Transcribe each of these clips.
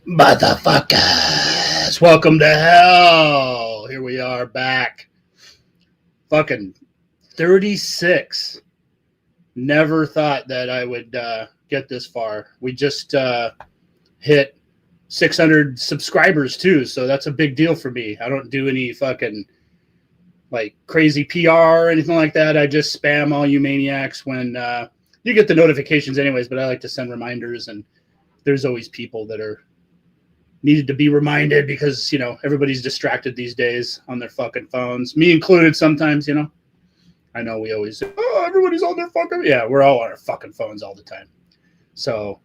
Motherfuckers, welcome to hell. Here we are back. Fucking 36. Never thought that I would get this far. We just hit 600 subscribers too, so that's a big deal for me. I don't do any fucking like crazy PR or anything like that. I just spam all you maniacs when you get the notifications anyways, but I like to send reminders, and there's always people that are needed to be reminded because, you know, everybody's distracted these days on their fucking phones, me included sometimes, you know. I know we always say, oh, everybody's on their fucking, yeah, we're all on our fucking phones all the time. So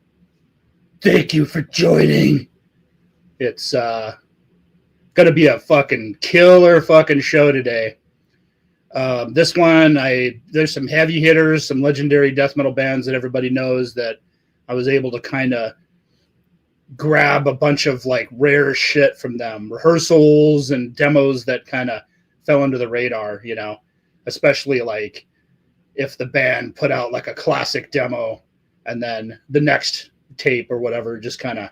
thank you for joining. It's gonna be a fucking killer fucking show today. This one, there's some heavy hitters, some legendary death metal bands that everybody knows that I was able to kind of grab a bunch of like rare shit from them, rehearsals and demos that kind of fell under the radar, you know, especially like if the band put out like a classic demo and then the next tape or whatever just kind of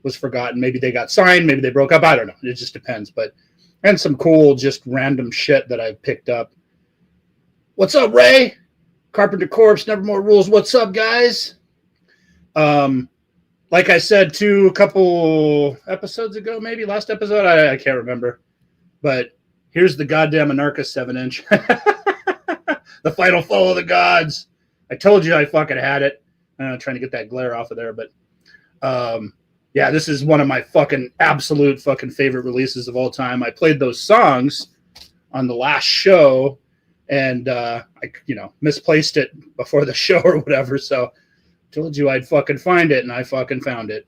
was forgotten. Maybe they got signed, maybe they broke up, I don't know, it just depends. But and some cool just random shit that I picked up. What's up, Ray? Carpenter Corpse, Nevermore Rules. What's up, guys? Like I said, too, a couple episodes ago, maybe last episode, I can't remember. But here's the goddamn Anarchist 7-inch. The final fall of the gods. I told you I fucking had it. Trying to get that glare off of there. But yeah, this is one of my fucking absolute fucking favorite releases of all time. I played those songs on the last show, and I, you know, misplaced it before the show or whatever, so told you I'd fucking find it, and I fucking found it.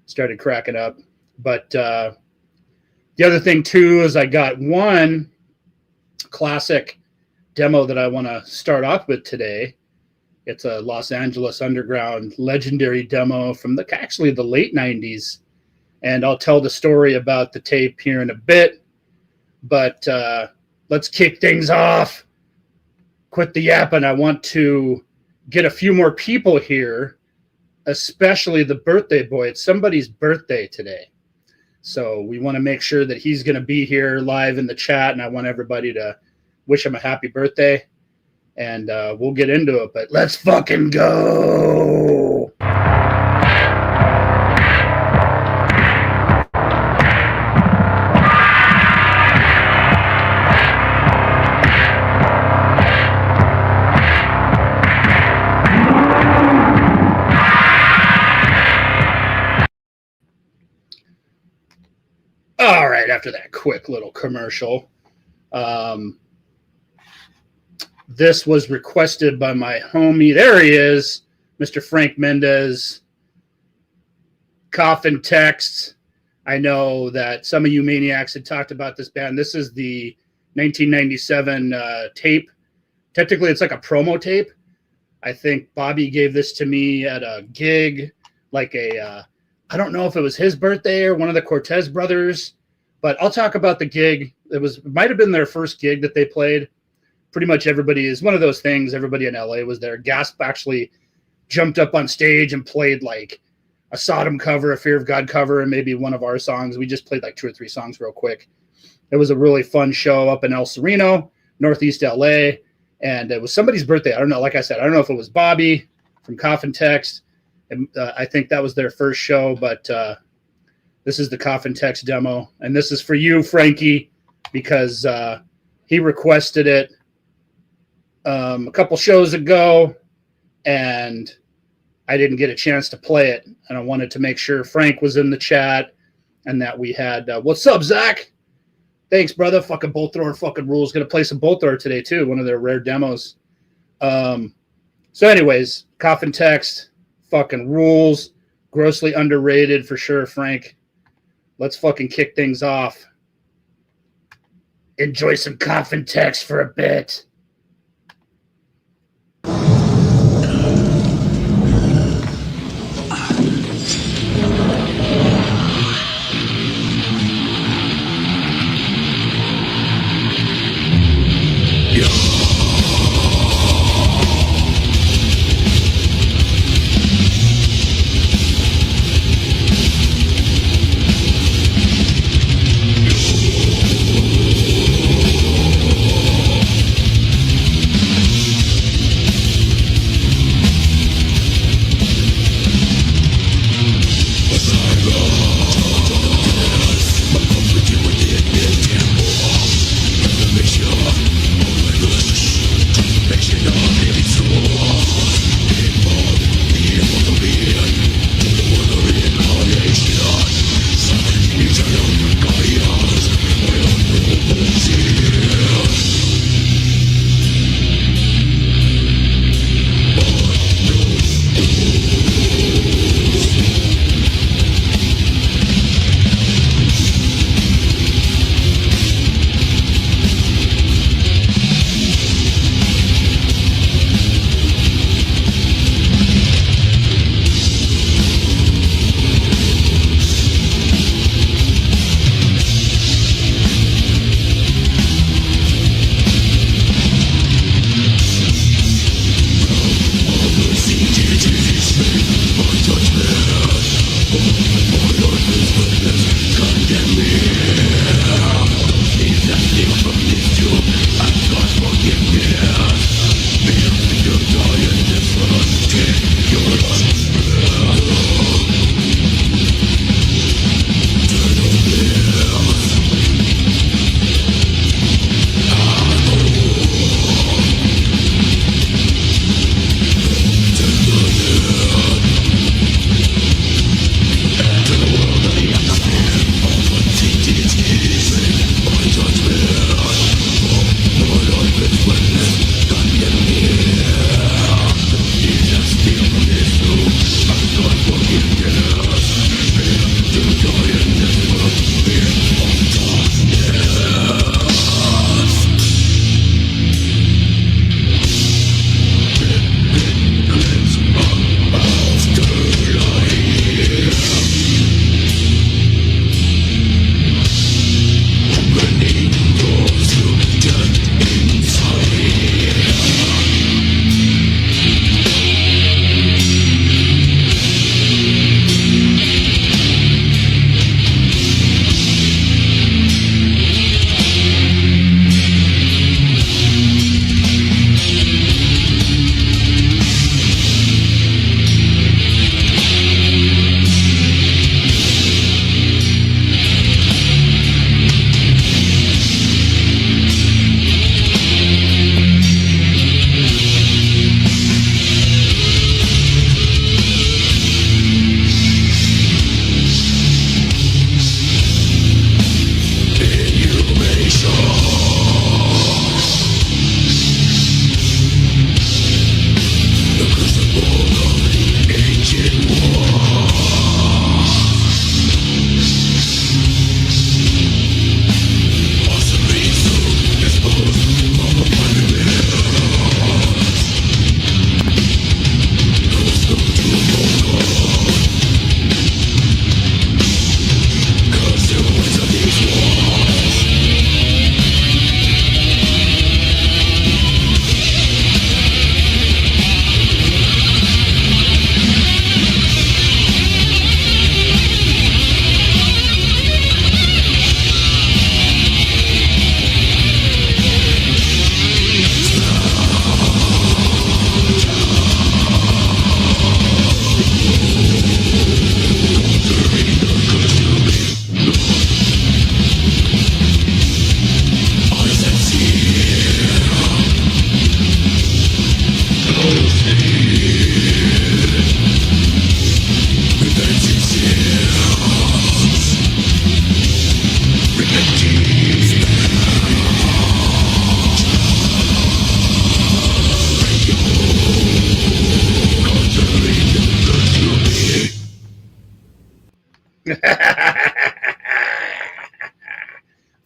Started cracking up. But the other thing, too, is I got one classic demo that I want to start off with today. It's a Los Angeles Underground legendary demo from actually the late 90s. And I'll tell the story about the tape here in a bit. But let's kick things off. Quit the yapping. I want to get a few more people here, especially the birthday boy. It's somebody's birthday today. So we want to make sure that he's going to be here live in the chat, and I want everybody to wish him a happy birthday, and we'll get into it, but let's fucking go. All right, after that quick little commercial, this was requested by my homie. There he is, Mr. Frank Mendez. Coffin texts. I know that some of you maniacs had talked about this band. This is the 1997 tape. Technically, it's like a promo tape. I think Bobby gave this to me at a gig, like I don't know if it was his birthday or one of the Cortez brothers, but I'll talk about the gig. It might have been their first gig that they played. Pretty much everybody is one of those things. Everybody in LA was there. Gasp actually jumped up on stage and played like a Sodom cover, a Fear of God cover, and maybe one of our songs. We just played like 2 or 3 songs real quick. It was a really fun show up in El Sereno, Northeast LA, and it was somebody's birthday. I don't know. Like I said, I don't know if it was Bobby from Coffin Text. And, I think that was their first show, but this is the Coffin Text demo, and this is for you, Frankie, because he requested it a couple shows ago, and I didn't get a chance to play it, and I wanted to make sure Frank was in the chat and that we had, what's up, Zach? Thanks, brother. Fucking Bolt Thrower fucking rules. Going to play some Bolt Thrower today, too. One of their rare demos. So anyways, Coffin Text, fucking rules. Grossly underrated for sure, Frank. Let's fucking kick things off. Enjoy some Coffin Text for a bit.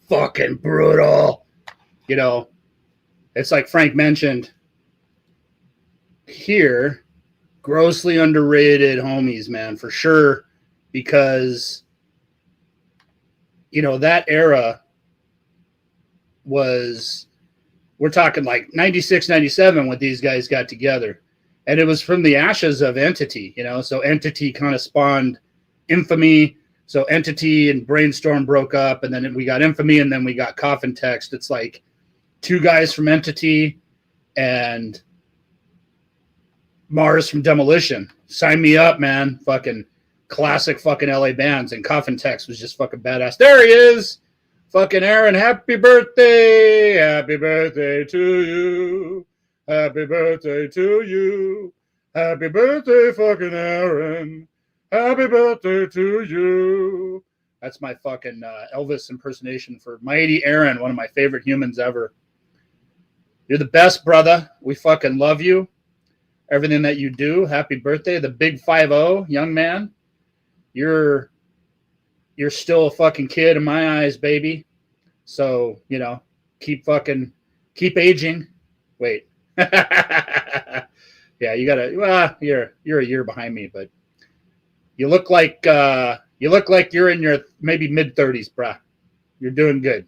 Fucking brutal. You know, it's like Frank mentioned here, grossly underrated homies, man, for sure, because, you know, that era was, we're talking like 96, 97 when these guys got together. And it was from the ashes of Entity, you know, so Entity kind of spawned Infamy. So Entity and Brainstorm broke up, and then we got Infamy, and then we got Coffin Text. It's like two guys from Entity and Mars from Demolition. Sign me up, man. Fucking classic fucking LA bands. And Coffin Text was just fucking badass. There he is. Fucking Aaron, happy birthday. Happy birthday to you. Happy birthday to you. Happy birthday, fucking Aaron. Happy birthday to you. That's my fucking Elvis impersonation for Mighty Aaron, one of my favorite humans ever. You're the best, brother. We fucking love you. Everything that you do. Happy birthday. The big 5-0, young man. You're still a fucking kid in my eyes, baby. So, you know, keep aging. Wait. Yeah, you gotta, well, you're a year behind me, but you look like you're in your maybe mid-30s, bruh. You're doing good.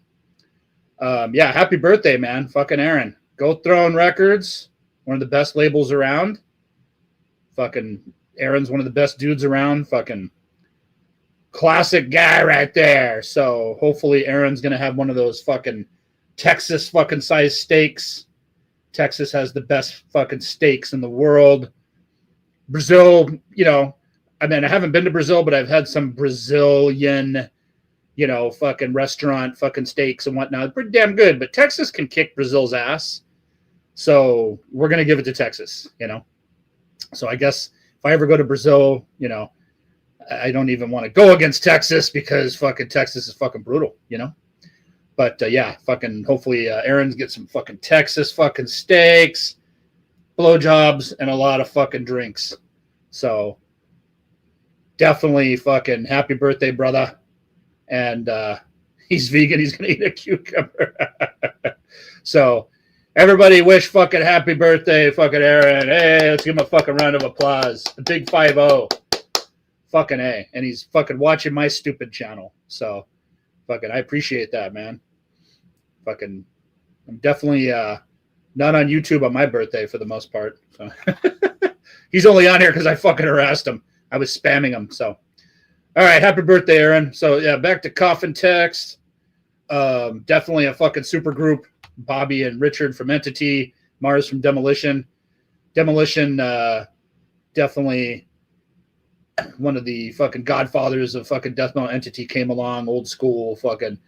Yeah, happy birthday, man. Fucking Aaron. Go Throne Records, one of the best labels around. Fucking Aaron's one of the best dudes around. Fucking classic guy right there. So hopefully Aaron's gonna have one of those fucking Texas fucking size steaks. Texas has the best fucking steaks in the world. Brazil, you know, I mean, I haven't been to Brazil, but I've had some Brazilian, you know, fucking restaurant fucking steaks and whatnot. Pretty damn good. But Texas can kick Brazil's ass. So we're going to give it to Texas, you know. So I guess if I ever go to Brazil, you know, I don't even want to go against Texas because fucking Texas is fucking brutal, you know. But yeah, fucking hopefully Aaron's get some fucking Texas fucking steaks, blowjobs, and a lot of fucking drinks. So definitely fucking happy birthday, brother. And he's vegan. He's going to eat a cucumber. So everybody wish fucking happy birthday, fucking Aaron. Hey, let's give him a fucking round of applause. The big 5-0. Fucking A. And he's fucking watching my stupid channel. So fucking I appreciate that, man. Fucking I'm definitely not on YouTube on my birthday for the most part. So he's only on here because I fucking harassed him. I was spamming him. So all right, happy birthday, Aaron. So yeah, back to Coffin Text. Definitely a fucking super group. Bobby and Richard from Entity, Mars from Demolition. Demolition, definitely one of the fucking godfathers of fucking death metal. Entity came along, old school fucking.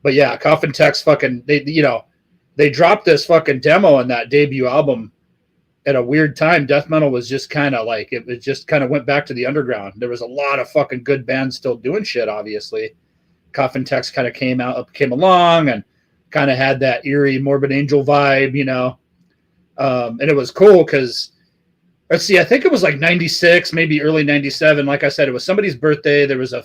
But yeah, Coffin Text fucking, they dropped this fucking demo in that debut album at a weird time. Death metal was just kind of like, it just kind of went back to the underground. There was a lot of fucking good bands still doing shit, obviously. Coffin Text kind of came along and kind of had that eerie Morbid Angel vibe, you know. And it was cool because, let's see, I think it was like 96, maybe early 97. Like I said, it was somebody's birthday. There was a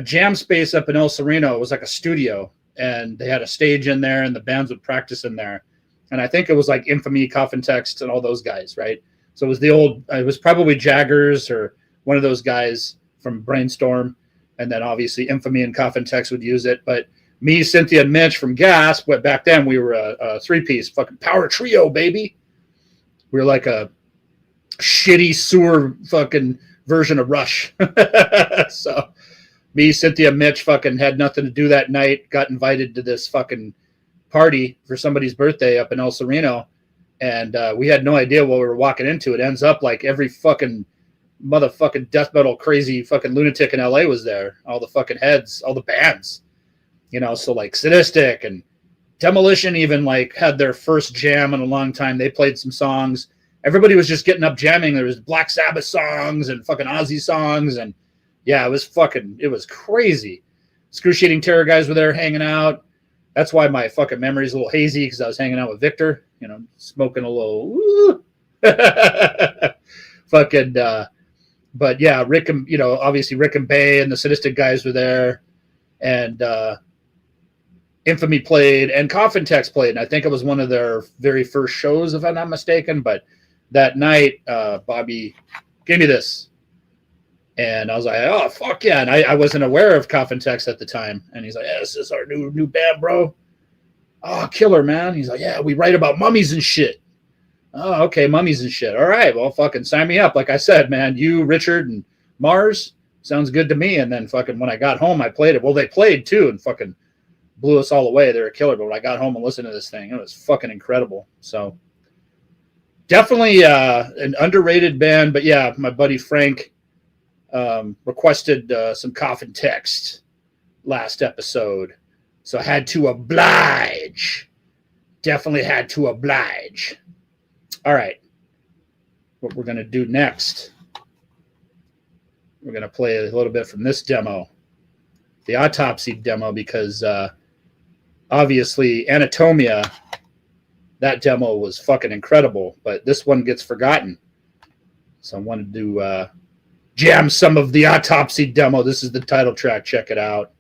jam space up in El Sereno. It was like a studio, and they had a stage in there, and the bands would practice in there. And I think it was like Infamy, Coffin Text, and all those guys, right? So it was probably Jaggers or one of those guys from Brainstorm. And then obviously Infamy and Coffin Text would use it. But me, Cynthia, and Mitch from Gas, but back then we were a three-piece fucking power trio, baby. We were like a shitty sewer fucking version of Rush. So me, Cynthia, Mitch fucking had nothing to do that night, got invited to this fucking party for somebody's birthday up in El Sereno, and we had no idea what we were walking into. It ends up like every fucking motherfucking death metal crazy fucking lunatic in LA was there. All the fucking heads, all the bands, you know. So like Sadistic and Demolition even like had their first jam in a long time. They played some songs. Everybody was just getting up jamming. There was Black Sabbath songs and fucking Ozzy songs, and yeah, it was crazy. Excruciating Terror guys were there hanging out. That's why my fucking memory's a little hazy, because I was hanging out with Victor, you know, smoking a little fucking but yeah, Rick and obviously Rick and Bay and the Sadistic guys were there, and Infamy played, and Coffin Tex played, and I think it was one of their very first shows, if I'm not mistaken. But that night, Bobby gave me this, and I was like, "Oh fuck yeah!" And I wasn't aware of Coffin Tex at the time, and he's like, "Yeah, this is our new band, bro." Oh, killer, man! He's like, "Yeah, we write about mummies and shit." Oh, okay, mummies and shit. All right, well, fucking sign me up. Like I said, man, you, Richard, and Mars sounds good to me. And then fucking when I got home, I played it. Well, they played too, and fucking blew us all away. They're a killer. But when I got home and listened to this thing, it was fucking incredible. So definitely an underrated band. But yeah, my buddy Frank requested some Coffin text last episode, so I had to oblige. Definitely had to oblige. All right, what we're going to do next, we're going to play a little bit from this demo, the Autopsy demo, because obviously Anatomia, that demo was fucking incredible, but this one gets forgotten. So I wanted to jam some of the Autopsy demo. This is the title track. Check it out.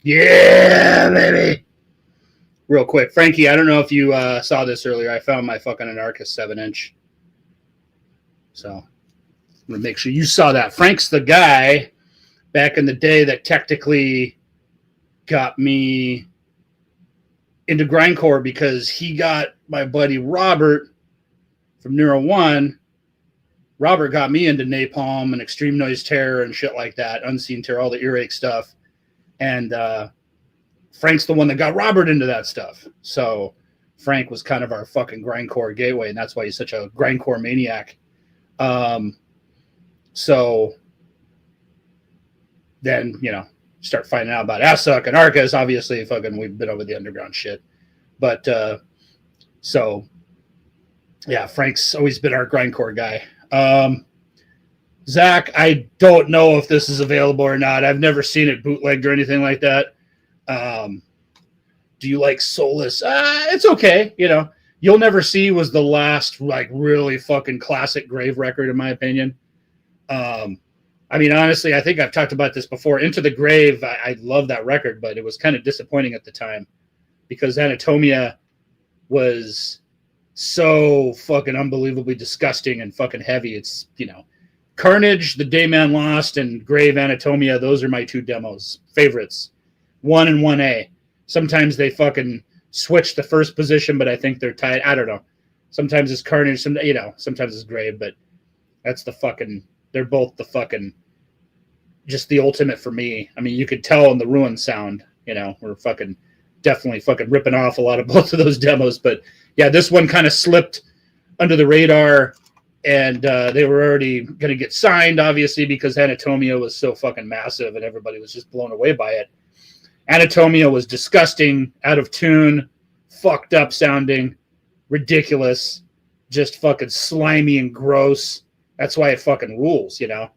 Yeah, baby. Real quick, Frankie, I don't know if you saw this earlier. I found my fucking Anarchist 7-inch. So I'm going to make sure you saw that. Frank's the guy back in the day that technically got me into grindcore because he got my buddy Robert from Neuro One. Robert got me into Napalm and Extreme Noise Terror and shit like that, Unseen Terror, all the earache stuff. And Frank's the one that got Robert into that stuff. So Frank was kind of our fucking grindcore gateway, and that's why he's such a grindcore maniac. So then, you know, start finding out about Assuck and Arcus. Obviously, fucking we've been over the underground shit. But so yeah, Frank's always been our grindcore guy. Zach, I don't know if this is available or not. I've never seen it bootlegged or anything like that. Do you like Soulless? It's okay. You know, You'll Never See was the last like really fucking classic Grave record, in my opinion. I mean, honestly, I think I've talked about this before. Into the Grave, I love that record, but it was kind of disappointing at the time because Anatomia was so fucking unbelievably disgusting and fucking heavy. It's, you know, Carnage, The Day Man Lost, and Grave Anatomia. Those are my two demos favorites. 1 and 1A. Sometimes they fucking switch the first position, but I think they're tied. I don't know. Sometimes it's Carnage, sometimes it's Grave, but that's the fucking, they're both the fucking, just the ultimate for me. I mean, you could tell in the Ruin sound, you know, we're fucking definitely fucking ripping off a lot of both of those demos. But yeah, this one kind of slipped under the radar, and they were already going to get signed, obviously, because Anatomia was so fucking massive and everybody was just blown away by it. Anatomia was disgusting, out of tune, fucked up sounding, ridiculous, just fucking slimy and gross. That's why it fucking rules, you know?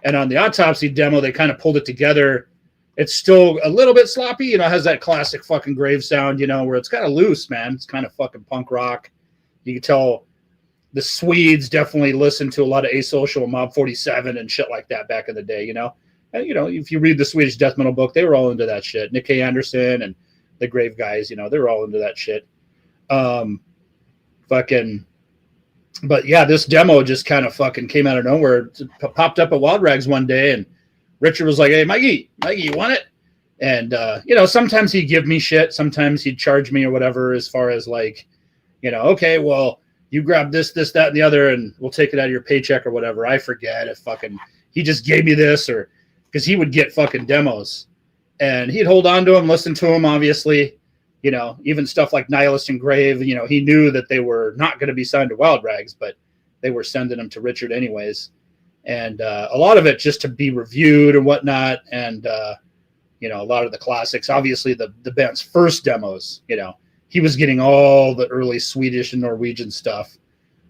And on the Autopsy demo, they kind of pulled it together. It's still a little bit sloppy, you know, has that classic fucking Grave sound, you know, where it's kind of loose, man. It's kind of fucking punk rock. You can tell the Swedes definitely listened to a lot of Asocial and Mob 47 and shit like that back in the day, you know? And, you know, if you read the Swedish death metal book, they were all into that shit. Nick K. Anderson and the Grave guys, you know, they were all into that shit. But yeah, this demo just kind of fucking came out of nowhere. It popped up at Wild Rags one day, and Richard was like, "Hey, Mikey, you want it?" And, you know, sometimes he'd give me shit. Sometimes he'd charge me or whatever, as far as like, you know, okay, well, you grab this, that, and the other, and we'll take it out of your paycheck or whatever. I forget if fucking he just gave me this, or because he would get fucking demos and he'd hold on to them, listen to them, obviously, you know, even stuff like Nihilist and Grave, you know, he knew that they were not going to be signed to Wild Rags, but they were sending them to Richard anyways. And a lot of it just to be reviewed and whatnot. And, you know, a lot of the classics, obviously the band's first demos, you know, he was getting all the early Swedish and Norwegian stuff.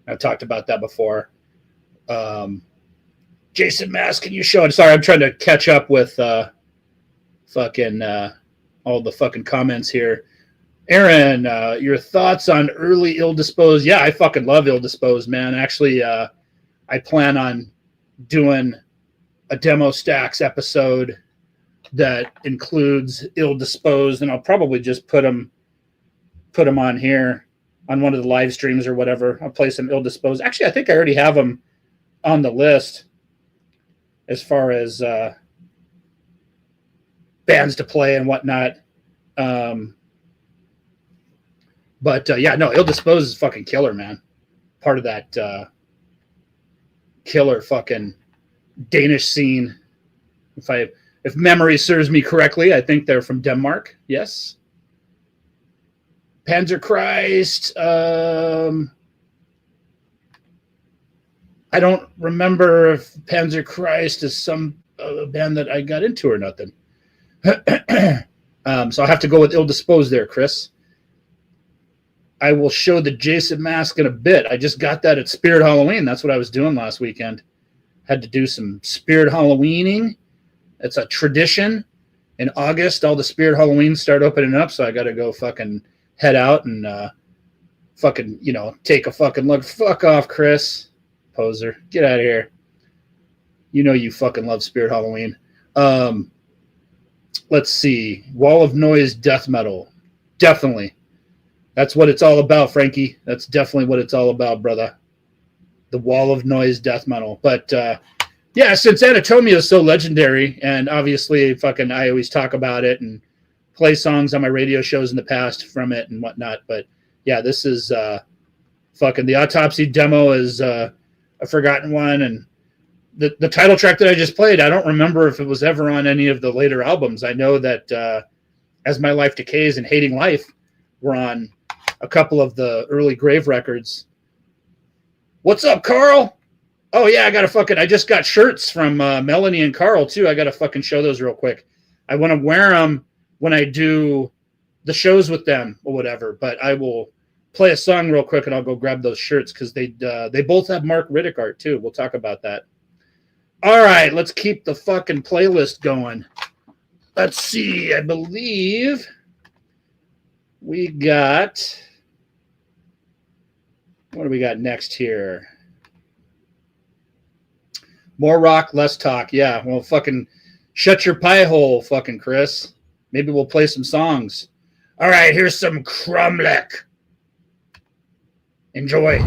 I've talked about that before. Jason Mass, can you show it? Sorry, I'm trying to catch up with all the fucking comments here. Aaron, your thoughts on early Ill Disposed? Yeah, I fucking love Ill Disposed, man. Actually, I plan on doing a Demo Stacks episode that includes Ill Disposed, and I'll probably just put them on here on one of the live streams or whatever. I'll play some Ill Disposed. Actually, I think I already have them on the list as far as bands to play and whatnot. But yeah, no, Ill Disposed is fucking killer, man. Part of that killer fucking Danish scene. If memory serves me correctly, I think they're from Denmark. Yes. Panzer Christ. I don't remember if Panzer Christ is some band that I got into or nothing. So I'll have to go with Ill Disposed there, Chris. I will show the Jason mask in a bit. I just got that at Spirit Halloween. That's what I was doing last weekend. Had to do some Spirit Halloweening. It's a tradition. In August, all the Spirit Halloweens start opening up, so I got to go fucking head out and fucking, you know, take a fucking look. Fuck off, Chris. Poser. Get out of here. You know you fucking love Spirit Halloween. Let's see. Wall of Noise death metal. Definitely. That's what it's all about, Frankie. That's definitely what it's all about, brother. The Wall of Noise death metal. But yeah, since Anatomia is so legendary, and obviously fucking I always talk about it and play songs on my radio shows in the past from it and whatnot. But yeah, this is fucking the Autopsy demo is a forgotten one. And the title track that I just played, I don't remember if it was ever on any of the later albums. I know that As My Life Decays and Hating Life were on a couple of the early Grave records. What's up, Carl? Oh, yeah, I just got shirts from Melanie and Carl, too. I got to fucking show those real quick. I want to wear them when I do the shows with them or whatever, but I will play a song real quick and I'll go grab those shirts because they both have Mark Riddick art, too. We'll talk about that. All right, let's keep the fucking playlist going. Let's see. I believe we got... What do we got next here? More rock, less talk. Yeah, well, fucking shut your pie hole, fucking Chris. Maybe we'll play some songs. All right, here's some Crumlick. Enjoy.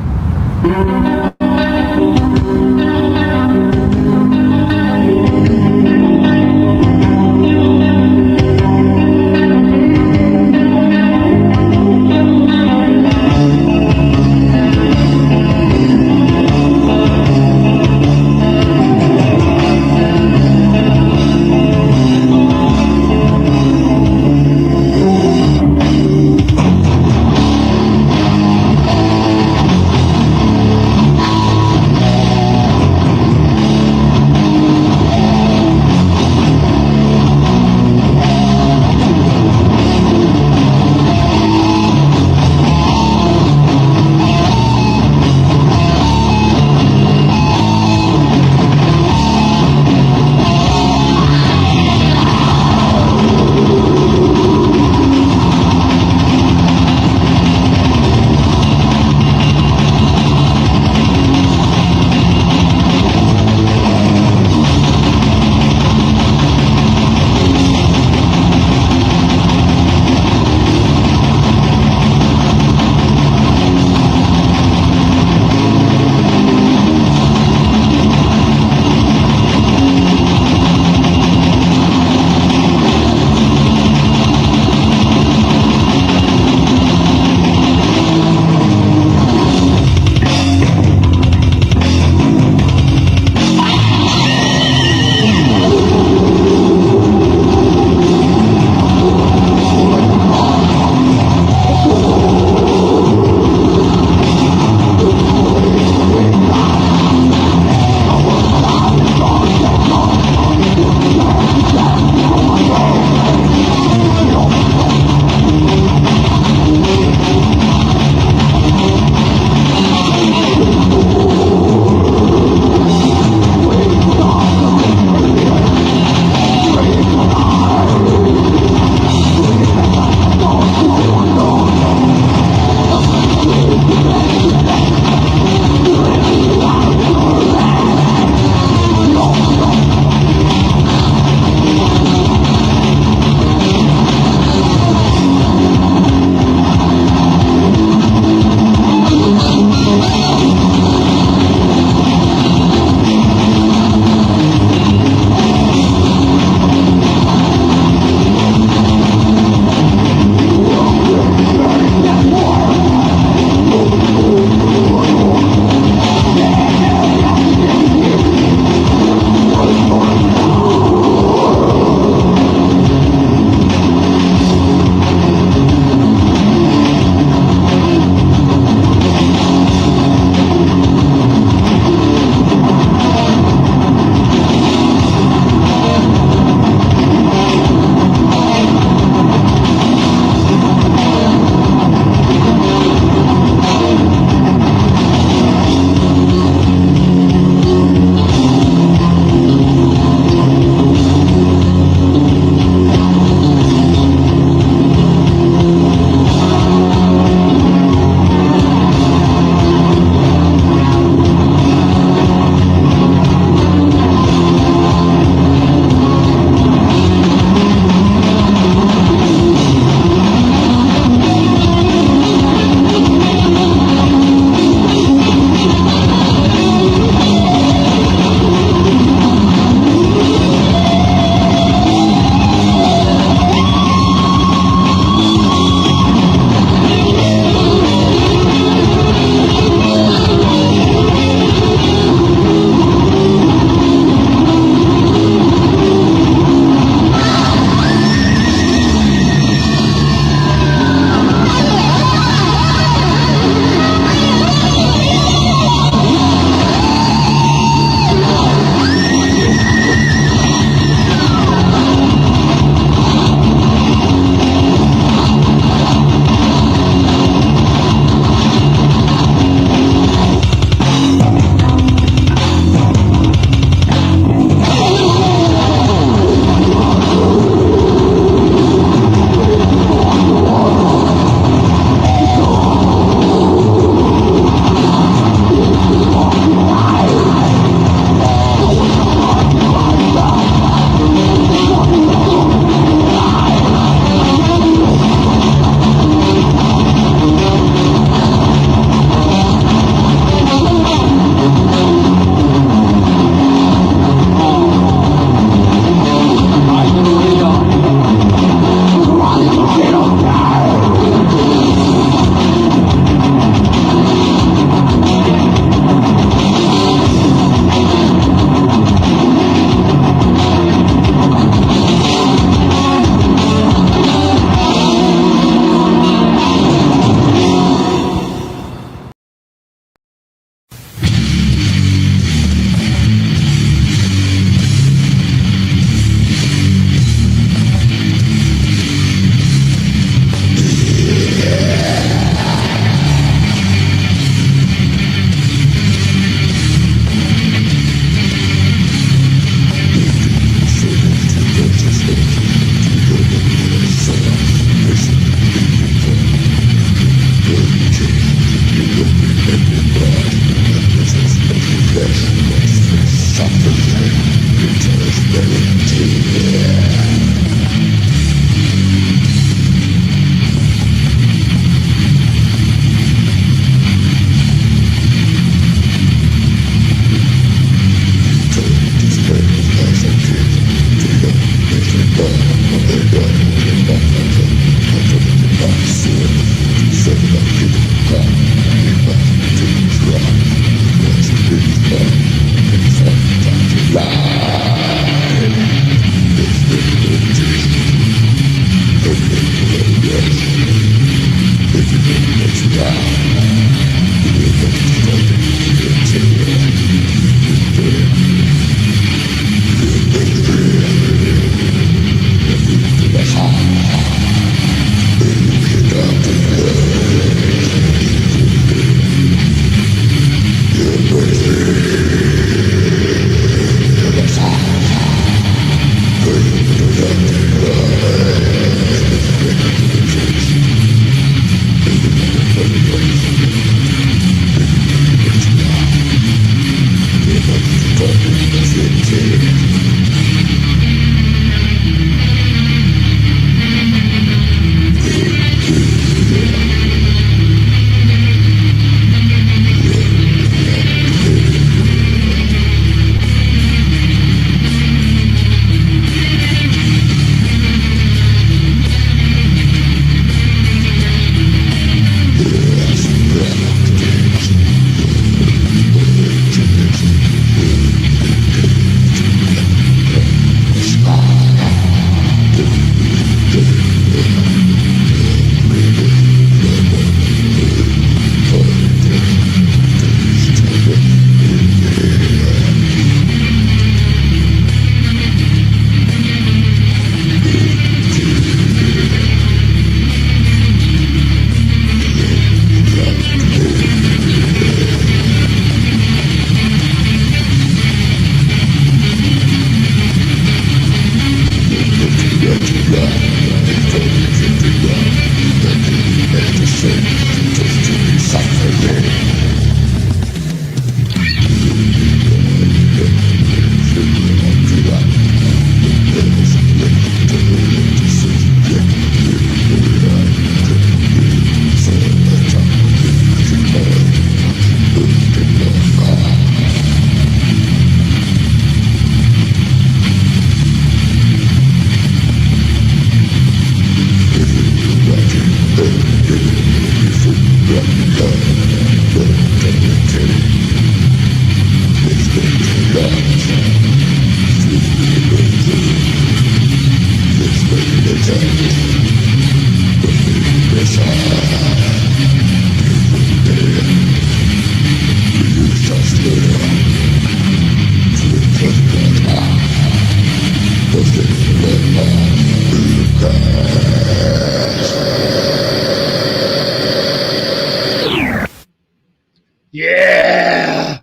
Yeah!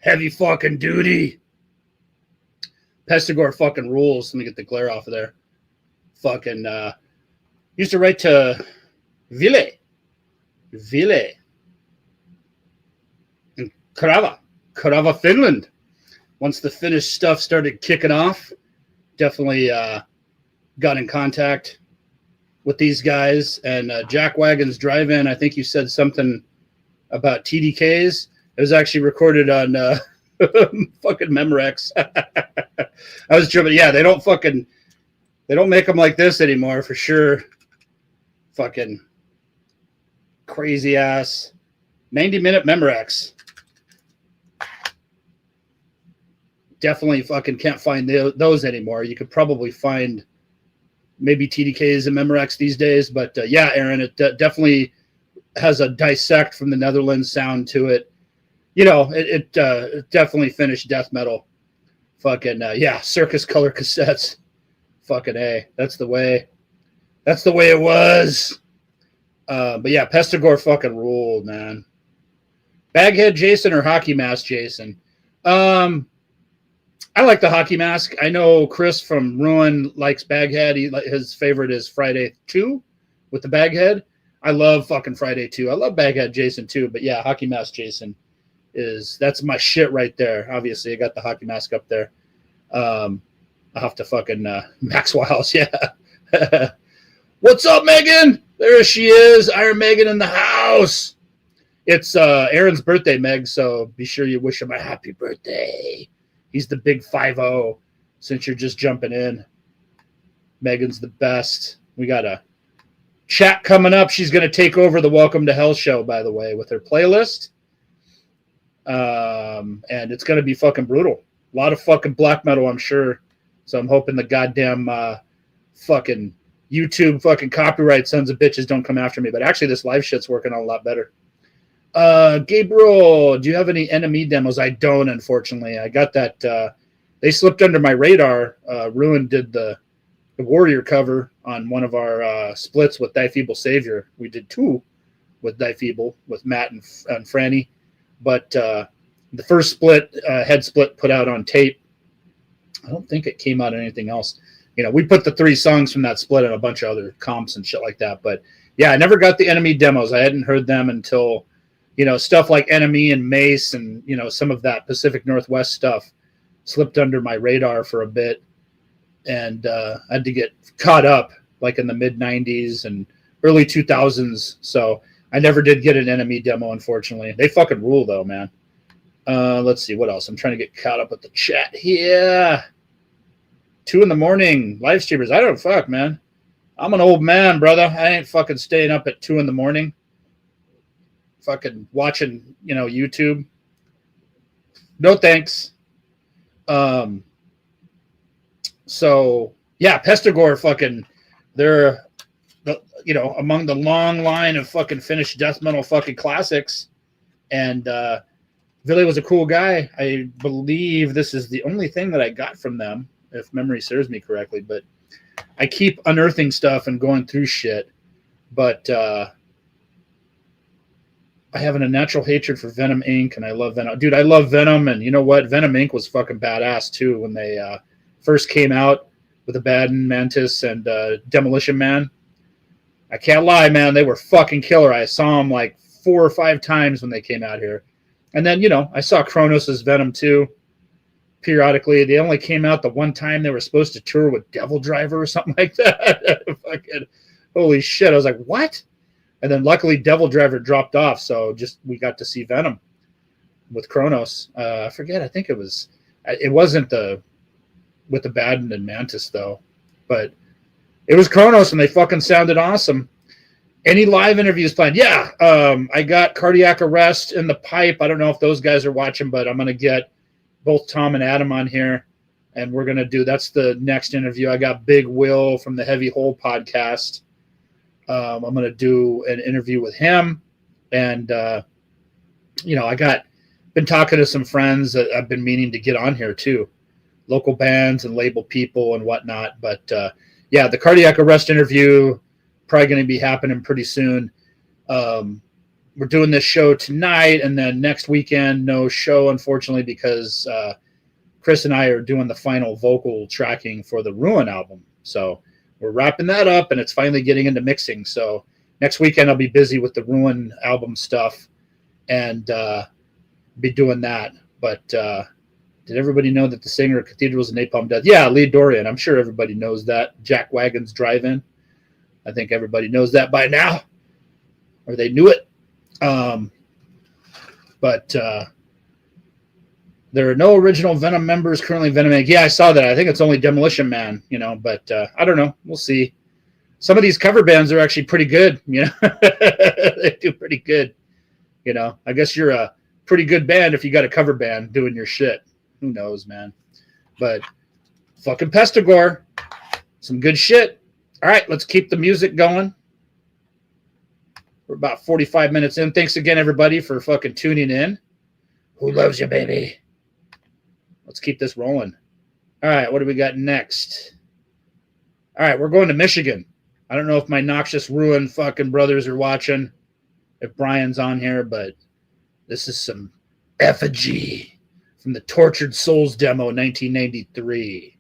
Heavy fucking duty. Pestigor fucking rules. Let me get the glare off of there. Fucking, used to write to Ville. In Krava, Finland. Once the Finnish stuff started kicking off, definitely got in contact with these guys. And Jack Wagon's Drive-In, I think you said something about TDKs. It was actually recorded on fucking Memorex. I was tripping. Yeah, they don't make them like this anymore for sure. Fucking crazy ass 90-minute Memorex. Definitely fucking can't find those anymore. You could probably find maybe TDKs and Memorex these days, but yeah, Aaron, it definitely has a dissect from the Netherlands sound to it. You know, it definitely finished death metal. Fucking yeah, circus color cassettes. Fucking A. That's the way it was. But yeah, Pestigor fucking ruled, man. Baghead Jason or Hockey Mask Jason? I like the Hockey Mask. I know Chris from Ruin likes Baghead. His favorite is Friday 2 with the Baghead. I love fucking Friday 2. I love Baghead Jason too, but yeah, Hockey Mask Jason that's my shit right there. Obviously, I got the Hockey Mask up there. I'll have to fucking Max Wiles, yeah. What's up, Megan? There she is, Iron Megan in the house. It's Aaron's birthday, Meg, so be sure you wish him a happy birthday. He's the big 5-0 since you're just jumping in. Megan's the best. We got a chat coming up. She's going to take over the Welcome to Hell show, by the way, with her playlist. And it's going to be fucking brutal. A lot of fucking black metal, I'm sure. So I'm hoping the goddamn fucking YouTube fucking copyright sons of bitches don't come after me. But actually, this live shit's working a lot better. Gabriel, do you have any enemy demos? I don't, unfortunately. I got that. They slipped under my radar. Ruin did the Warrior cover on one of our splits with Thy Feeble Savior. We did 2 with Thy Feeble, with Matt and Franny. But the first split, head split, put out on tape. I don't think it came out on anything else. You know, we put the 3 songs from that split and a bunch of other comps and shit like that. But yeah, I never got the enemy demos. I hadn't heard them until, you know, stuff like Enemy and Mace and, you know, some of that Pacific Northwest stuff slipped under my radar for a bit. And I had to get caught up like in the mid 90s and early 2000s. So I never did get an enemy demo, unfortunately. They fucking rule though, man. Let's see what else. I'm trying to get caught up with the chat here. 2 a.m. live streamers. I don't fuck, man. I'm an old man, brother. I ain't fucking staying up at 2 a.m. Fucking watching, you know, YouTube. No thanks. So yeah, Pestigor fucking, they're, you know, among the long line of fucking Finnish death metal fucking classics. And Ville was a cool guy. I believe this is the only thing that I got from them, if memory serves me correctly. But I keep unearthing stuff and going through shit. But I have a natural hatred for Venom Inc. and I love Venom. Dude, I love Venom. And you know what? Venom Inc. was fucking badass too when they first came out with Abaddon, Mantis, and Demolition Man. I can't lie, man. They were fucking killer. I saw them like 4 or 5 times when they came out here. And then, you know, I saw Kronos' Venom too, periodically. They only came out the one time they were supposed to tour with Devil Driver or something like that. Fucking holy shit. I was like, what? And then luckily Devil Driver dropped off, so just we got to see Venom with Kronos. I forget. I think it wasn't with Abaddon and Mantis though, but it was Kronos and they fucking sounded awesome. Any live interviews planned? Yeah. I got Cardiac Arrest in the pipe. I don't know if those guys are watching, but I'm going to get both Tom and Adam on here and we're going to do, that's the next interview. I got Big Will from the Heavy Hole podcast. I'm going to do an interview with him. And, you know, been talking to some friends that I've been meaning to get on here too. Local bands and label people and whatnot. But, yeah, the Cardiac Arrest interview probably going to be happening pretty soon. We're doing this show tonight, and then next weekend, no show, unfortunately, because Chris and I are doing the final vocal tracking for the Ruin album. So we're wrapping that up, and it's finally getting into mixing. So next weekend, I'll be busy with the Ruin album stuff and be doing that. But did everybody know that the singer of Cathedrals and Napalm Death? Yeah, Lee Dorian. I'm sure everybody knows that. Jack Wagon's Drive-In. I think everybody knows that by now, or they knew it. But there are no original Venom members currently Venom Inc. Yeah, I saw that. I think it's only Demolition Man, you know, but I don't know. We'll see. Some of these cover bands are actually pretty good, you know. They do pretty good, you know. I guess you're a pretty good band if you got a cover band doing your shit. Who knows, man? But fucking Pestigor, some good shit. All right, let's keep the music going. We're about 45 minutes in. Thanks again, everybody, for fucking tuning in. Who loves you, baby? Let's keep this rolling. All right, what do we got next? All right, we're going to Michigan. I don't know if my Noxious Ruin fucking brothers are watching, if Brian's on here, but this is some Effigy from the Tortured Souls demo, 1993.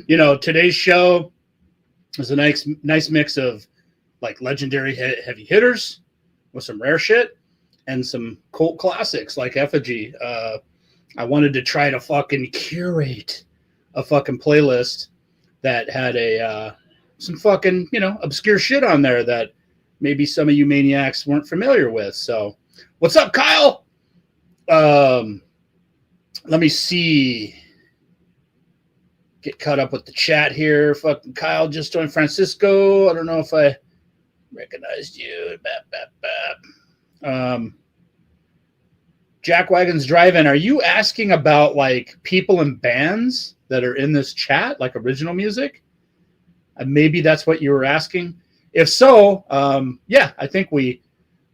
You know, today's show is a nice mix of like legendary heavy hitters with some rare shit and some cult classics like Effigy. I wanted to try to fucking curate a fucking playlist that had some fucking, you know, obscure shit on there that maybe some of you maniacs weren't familiar with. So, what's up, Kyle? Let me see. Get caught up with the chat here. Fucking Kyle just joined. Francisco. I don't know if I recognized you. Jack Wagon's Drive-In. Are you asking about like people and bands that are in this chat, like original music? Maybe that's what you were asking. If so, yeah, I think we,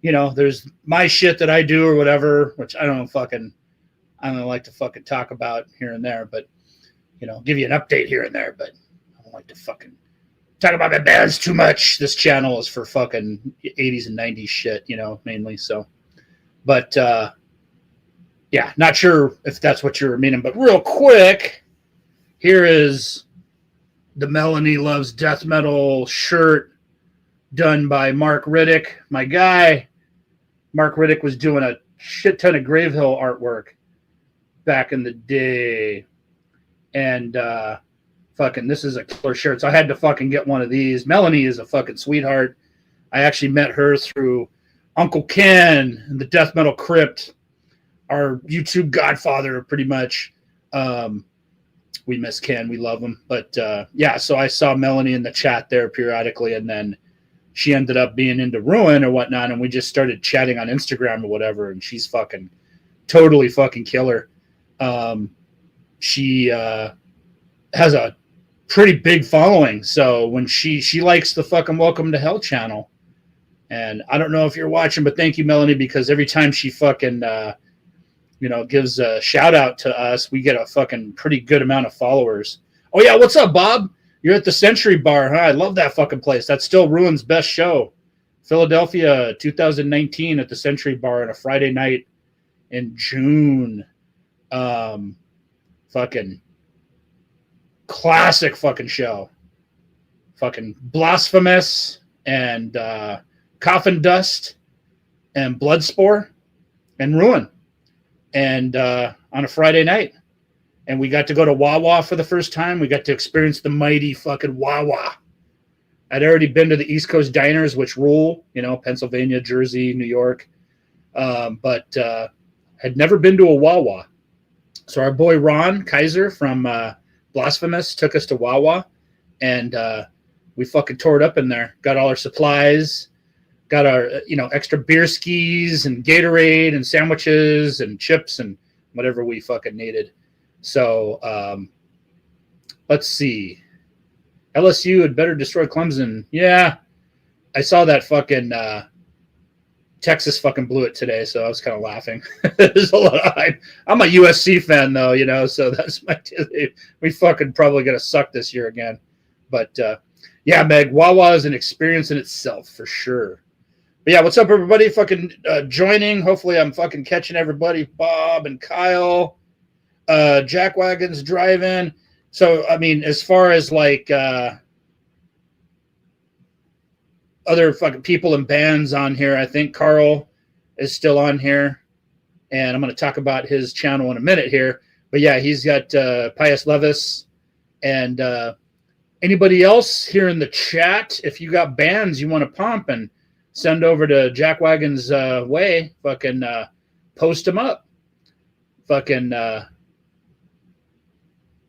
you know, there's my shit that I do or whatever, which I don't like to fucking talk about here and there, but you know, give you an update here and there, but I don't like to fucking talk about my bands too much. This channel is for fucking 80s and 90s shit, you know, mainly. So, but yeah, not sure if that's what you were meaning, but real quick, here is the Melanie Loves Death Metal shirt done by Mark Riddick. My guy, Mark Riddick, was doing a shit ton of Gravehill artwork back in the day. And fucking, this is a killer shirt. So I had to fucking get one of these. Melanie is a fucking sweetheart. I actually met her through Uncle Ken and the Death Metal Crypt, our YouTube godfather, pretty much. We miss Ken. We love him. But yeah, so I saw Melanie in the chat there periodically, and then she ended up being into Ruin or whatnot, and we just started chatting on Instagram or whatever, and she's fucking totally fucking killer. She has a pretty big following, so when she likes the fucking Welcome to Hell channel, and I don't know if you're watching, but thank you, Melanie, because every time she fucking you know, gives a shout out to us, we get a fucking pretty good amount of followers. Oh yeah, what's up, Bob? You're at the Century Bar, huh? I love that fucking place. That's still Ruin's best show. Philadelphia, 2019 at the Century Bar on a Friday night in June. Fucking classic fucking show. Fucking Blasphemous and Coffin Dust and Bloodspore and Ruin. And on a Friday night. And we got to go to Wawa for the first time. We got to experience the mighty fucking Wawa. I'd already been to the East Coast diners, which rule, you know, Pennsylvania, Jersey, New York. But had never been to a Wawa. So our boy Ron Kaiser from Blasphemous took us to Wawa, and we fucking tore it up in there. Got all our supplies, got our, you know, extra beer skis and Gatorade and sandwiches and chips and whatever we fucking needed. So let's see. LSU had better destroy Clemson. Yeah, I saw that fucking Texas fucking blew it today, so I was kind of laughing. There's a lot of hype. I'm a USC fan, though, you know, so that's my. We fucking probably gonna suck this year again, but yeah, Meg, Wawa is an experience in itself for sure. But yeah, what's up, everybody? Fucking joining. Hopefully, I'm fucking catching everybody. Bob and Kyle, Jack Wagon's Drive-In. So, I mean, as far as like other fucking people and bands on here, I think Carl is still on here, and I'm going to talk about his channel in a minute here. But yeah, he's got Pius Levis, and anybody else here in the chat, if you got bands you want to pump and send over to Jack Wagon's way, fucking post them up. Fucking oh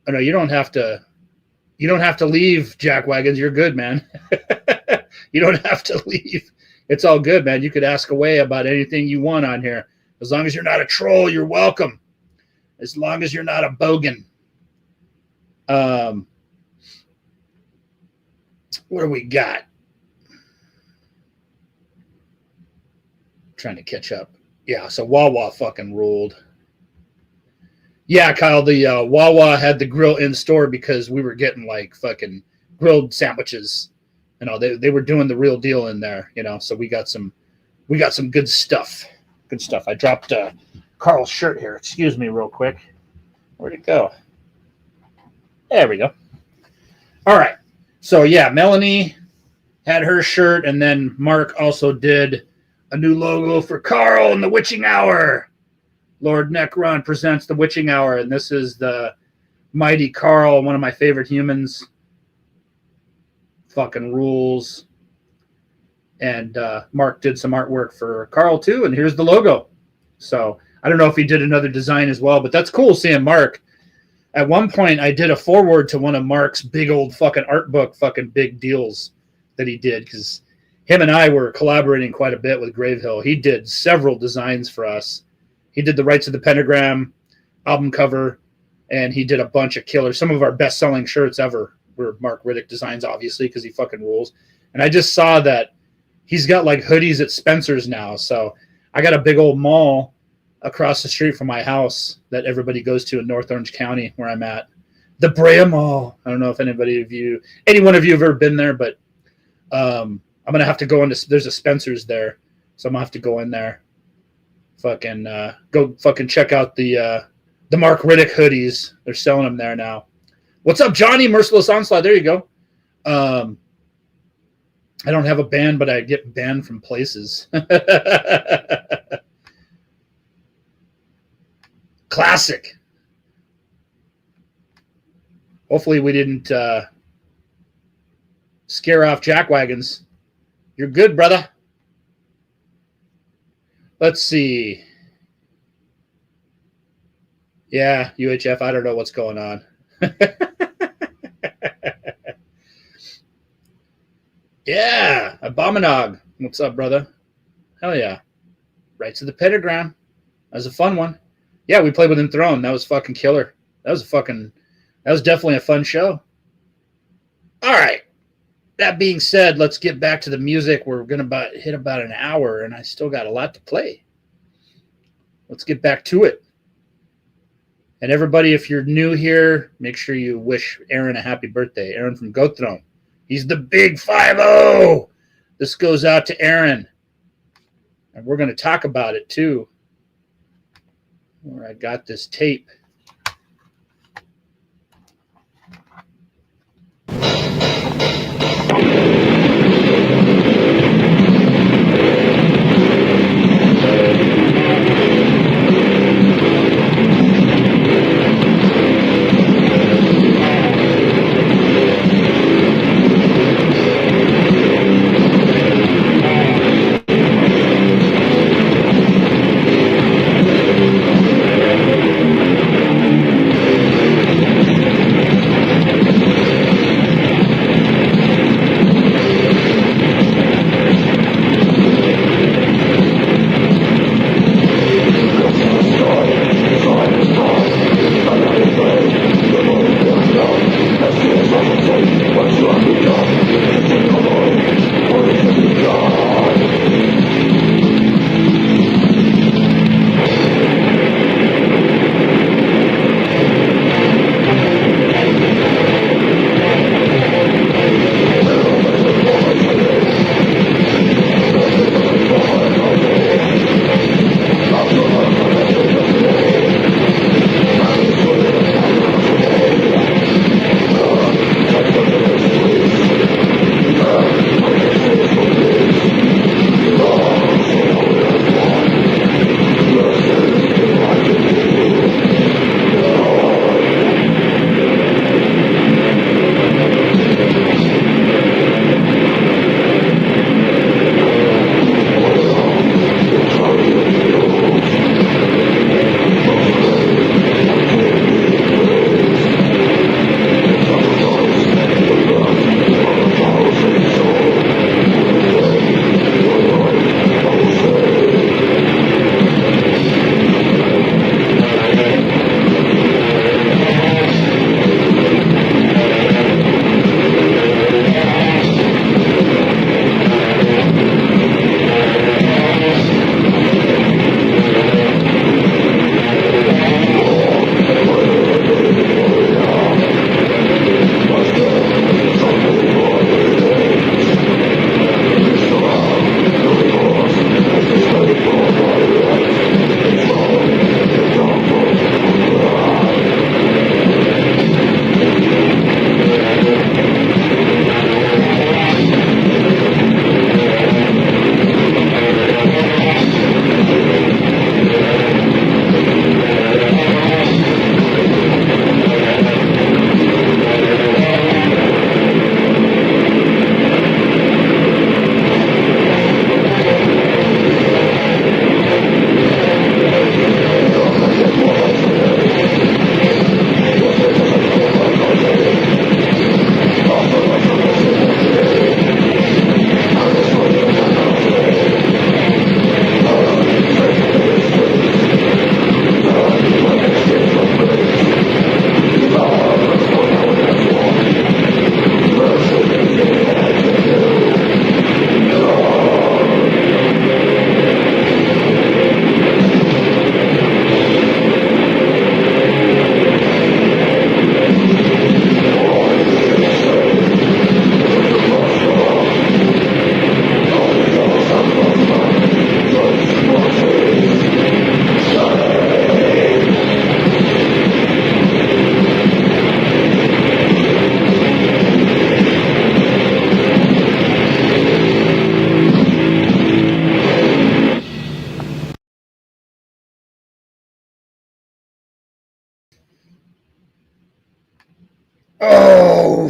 no, you don't have to leave, Jack Wagons. You're good, man. You don't have to leave. It's all good, man. You could ask away about anything you want on here. As long as you're not a troll, you're welcome. As long as you're not a bogan. What do we got? Trying to catch up. Yeah, so Wawa fucking ruled. Yeah, Kyle, the Wawa had the grill in store because we were getting like fucking grilled sandwiches. You know, they were doing the real deal in there, you know, so we got some good stuff. Good stuff. I dropped Carl's shirt here. Excuse me real quick. Where'd it go? There we go. All right. So yeah, Melanie had her shirt, and then Mark also did a new logo for Carl and the Witching Hour. Lord Necron presents the Witching Hour, and this is the mighty Carl, one of my favorite humans. Fucking rules. And Mark did some artwork for Carl too, and here's the logo. So I don't know if he did another design as well, but that's cool seeing Mark. At one point, I did a foreword to one of Mark's big old fucking art book fucking big deals that he did, because him and I were collaborating quite a bit with Gravehill. He did several designs for us. He did the Rights of the Pentagram album cover, and he did a bunch of killers. Some of our best-selling shirts ever were Mark Riddick designs, obviously, because he fucking rules. And I just saw that he's got like hoodies at Spencer's now. So I got a big old mall across the street from my house that everybody goes to in North Orange County, where I'm at. The Brea Mall. I don't know if any one of you have ever been there, but I'm going to have to go into, there's a Spencer's there. So I'm going to have to go in there. Go fucking check out the Mark Riddick hoodies. They're selling them there now. What's up, Johnny? Merciless Onslaught. There you go. I don't have a band, but I get banned from places. Classic. Hopefully we didn't scare off jackwagons. You're good, brother. Let's see. Yeah, UHF, I don't know what's going on. Yeah, Abominog. What's up, brother? Hell yeah. Rights of the Pentagram. That was a fun one. Yeah, we played with Enthroned. That was fucking killer. That was definitely a fun show. All right. That being said, let's get back to the music. We're going to hit about an hour, and I still got a lot to play. Let's get back to it. And everybody, if you're new here, make sure you wish Aaron a happy birthday. Aaron from Goat Throne. He's the big 5-0. This goes out to Aaron. And we're going to talk about it, too. Where I got this tape.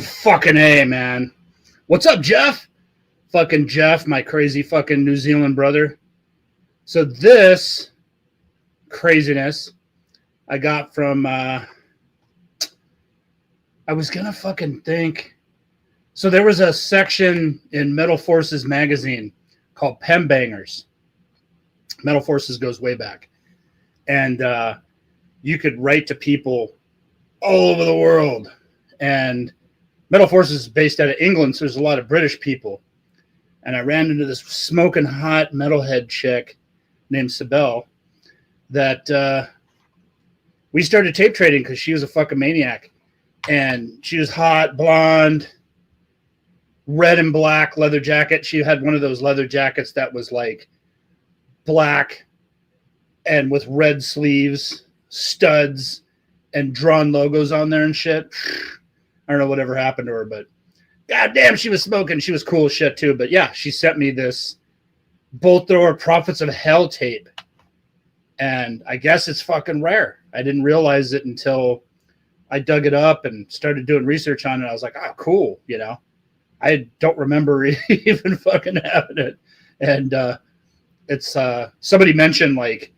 fucking A, man. What's up, Jeff? Fucking Jeff, my crazy fucking New Zealand brother. So this craziness I got from, I was gonna fucking think. So there was a section in Metal Forces magazine called Pen Bangers. Metal Forces goes way back. And you could write to people all over the world. And Metal Forces is based out of England, so there's a lot of British people. And I ran into this smoking hot metalhead chick named Sibel that we started tape trading because she was a fucking maniac. And she was hot, blonde, red and black leather jacket. She had one of those leather jackets that was like black and with red sleeves, studs, and drawn logos on there and shit. I don't know whatever happened to her, but goddamn, she was smoking. She was cool as shit too. But yeah, she sent me this Bolt Thrower Prophets of Hell tape. And I guess it's fucking rare. I didn't realize it until I dug it up and started doing research on it. I was like, oh, cool. You know, I don't remember even fucking having it. And it's somebody mentioned, like,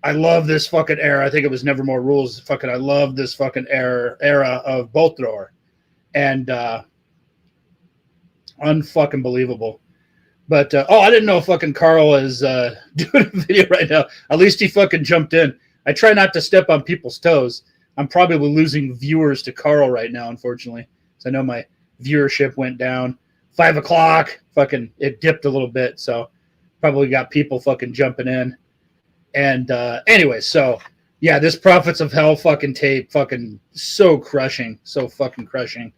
I love this fucking era. I think it was Nevermore Rules. Fucking, I love this fucking era of Bolt Thrower. And unfucking believable. But, I didn't know fucking Carl is doing a video right now. At least he fucking jumped in. I try not to step on people's toes. I'm probably losing viewers to Carl right now, unfortunately. So I know my viewership went down. 5 o'clock, fucking, it dipped a little bit. So probably got people fucking jumping in. And anyway, so yeah, this Prophets of Hell fucking tape, fucking so crushing, so fucking crushing.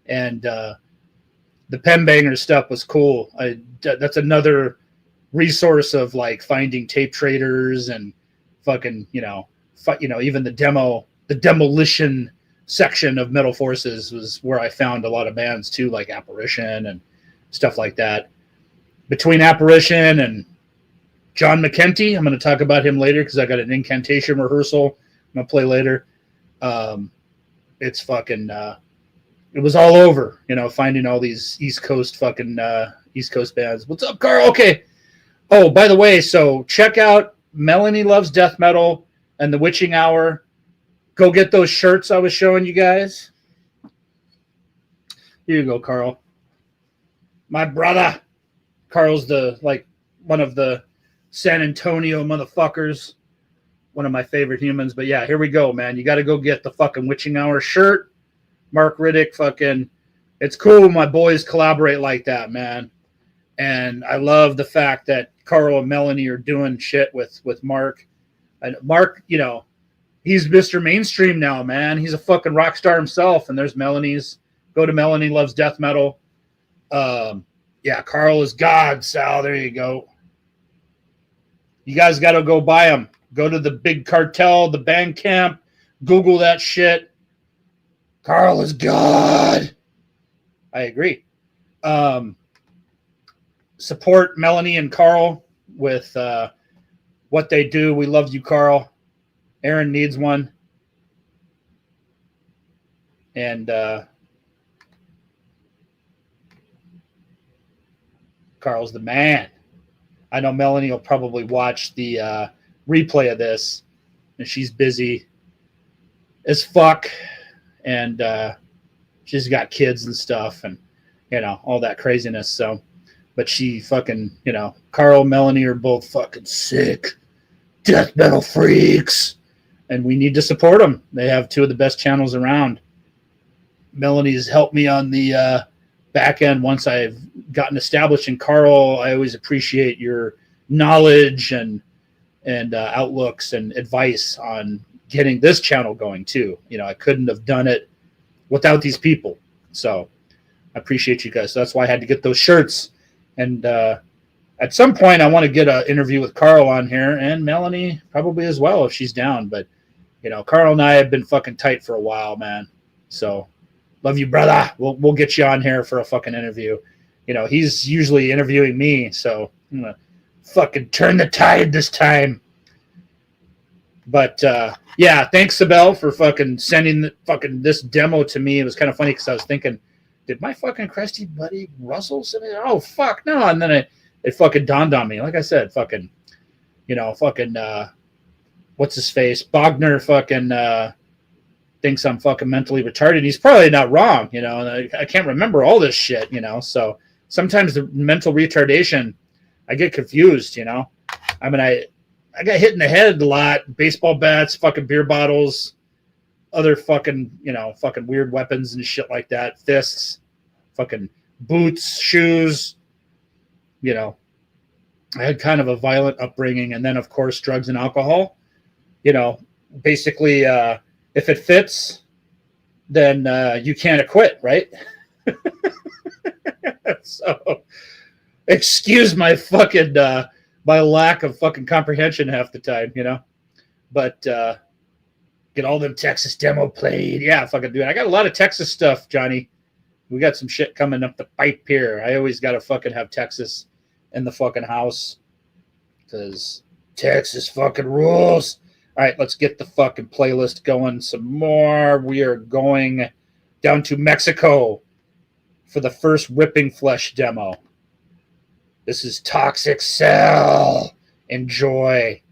And the Pen Banger stuff was cool. That's another resource of like finding tape traders and fucking, even the demolition section of Metal Forces was where I found a lot of bands too, like Apparition and stuff like that. Between Apparition and John McKenty, I'm going to talk about him later because I got an Incantation rehearsal I'm going to play later. It's fucking, it was all over, finding all these East Coast bands. What's up, Carl? Okay. Oh, by the way, so check out Melanie Loves Death Metal and The Witching Hour. Go get those shirts I was showing you guys. Here you go, Carl. My brother. Carl's one of the San Antonio motherfuckers. One of my favorite humans. But yeah, here we go, man. You got to go get the fucking Witching Hour shirt. Mark Riddick, fucking, it's cool when my boys collaborate like that, man. And I love the fact that Carl and Melanie are doing shit with Mark. And Mark, he's Mr. Mainstream now, man. He's a fucking rock star himself. And there's Melanie's. Go to Melanie Loves Death Metal. Yeah, Carl is God, Sal. There you go. You guys got to go buy them. Go to the Big Cartel, the Bandcamp. Google that shit. Carl is God. I agree. Support Melanie and Carl with what they do. We love you, Carl. Aaron needs one. And Carl's the man. I know Melanie will probably watch the replay of this, and she's busy as fuck. And she's got kids and stuff and, all that craziness. So, but she fucking, Carl and Melanie are both fucking sick death metal freaks. And we need to support them. They have two of the best channels around. Melanie's helped me on the back end once I've gotten established. And Carl, I always appreciate your knowledge and outlooks and advice on getting this channel going too. I couldn't have done it without these people. So I appreciate you guys. So that's why I had to get those shirts. And at some point I want to get an interview with Carl on here and Melanie probably as well if she's down. But Carl and I have been fucking tight for a while, man. So love you, brother. We'll get you on here for a fucking interview. He's usually interviewing me. So I'm going to fucking turn the tide this time. But yeah, thanks, Sabel, for fucking sending this demo to me. It was kind of funny because I was thinking, did my fucking crusty buddy Russell send me? Oh fuck no! And then it fucking dawned on me. Like I said, fucking, what's his face? Bogner fucking thinks I'm fucking mentally retarded. He's probably not wrong, and I can't remember all this shit, So sometimes the mental retardation, I get confused, I mean, I got hit in the head a lot. Baseball bats, fucking beer bottles, other fucking, fucking weird weapons and shit like that. Fists, fucking boots, shoes. I had kind of a violent upbringing. And then, of course, drugs and alcohol. Basically, if it fits, then you can't acquit, right? So, excuse my fucking... my lack of fucking comprehension half the time, But get all them Texas demo played. Yeah, fucking do it. I got a lot of Texas stuff, Johnny. We got some shit coming up the pipe here. I always got to fucking have Texas in the fucking house because Texas fucking rules. All right, let's get the fucking playlist going some more. We are going down to Mexico for the first Ripping Flesh demo. This is Toxic Cell. Enjoy.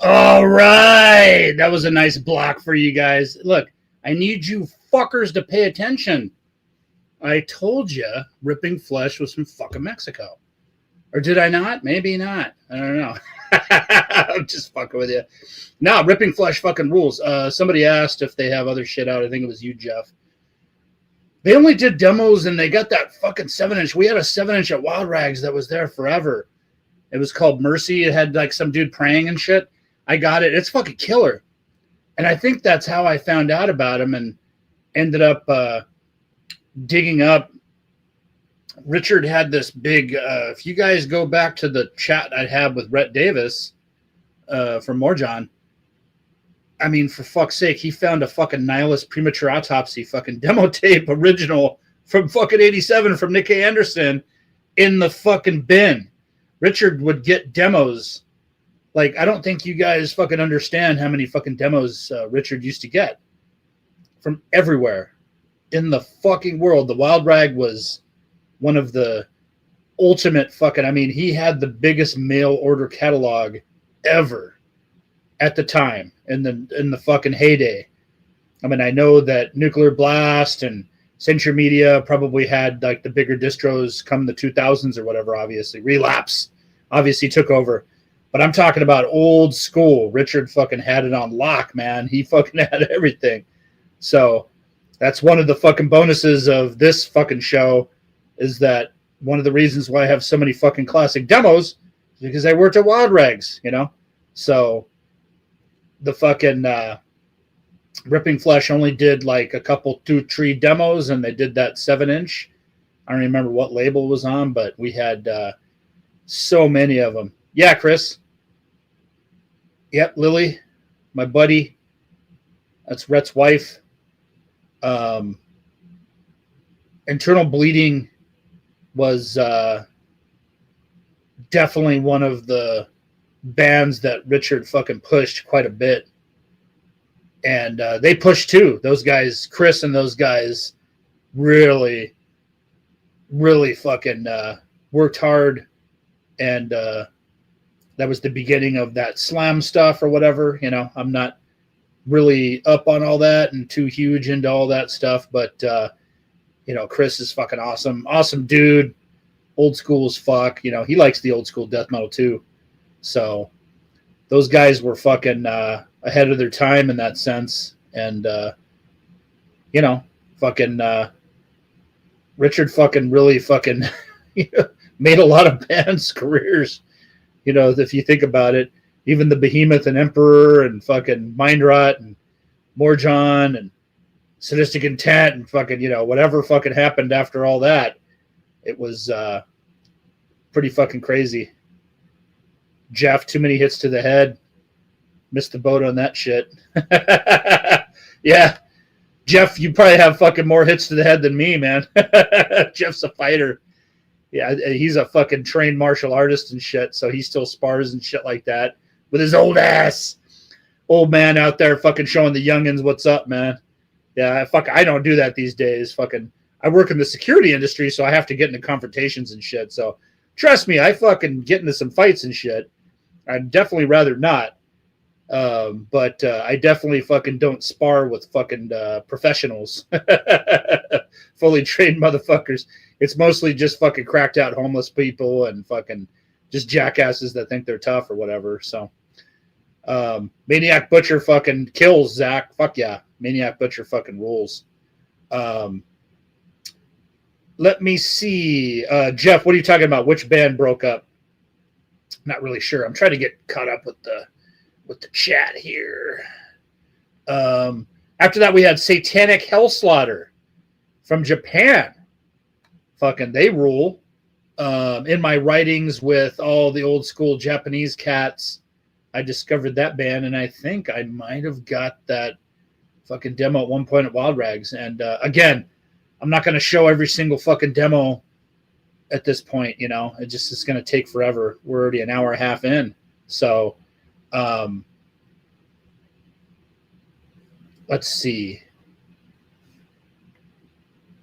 All right. That was a nice block for you guys. Look, I need you fuckers to pay attention. I told you Ripping Flesh was from fucking Mexico. Or did I not? Maybe not. I don't know. I'm just fucking with you. No, Ripping Flesh fucking rules. Somebody asked if they have other shit out. I think it was you, Jeff. They only did demos and they got that fucking 7-inch. We had a 7-inch at Wild Rags that was there forever. It was called Mercy. It had like some dude praying and shit. I got it. It's fucking killer. And I think that's how I found out about him and ended up digging up. Richard had this big, if you guys go back to the chat I had with Rhett Davis from Morjon, I mean, for fuck's sake, he found a fucking Nihilist Premature Autopsy fucking demo tape original from fucking 87 from Nick A. Anderson in the fucking bin. Richard would get demos. Like, I don't think you guys fucking understand how many fucking demos Richard used to get from everywhere in the fucking world. The Wild Rag was one of the ultimate fucking, I mean, he had the biggest mail order catalog ever at the time in the fucking heyday. I mean, I know that Nuclear Blast and Century Media probably had like the bigger distros come the 2000s or whatever, obviously. Relapse obviously took over. But I'm talking about old school. Richard fucking had it on lock, man. He fucking had everything. So that's one of the fucking bonuses of this fucking show is that one of the reasons why I have so many fucking classic demos is because I worked at Wild Rags, you know? So the fucking Ripping Flesh only did like a couple 2-3 demos, and they did that 7-inch. I don't remember what label was on, but we had so many of them. Yeah, Chris. Yep, Lily, my buddy. That's Rhett's wife. Internal Bleeding was definitely one of the bands that Richard fucking pushed quite a bit. And they pushed too. Those guys, Chris and those guys, really, really fucking worked hard. And that was the beginning of that slam stuff or whatever. You know, I'm not really up on all that and too huge into all that stuff. But, you know, Chris is fucking awesome. Awesome dude. Old school as fuck. You know, he likes the old school death metal too. So those guys were fucking ahead of their time in that sense. And, you know, fucking Richard fucking really fucking made a lot of bands' careers. You know, if you think about it, even the Behemoth and Emperor and fucking Mindrot and Morjon and Sadistic Intent and fucking, you know, whatever fucking happened after all that, it was pretty fucking crazy. Jeff, too many hits to the head. Missed the boat on that shit. Yeah. Jeff, you probably have fucking more hits to the head than me, man. Jeff's a fighter. Yeah, he's a fucking trained martial artist and shit, so he still spars and shit like that with his old ass. Old man out there fucking showing the youngins what's up, man. Yeah, I don't do that these days. Fucking, I work in the security industry, so I have to get into confrontations and shit. So trust me, I fucking get into some fights and shit. I'd definitely rather not. But I definitely fucking don't spar with fucking professionals. Fully trained motherfuckers. It's mostly just fucking cracked out homeless people and fucking just jackasses that think they're tough or whatever. So Maniac Butcher fucking kills, Zach. Fuck yeah. Maniac Butcher fucking rules. Let me see. Jeff, what are you talking about? Which band broke up? Not really sure. I'm trying to get caught up with the chat here. After that, we had Satanic Hellslaughter from Japan. Fucking, they rule. In my writings with all the old school Japanese cats, I discovered that band, and I think I might have got that fucking demo at one point at Wild Rags. And again, I'm not going to show every single fucking demo at this point. You know, it's going to take forever. We're already an hour and a half in. So, let's see.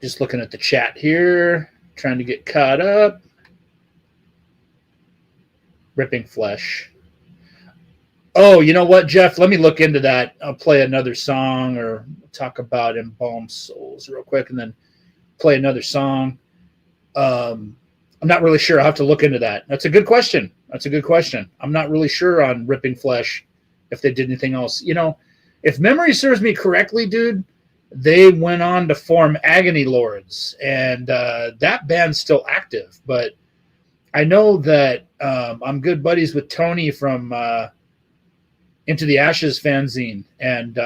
Just looking at the chat here, trying to get caught up. Ripping Flesh. Oh, you know what, Jeff? Let me look into that. I'll play another song or talk about Embalmed Souls real quick and then play another song. I'm not really sure. I'll have to look into that. That's a good question. I'm not really sure on Ripping Flesh if they did anything else. You know, if memory serves me correctly, dude, they went on to form Agony Lords, and that band's still active. But I know that I'm good buddies with Tony from Into the Ashes fanzine, and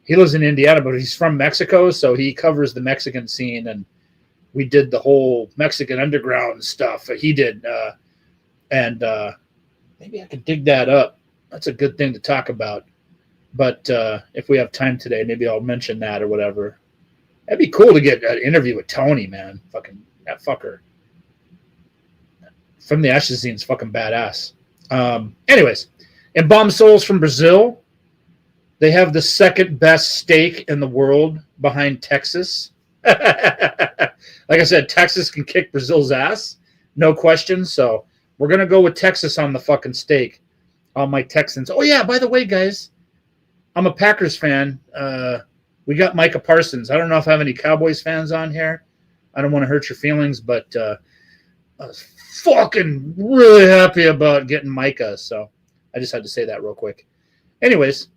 he lives in Indiana, but he's from Mexico, so he covers the Mexican scene, and we did the whole Mexican underground stuff. He did, and maybe I could dig that up. That's a good thing to talk about. But if we have time today, maybe I'll mention that or whatever. That'd be cool to get an interview with Tony, man. Fucking that fucker. From the Ashes scene's fucking badass. Anyways, Embalmed Souls from Brazil. They have the second best steak in the world behind Texas. Like I said, Texas can kick Brazil's ass. No question. So we're going to go with Texas on the fucking steak. All my Texans. Oh, yeah, by the way, guys, I'm a Packers fan. We got Micah Parsons. I don't know if I have any Cowboys fans on here. I don't want to hurt your feelings, but I was fucking really happy about getting Micah. So I just had to say that real quick. Anyways,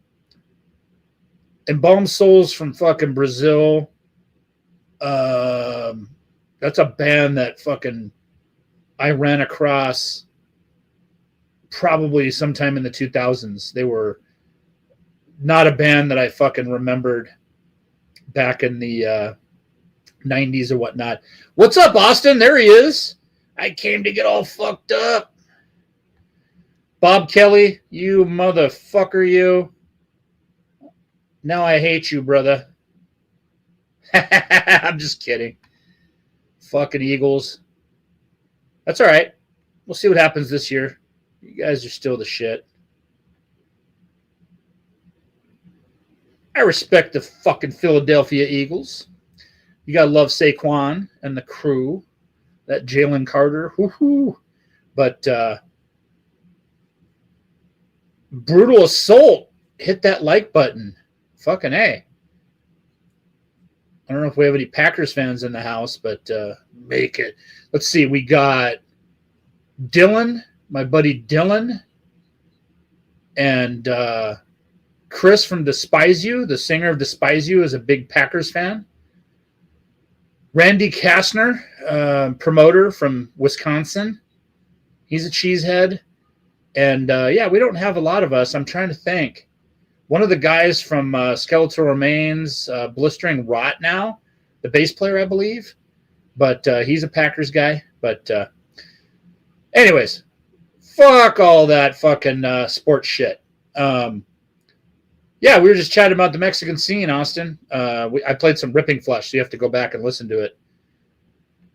Embalmed Souls from fucking Brazil. That's a band that fucking I ran across probably sometime in the 2000s. They were not a band that I fucking remembered back in the 90s or whatnot. What's up, Austin? There he is. I came to get all fucked up. Bob Kelly, you motherfucker, you. Now I hate you, brother. I'm just kidding. Fucking Eagles. That's all right. We'll see what happens this year. You guys are still the shit. I respect the fucking Philadelphia Eagles. You gotta love Saquon and the crew. That Jalen Carter. Woohoo. But Brutal Assault. Hit that like button. Fucking A. I don't know if we have any Packers fans in the house, but make it. Let's see. We got Dylan, my buddy Dylan, and Chris from Despise You, the singer of Despise You, is a big Packers fan. Randy Kastner, promoter from Wisconsin. He's a cheesehead. And, yeah, we don't have a lot of us. I'm trying to think. One of the guys from Skeletal Remains, Blistering Rot now, the bass player, I believe. But he's a Packers guy. But anyways, fuck all that fucking sports shit. Yeah, we were just chatting about the Mexican scene, Austin. I played some Ripping Flesh, so you have to go back and listen to it.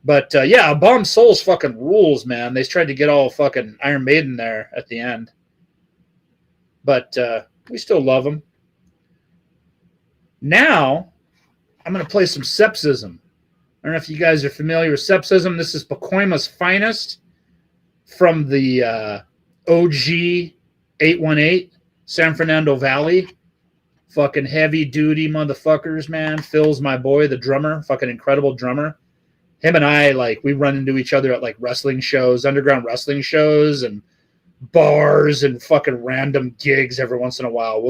But, yeah, Bomb Souls fucking rules, man. They tried to get all fucking Iron Maiden there at the end. But we still love them. Now, I'm going to play some Sepsism. I don't know if you guys are familiar with Sepsism. This is Pacoima's finest from the OG 818, San Fernando Valley. Fucking heavy-duty motherfuckers, man. Phil's my boy, the drummer. Fucking incredible drummer. Him and I, like, we run into each other at, like, wrestling shows, underground wrestling shows, and bars and fucking random gigs every once in a while.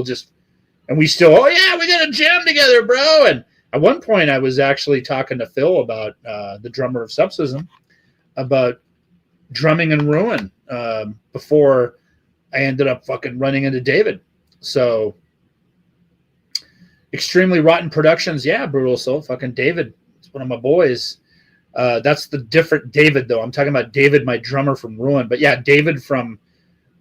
And we still, oh yeah, we got a jam together, bro. And at one point I was actually talking to Phil about the drummer of Sepsism, about drumming and ruin before I ended up fucking running into David. So Extremely Rotten Productions, yeah, Brutal Soul, fucking David. It's one of my boys. That's the different David, though. I'm talking about David, my drummer from Ruin. But yeah, David from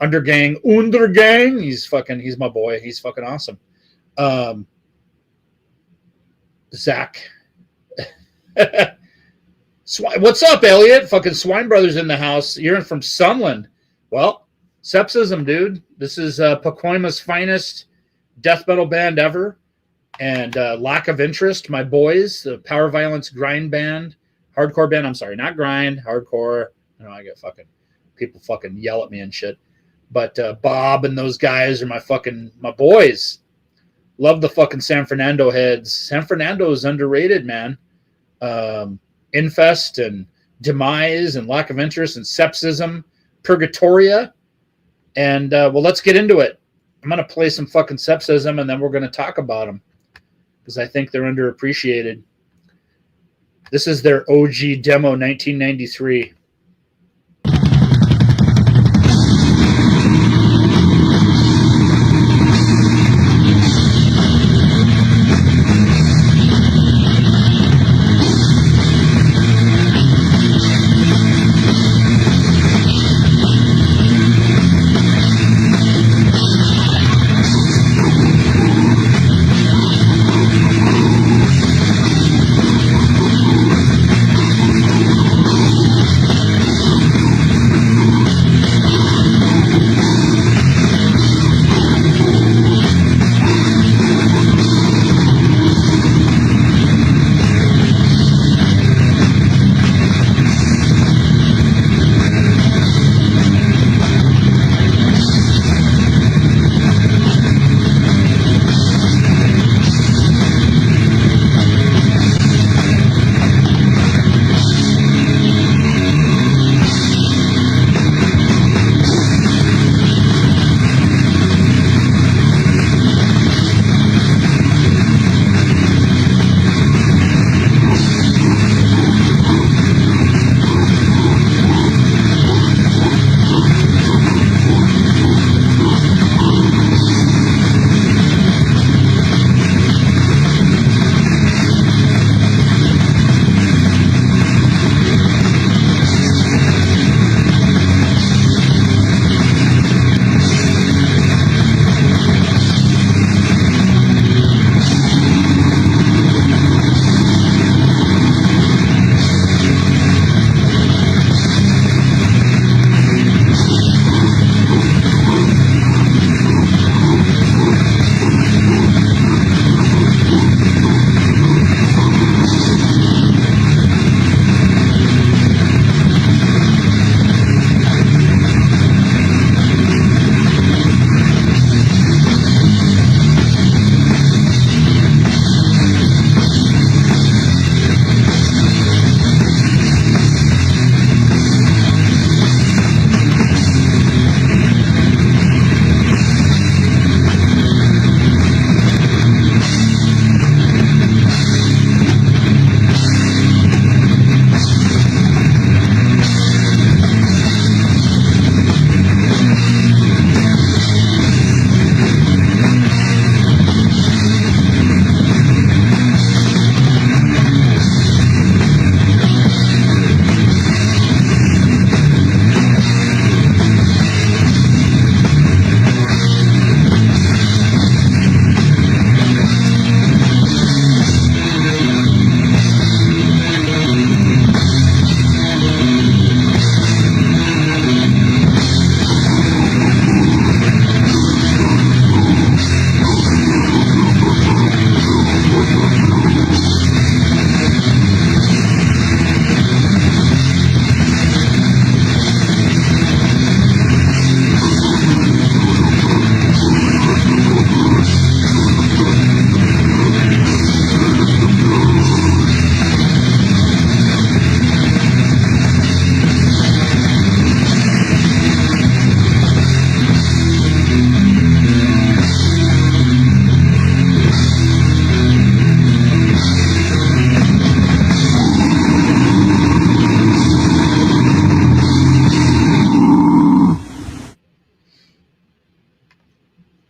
Undergang, he's my boy. He's fucking awesome. Zach. What's up, Elliot? Fucking Swine Brothers in the house. You're from Sunland. Well, Sepsism, dude. This is Pacoima's finest death metal band ever. And Lack of Interest, my boys, the power violence grind band. Hardcore band, I'm sorry, not grind, hardcore. I know I get fucking people fucking yell at me and shit. But Bob and those guys are my boys. Love the fucking San Fernando heads. San Fernando is underrated, man. Infest and Demise and Lack of Interest and Sepsism, Purgatoria. And, well, let's get into it. I'm going to play some fucking Sepsism, and then we're going to talk about them because I think they're underappreciated. This is their OG demo, 1993.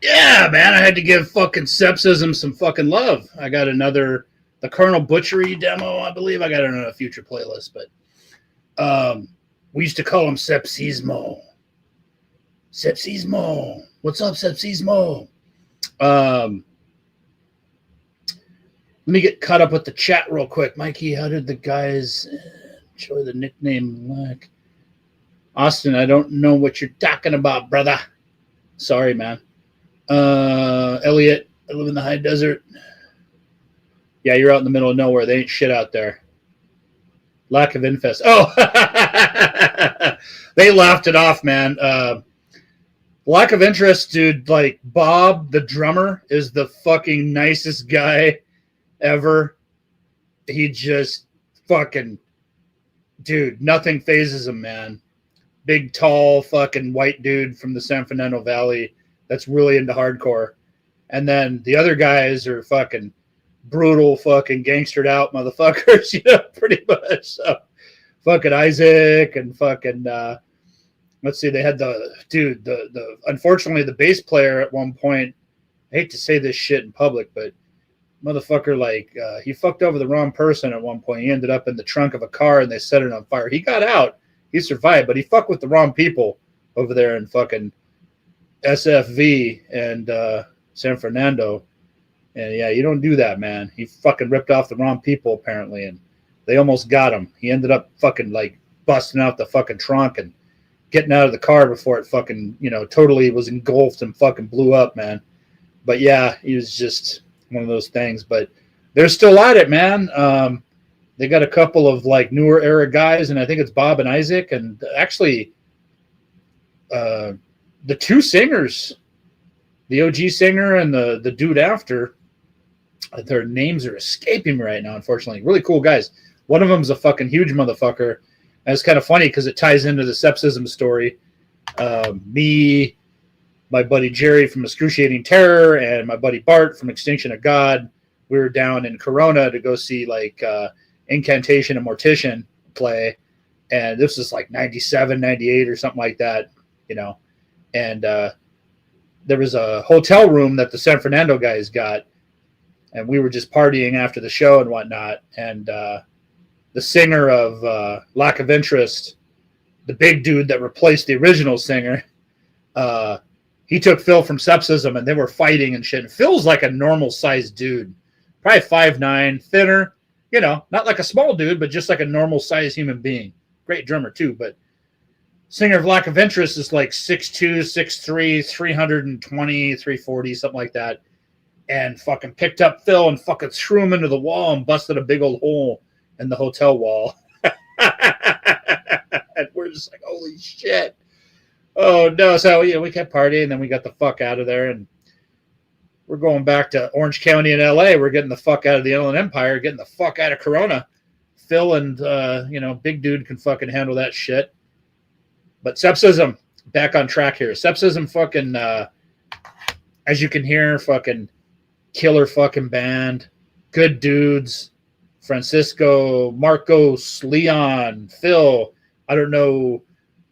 Yeah, man, I had to give fucking Sepsism some fucking love. I got the Colonel Butchery demo, I believe. I got it on a future playlist, but we used to call him Sepsismo. Sepsismo. What's up, Sepsismo? Let me get caught up with the chat real quick. Mikey, how did the guys enjoy the nickname like? Austin, I don't know what you're talking about, brother. Sorry, man. Elliot, I live in the high desert. Yeah, you're out in the middle of nowhere. They ain't shit out there. Lack of infest. Oh, they laughed it off, man. Lack of interest, dude. Like, Bob, the drummer, is the fucking nicest guy ever. He just fucking, dude, nothing phases him, man. Big, tall, fucking white dude from the San Fernando Valley that's really into hardcore. And then the other guys are fucking brutal, fucking gangstered out motherfuckers, you know, pretty much. So, fucking Isaac and fucking, let's see, they had the unfortunately, the bass player at one point, I hate to say this shit in public, but motherfucker, like, he fucked over the wrong person at one point. He ended up in the trunk of a car and they set it on fire. He got out. He survived, but he fucked with the wrong people over there in fucking SFV and San Fernando. And yeah, you don't do that, man. He fucking ripped off the wrong people, apparently, and they almost got him. He ended up fucking, like, busting out the fucking trunk and getting out of the car before it fucking, you know, totally was engulfed and fucking blew up, man. But yeah, he was just one of those things. But they're still at it, man. They got a couple of, like, newer era guys, and I think it's Bob and Isaac. And actually, the two singers, the OG singer and the dude after, their names are escaping me right now, unfortunately. Really cool guys. One of them's a fucking huge motherfucker. And it's kind of funny because it ties into the Sepsism story. Me, my buddy Jerry from Excruciating Terror, and my buddy Bart from Extinction of God, we were down in Corona to go see, like, Incantation and Mortician play. And this was like 97, 98 or something like that, you know. And there was a hotel room that the San Fernando guys got. And we were just partying after the show and whatnot. And the singer of Lack of Interest, the big dude that replaced the original singer, he took Phil from Sepsism, and they were fighting and shit. And Phil's like a normal-sized dude, probably 5'9", thinner, you know, not like a small dude, but just like a normal-sized human being. Great drummer, too. But singer of Lack of Interest is like 6'2", 6'3", 320, 340, something like that. And fucking picked up Phil and fucking threw him into the wall and busted a big old hole in the hotel wall. And we're just like, holy shit. Oh, no. So, yeah, we kept partying, and then we got the fuck out of there. And we're going back to Orange County in L.A. We're getting the fuck out of the Inland Empire, getting the fuck out of Corona. Phil and, you know, big dude can fucking handle that shit. But Sepsism, back on track here. Sepsism fucking, as you can hear, fucking killer fucking band. Good dudes. Francisco, Marcos, Leon, Phil. I don't know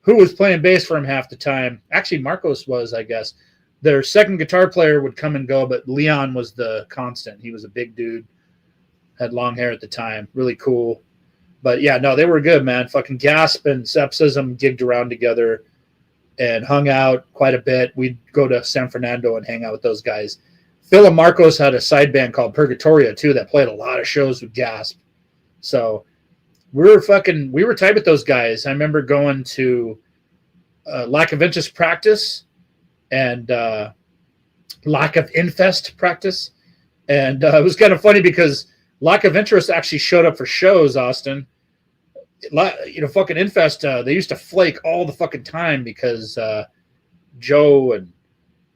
who was playing bass for him half the time. Actually, Marcos was, I guess. Their second guitar player would come and go, but Leon was the constant. He was a big dude. Had long hair at the time. Really cool. But yeah, no, they were good, man. Fucking Gasp and Sepsism gigged around together and hung out quite a bit. We'd go to San Fernando and hang out with those guys. Phil and Marcos had a side band called Purgatoria, too, that played a lot of shows with Gasp. So we were tight with those guys. I remember going to Lack of Interest practice and Lack of Infest practice. And it was kind of funny because Lack of Interest actually showed up for shows, Austin. You know, fucking Infest, they used to flake all the fucking time because Joe and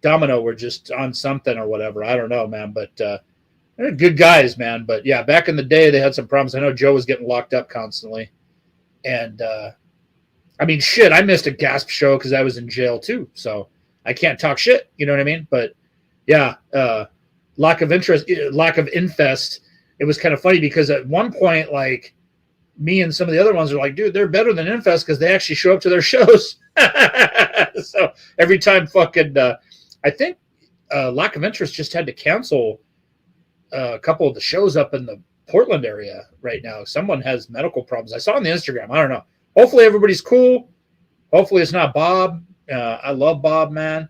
Domino were just on something or whatever. I don't know, man. But they're good guys, man. But yeah, back in the day, they had some problems. I know Joe was getting locked up constantly. And I mean, shit, I missed a Gasp show because I was in jail too. So I can't talk shit. You know what I mean? But yeah, Lack of Interest, Lack of Infest. It was kind of funny because at one point, like, me and some of the other ones are like, dude, they're better than Infest because they actually show up to their shows. So every time fucking, I think Lack of Interest just had to cancel a couple of the shows up in the Portland area right now. Someone has medical problems. I saw on the Instagram. I don't know. Hopefully everybody's cool. Hopefully it's not Bob. I love Bob, man.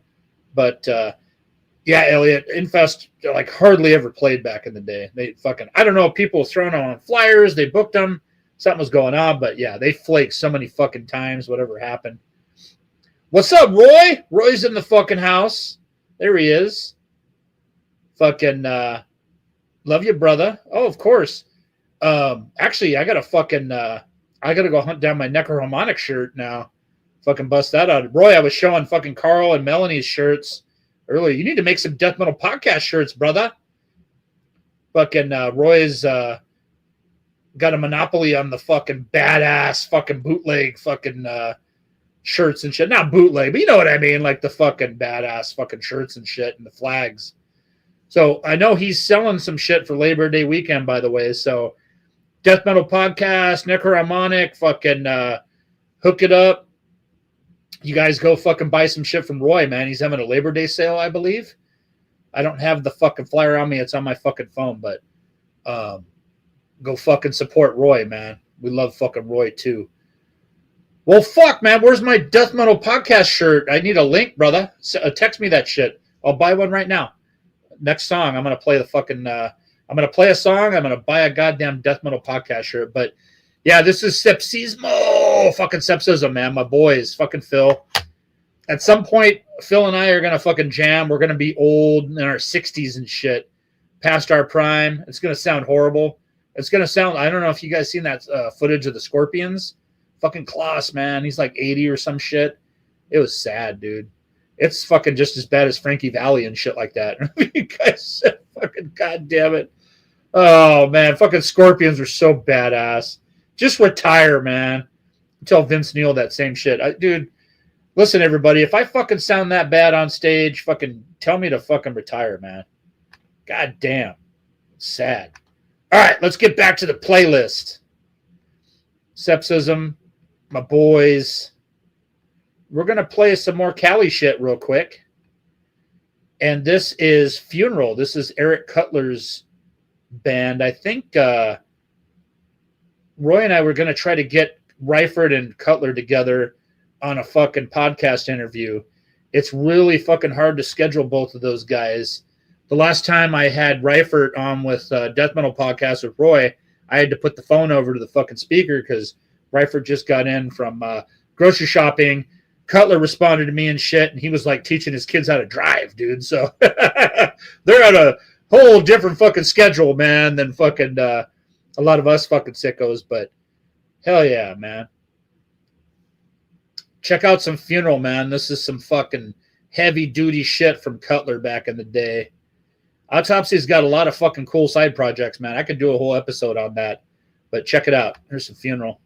But yeah, Elliot, Infest like hardly ever played back in the day. They fucking, I don't know, people throwing on flyers, they booked them, something was going on, but yeah, they flaked so many fucking times, whatever happened. What's up, Roy? Roy's in the fucking house. There he is. Fucking love you, brother. Oh, of course. Actually, I gotta go hunt down my Necroharmonic shirt now. Fucking bust that out. Roy, I was showing fucking Carl and Melanie's shirts earlier. You need to make some Death Metal Podcast shirts, brother. Fucking Roy's got a monopoly on the fucking badass fucking bootleg fucking shirts and shit. Not bootleg, but you know what I mean, like the fucking badass fucking shirts and shit and the flags. So I know he's selling some shit for Labor Day weekend, by the way. So Death Metal Podcast, Necroharmonic, fucking hook it up. You guys go fucking buy some shit from Roy, man. He's having a Labor Day sale, I believe. I don't have the fucking flyer on me. It's on my fucking phone, but go fucking support Roy, man. We love fucking Roy, too. Well, fuck, man. Where's my Death Metal Podcast shirt? I need a link, brother. Text me that shit. I'll buy one right now. Next song, I'm going to play the fucking... I'm going to play a song. I'm going to buy a goddamn Death Metal Podcast shirt. But, yeah, this is Sepsism. Fucking Sepsism, man. My boys. Fucking Phil. At some point, Phil and I are going to fucking jam. We're going to be old in our 60s and shit. Past our prime. It's going to sound horrible. It's going to sound... I don't know if you guys seen that footage of the Scorpions. Fucking Klaus, man. He's like 80 or some shit. It was sad, dude. It's fucking just as bad as Frankie Valli and shit like that. You guys, fucking goddamn it. Oh, man. Fucking Scorpions are so badass. Just retire, man. Tell Vince Neil that same shit. Dude, listen, everybody. If I fucking sound that bad on stage, fucking tell me to fucking retire, man. God damn. Sad. All right, let's get back to the playlist. Sepsism, my boys. We're going to play some more Cali shit real quick. And this is Funeral. This is Eric Cutler's band. I think Roy and I were going to try to get Ryford and Cutler together on a fucking podcast interview. It's really fucking hard to schedule both of those guys. The last time I had Ryford on with Death Metal Podcast with Roy, I had to put the phone over to the fucking speaker because Ryford just got in from grocery shopping. Cutler responded to me and shit, and he was like teaching his kids how to drive, dude. So they're on a whole different fucking schedule, man, than fucking a lot of us fucking sickos. But hell yeah, man. Check out some Funeral, man. This is some fucking heavy duty shit from Cutler back in the day. Autopsy's got a lot of fucking cool side projects, man. I could do a whole episode on that. But check it out. Here's some Funeral.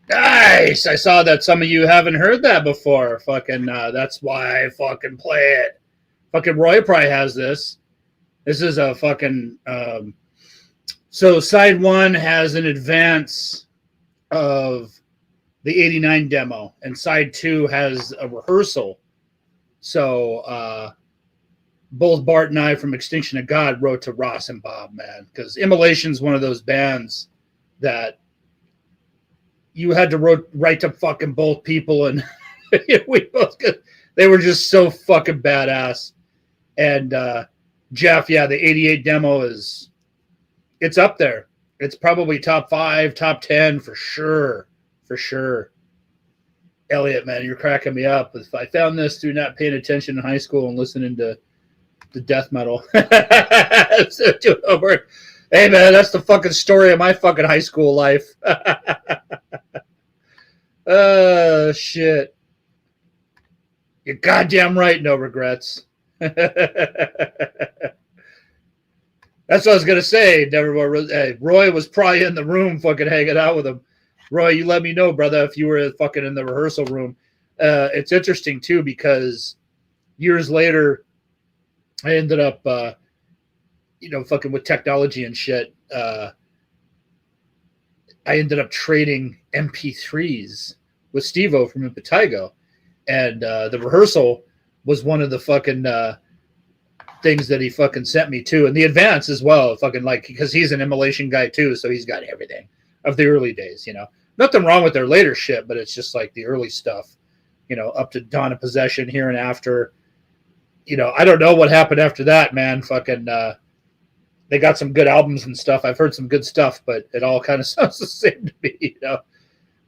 Nice. I saw that some of you haven't heard that before. Fucking, that's why I fucking play it. Fucking Roy probably has this. This is a fucking. So side one has an advance of the '89 demo, and side two has a rehearsal. So both Bart and I from Extinction of God wrote to Ross and Bob, man, because Immolation's one of those bands that you had to write to fucking both people, and we both they were just so fucking badass. And Jeff, yeah, the '88 demo it's up there. It's probably top 5, top 10 for sure. For sure. Elliot, man, you're cracking me up. If I found this through not paying attention in high school and listening to death metal. Hey, man, that's the fucking story of my fucking high school life. Oh, shit. You're goddamn right, no regrets. That's what I was going to say. Hey, Roy was probably in the room fucking hanging out with him. Roy, you let me know, brother, if you were fucking in the rehearsal room. It's interesting, too, because years later, I ended up, fucking with technology and shit. I ended up trading MP3s with Steve-O from Pestigor. And the rehearsal was one of the fucking things that he fucking sent me to. And the advance as well, fucking like, because he's an Immolation guy too, so he's got everything of the early days, Nothing wrong with their later shit, but it's just like the early stuff, up to Dawn of Possession, Here and After. I don't know what happened after that, man. Fucking, they got some good albums and stuff. I've heard some good stuff, but it all kind of sounds the same to me,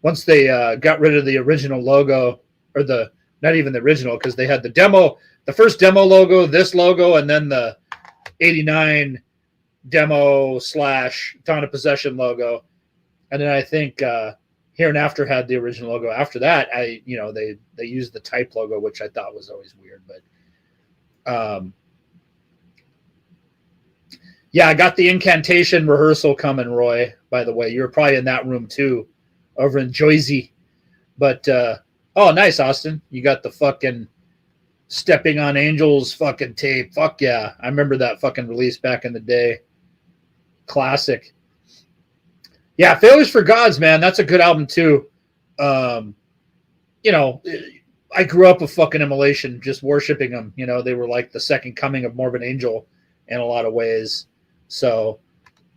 Once they got rid of the original logo, or not even the original, because they had the first demo logo, this logo, and then the '89 demo / Dawn of Possession logo, and then I think Hereinafter had the original logo. After that, they used the type logo, which I thought was always weird. But yeah, I got the Incantation rehearsal coming, Roy. By the way, you were probably in that room too, over in Jersey. But oh, nice, Austin. You got the fucking Stepping on Angels fucking tape. Fuck yeah, I remember that fucking release back in the day. Classic. Yeah, Failures for Gods, man. That's a good album too. You know, I grew up with fucking Immolation, just worshiping them. You know, they were like the second coming of Morbid Angel in a lot of ways. So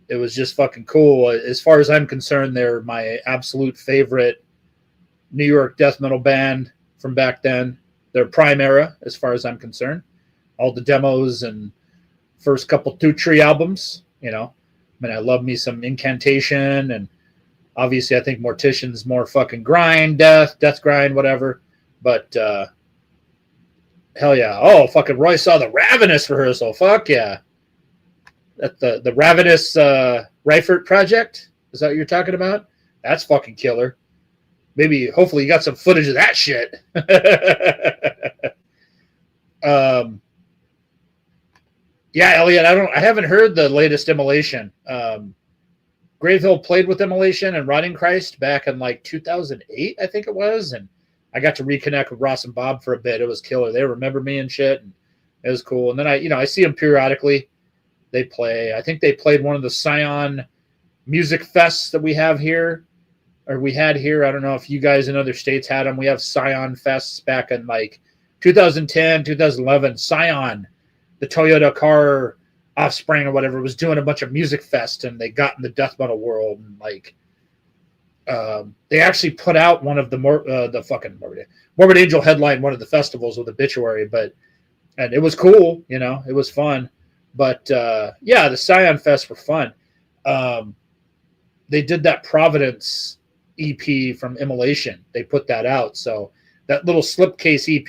it was just fucking cool. As far as I'm concerned, they're my absolute favorite New York death metal band from back then. Their prime era, as far as I'm concerned. All the demos and first couple Tree albums, you know. I mean, I love me some Incantation, and obviously I think Mortician's more fucking grind, death grind, whatever. But hell yeah. Oh, fucking Roy saw the Ravenous rehearsal. Fuck yeah. That the Ravenous Reifert project? Is that what you're talking about? That's fucking killer. Maybe, hopefully you got some footage of that shit. Yeah, Elliot, I haven't heard the latest Immolation. Gravehill played with Immolation and Rotting Christ back in like 2008, I think it was, and I got to reconnect with Ross and Bob for a bit. It was killer. They remember me and shit, and it was cool. And then I see them periodically. They play. I think they played one of the Scion music fests that we have here, or we had here. I don't know if you guys in other states had them. We have Scion fests back in like 2010, 2011. Scion, the Toyota car offspring or whatever, was doing a bunch of music fest, and they got in the death metal world, and like they actually put out one of the fucking Morbid Angel headline one of the festivals with Obituary, and it was cool, you know, it was fun. But yeah, the Scion Fest were fun. They did that Providence EP from Immolation. They put that out, so that little slipcase EP,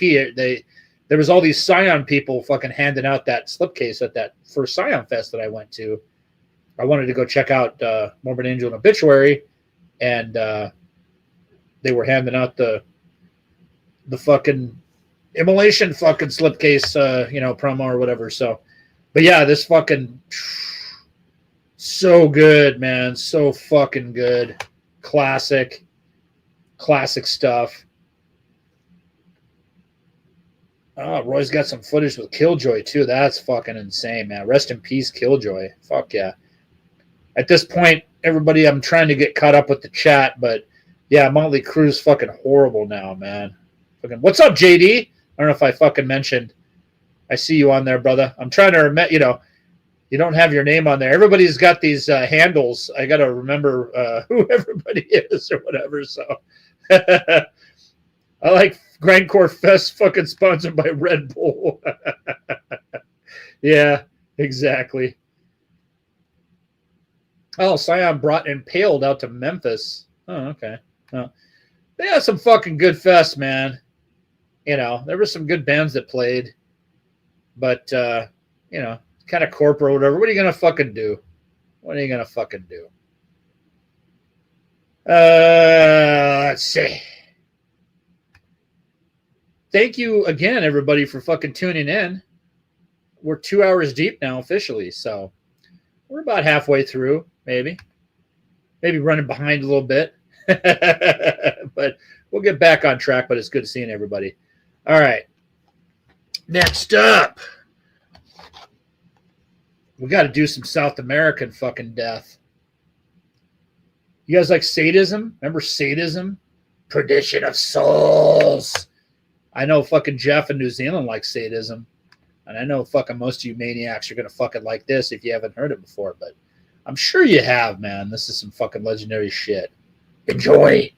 there was all these Scion people fucking handing out that slipcase at that first Scion Fest that I went to. I wanted to go check out Morbid Angel and Obituary, and they were handing out the fucking Immolation fucking slipcase, promo or whatever. So, but yeah, this fucking so good, man, so fucking good, classic stuff. Oh, Roy's got some footage with Killjoy, too. That's fucking insane, man. Rest in peace, Killjoy. Fuck yeah. At this point, everybody, I'm trying to get caught up with the chat, but yeah, Motley Crue's fucking horrible now, man. Fucking, what's up, JD? I don't know if I fucking mentioned. I see you on there, brother. I'm trying to remember, you don't have your name on there. Everybody's got these handles. I got to remember who everybody is or whatever, so. I like Grindcore Fest fucking sponsored by Red Bull. Yeah, exactly. Oh, Scion brought Impaled out to Memphis. Oh, okay. Oh. They had some fucking good fests, man. There were some good bands that played. But, kind of corporate or whatever. What are you going to fucking do? Let's see. Thank you again, everybody, for fucking tuning in. We're 2 hours deep now officially, so we're about halfway through, maybe running behind a little bit. But we'll get back on track, but it's good seeing everybody. All right. Next up, we got to do some South American fucking death. You guys like Sadism? Remember Sadism? Perdition of Souls. I know fucking Jeff in New Zealand likes Sadism. And I know fucking most of you maniacs are going to fucking like this if you haven't heard it before. But I'm sure you have, man. This is some fucking legendary shit. Enjoy.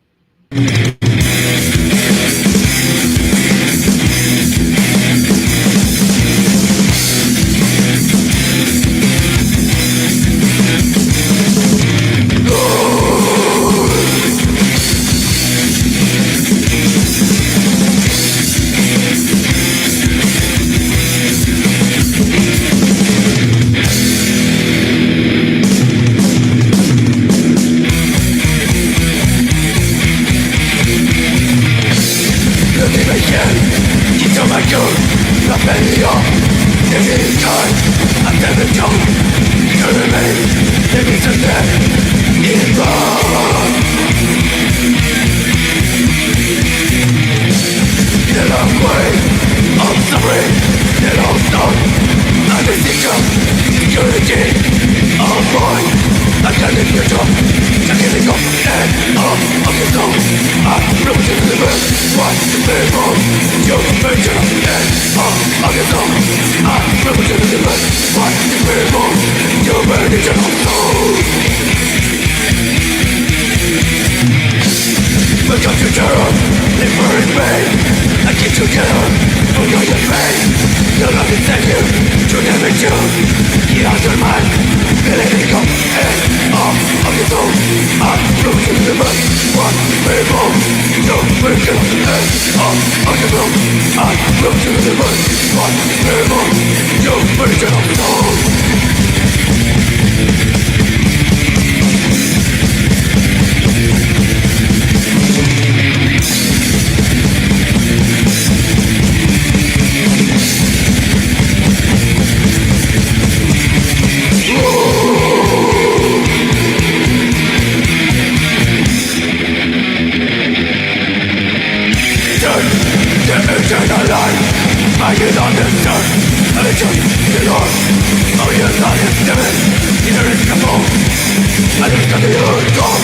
Security of mine. I can't live your job. I can't live and of your soul. I'm representing the best. What the people you mention and of your soul. I'm representing the best. What the people you mention of soul. Because you terror, live in pain. I keep you down, for your pain. Your love is thank you, to never you. Get out your mind, believing God and of your soul. I'm losing the best, one people. You mention and of your soul. I'm losing the best, one people. You mention of soul. Eternal life, I can understand. I just the Lord. Oh yes, I am given. Either it's the phone. I just got the earth gone.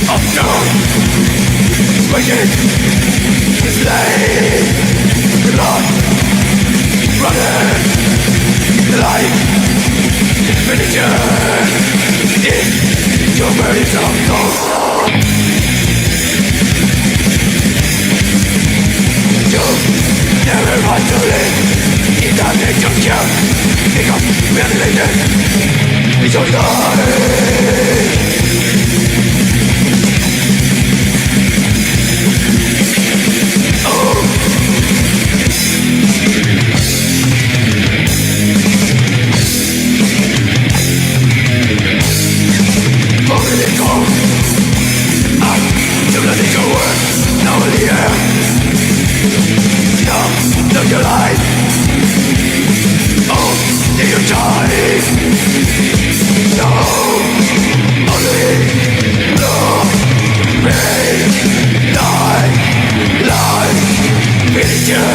Up down. Waiting. Slave. Blood. Running. Life. Definition. In your very soul. Never want to live in that nature. Because we are related. It's your life. Oh. Falling in cold. I'm to let it go work. Now in the air. Look your life. Oh, do you die? No, only love, pain, life, religion.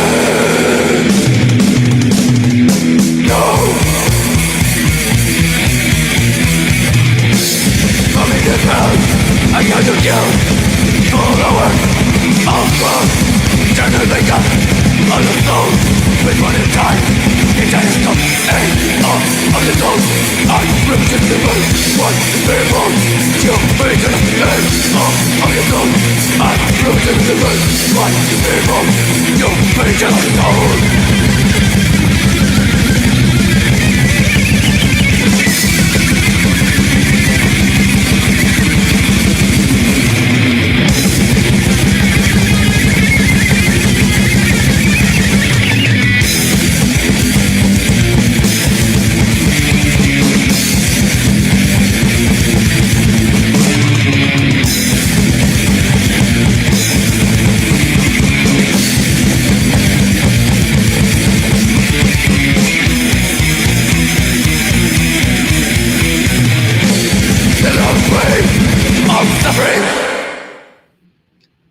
No, I'm in the ground. I got to kill. Follower of love. Turn the wake up on the soul with one in time. It's a stop and off of the soul. I'm representing the world. One people, you make it and off of your soul. I'm representing the world. One people, you make it soul.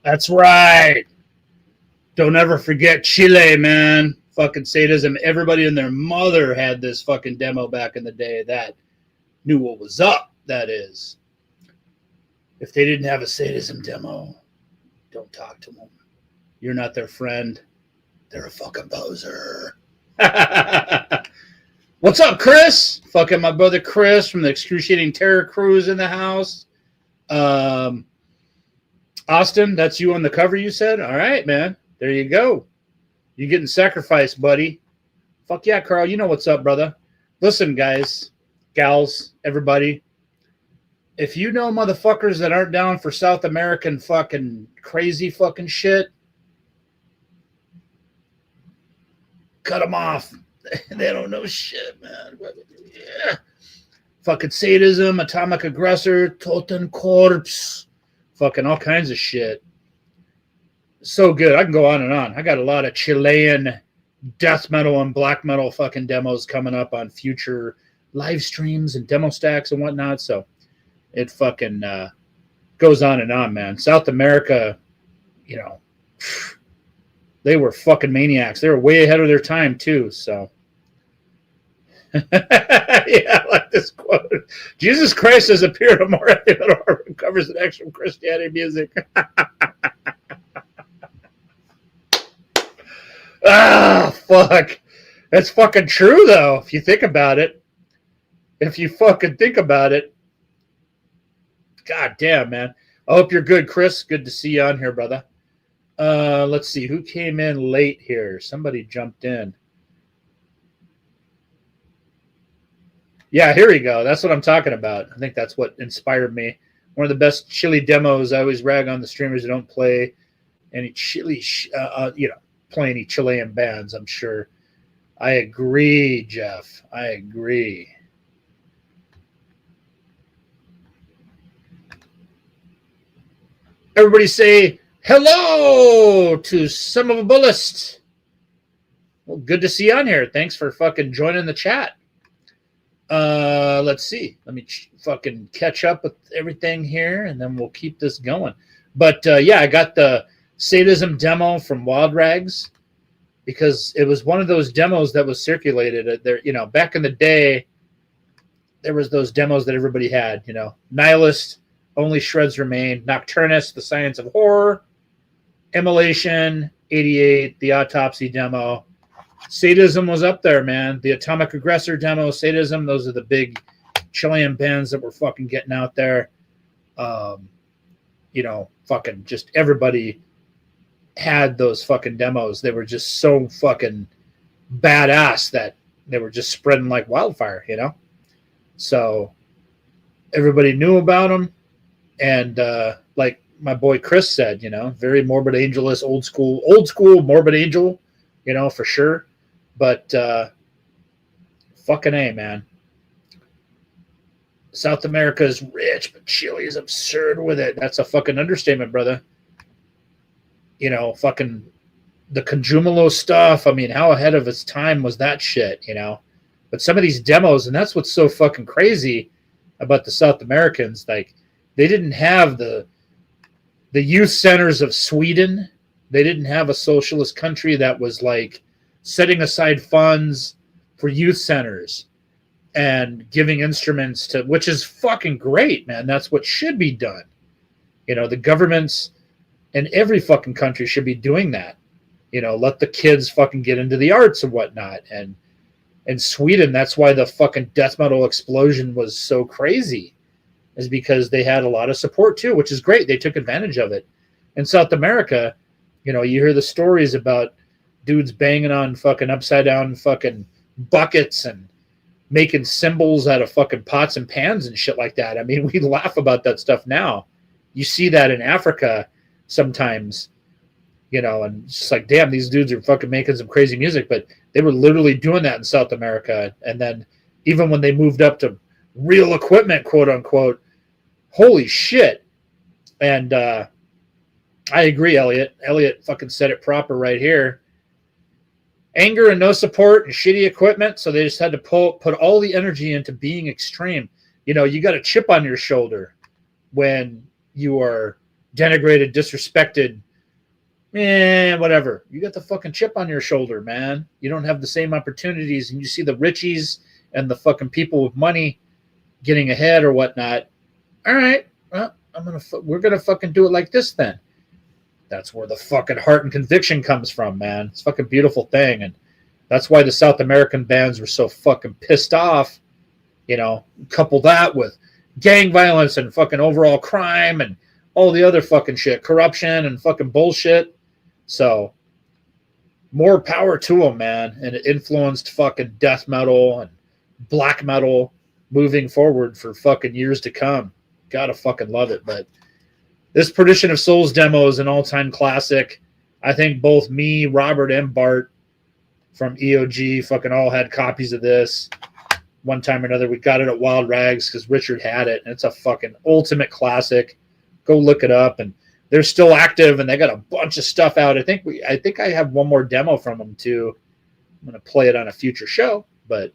That's right. Don't ever forget Chile, man. Fucking sadism. Everybody and their mother had this fucking demo back in the day that knew what was up, that is. If they didn't have a sadism demo, don't talk to them. You're not their friend. They're a fucking poser. What's up, Chris? Fucking my brother Chris from the Excruciating Terror Cruise in the house. Austin, that's you on the cover, you said? All right, man. There you go. You're getting sacrificed, buddy. Fuck yeah, Carl. You know what's up, brother. Listen, guys, gals, everybody. If you know motherfuckers that aren't down for South American fucking crazy fucking shit, cut them off. They don't know shit, man. Yeah. Fucking sadism, atomic aggressor, totem corpse. Fucking all kinds of shit. So good. I can go on and on. I got a lot of Chilean death metal and black metal fucking demos coming up on future live streams and demo stacks and whatnot. So it fucking goes on and on, man. South America, you know, they were fucking maniacs. They were way ahead of their time too. So Yeah, I like this quote. Jesus Christ has appeared on more heavy metal hardcore covers than actual Christianity music. Ah, fuck. That's fucking true, though, if you think about it. If you fucking think about it. God damn, man. I hope you're good, Chris. Good to see you on here, brother. Let's see. Who came in late here? Somebody jumped in. Yeah, here we go. That's what I'm talking about. I think that's what inspired me. One of the best Chile demos. I always rag on the streamers who don't play any Chile, play any Chilean bands, I'm sure. I agree, Jeff. I agree. Everybody say hello to Some of a Bullist. Well, good to see you on here. Thanks for fucking joining the chat. Let's see. Let me fucking catch up with everything here, and then we'll keep this going. But yeah, I got the Sadism demo from Wild Rags because it was one of those demos that was circulated. There, back in the day, there was those demos that everybody had. Nihilist, Only Shreds Remain, Nocturnus, The Science of Horror, Immolation, 88, the Autopsy demo. Sadism was up there, man. The Atomic Aggressor demo, Sadism, those are the big Chilean bands that were fucking getting out there. Fucking just everybody had those fucking demos. They were just so fucking badass that they were just spreading like wildfire, So everybody knew about them. And like my boy Chris said, very Morbid Angelist, old school Morbid Angel, for sure. But fucking A, man. South America is rich, but Chile is absurd with it. That's a fucking understatement, brother. Fucking the Conjumalo stuff. I mean, how ahead of its time was that shit, But some of these demos, and that's what's so fucking crazy about the South Americans, like they didn't have the youth centers of Sweden. They didn't have a socialist country that was like setting aside funds for youth centers and giving instruments to, which is fucking great, man. That's what should be done. The governments in every fucking country should be doing that. Let the kids fucking get into the arts and whatnot. And in Sweden, that's why the fucking death metal explosion was so crazy, is because they had a lot of support too, which is great. They took advantage of it. In South America, you hear the stories about dudes banging on fucking upside down fucking buckets and making symbols out of fucking pots and pans and shit like that. I mean, we laugh about that stuff now. You see that in Africa sometimes, and it's just like, damn, these dudes are fucking making some crazy music, but they were literally doing that in South America. And then even when they moved up to real equipment, quote unquote, holy shit. And I agree, Elliot. Elliot fucking said it proper right here. Anger and no support and shitty equipment, so they just had to put all the energy into being extreme. You got a chip on your shoulder when you are denigrated, disrespected, whatever. You got the fucking chip on your shoulder, man. You don't have the same opportunities, and you see the richies and the fucking people with money getting ahead or whatnot. All right, well, we're gonna fucking do it like this then. That's where the fucking heart and conviction comes from, man. It's a fucking beautiful thing. And that's why the South American bands were so fucking pissed off. Couple that with gang violence and fucking overall crime and all the other fucking shit, corruption and fucking bullshit. So more power to them, man. And it influenced fucking death metal and black metal moving forward for fucking years to come. Gotta fucking love it. But this Perdition of Souls demo is an all-time classic. I think both me, Robert, and Bart from EOG fucking all had copies of this one time or another. We got it at Wild Rags because Richard had it, and it's a fucking ultimate classic. Go look it up, and they're still active, and they got a bunch of stuff out. I think I have one more demo from them too. I'm gonna play it on a future show. But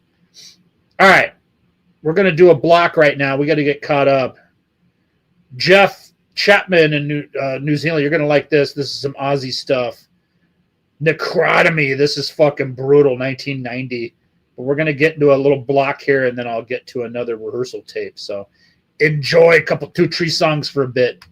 all right, we're gonna do a block right now. We got to get caught up. Jeff Chapman in New Zealand, you're going to like this. This is some Aussie stuff. Necrotomy. This is fucking brutal. 1990. But we're going to get into a little block here, and then I'll get to another rehearsal tape. So enjoy a couple 2 Tree songs for a bit.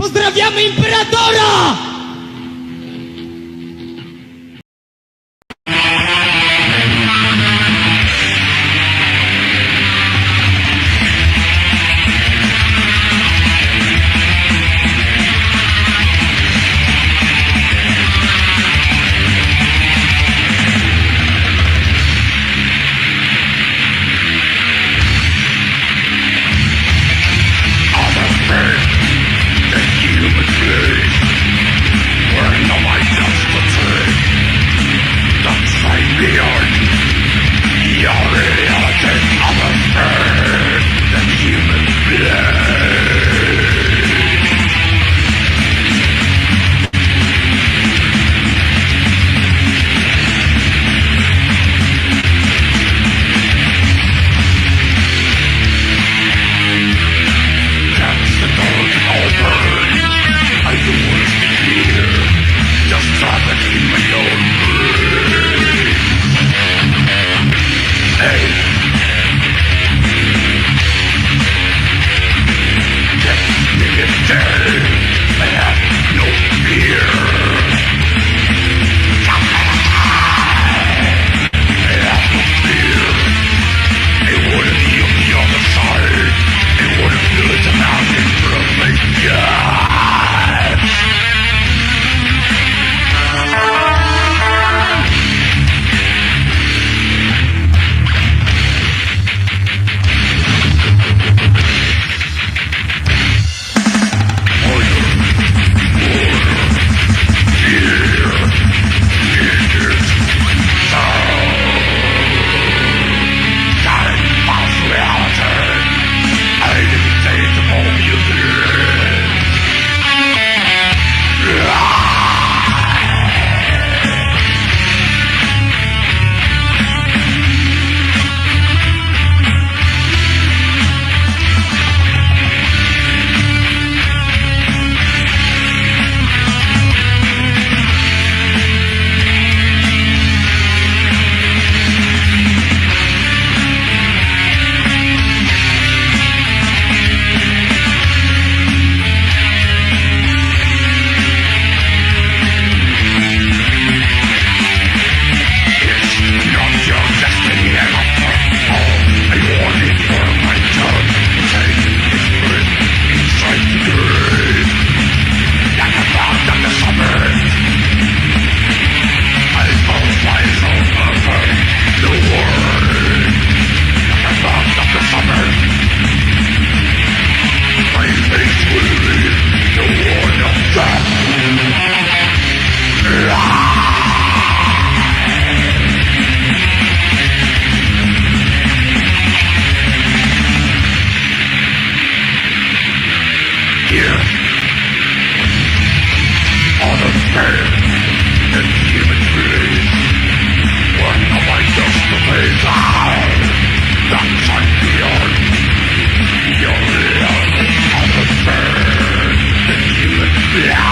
Pozdrawiamy Imperatora! here. On the pain and human beings. What am I just to face? That's beyond. You're real. On the pain and human beings.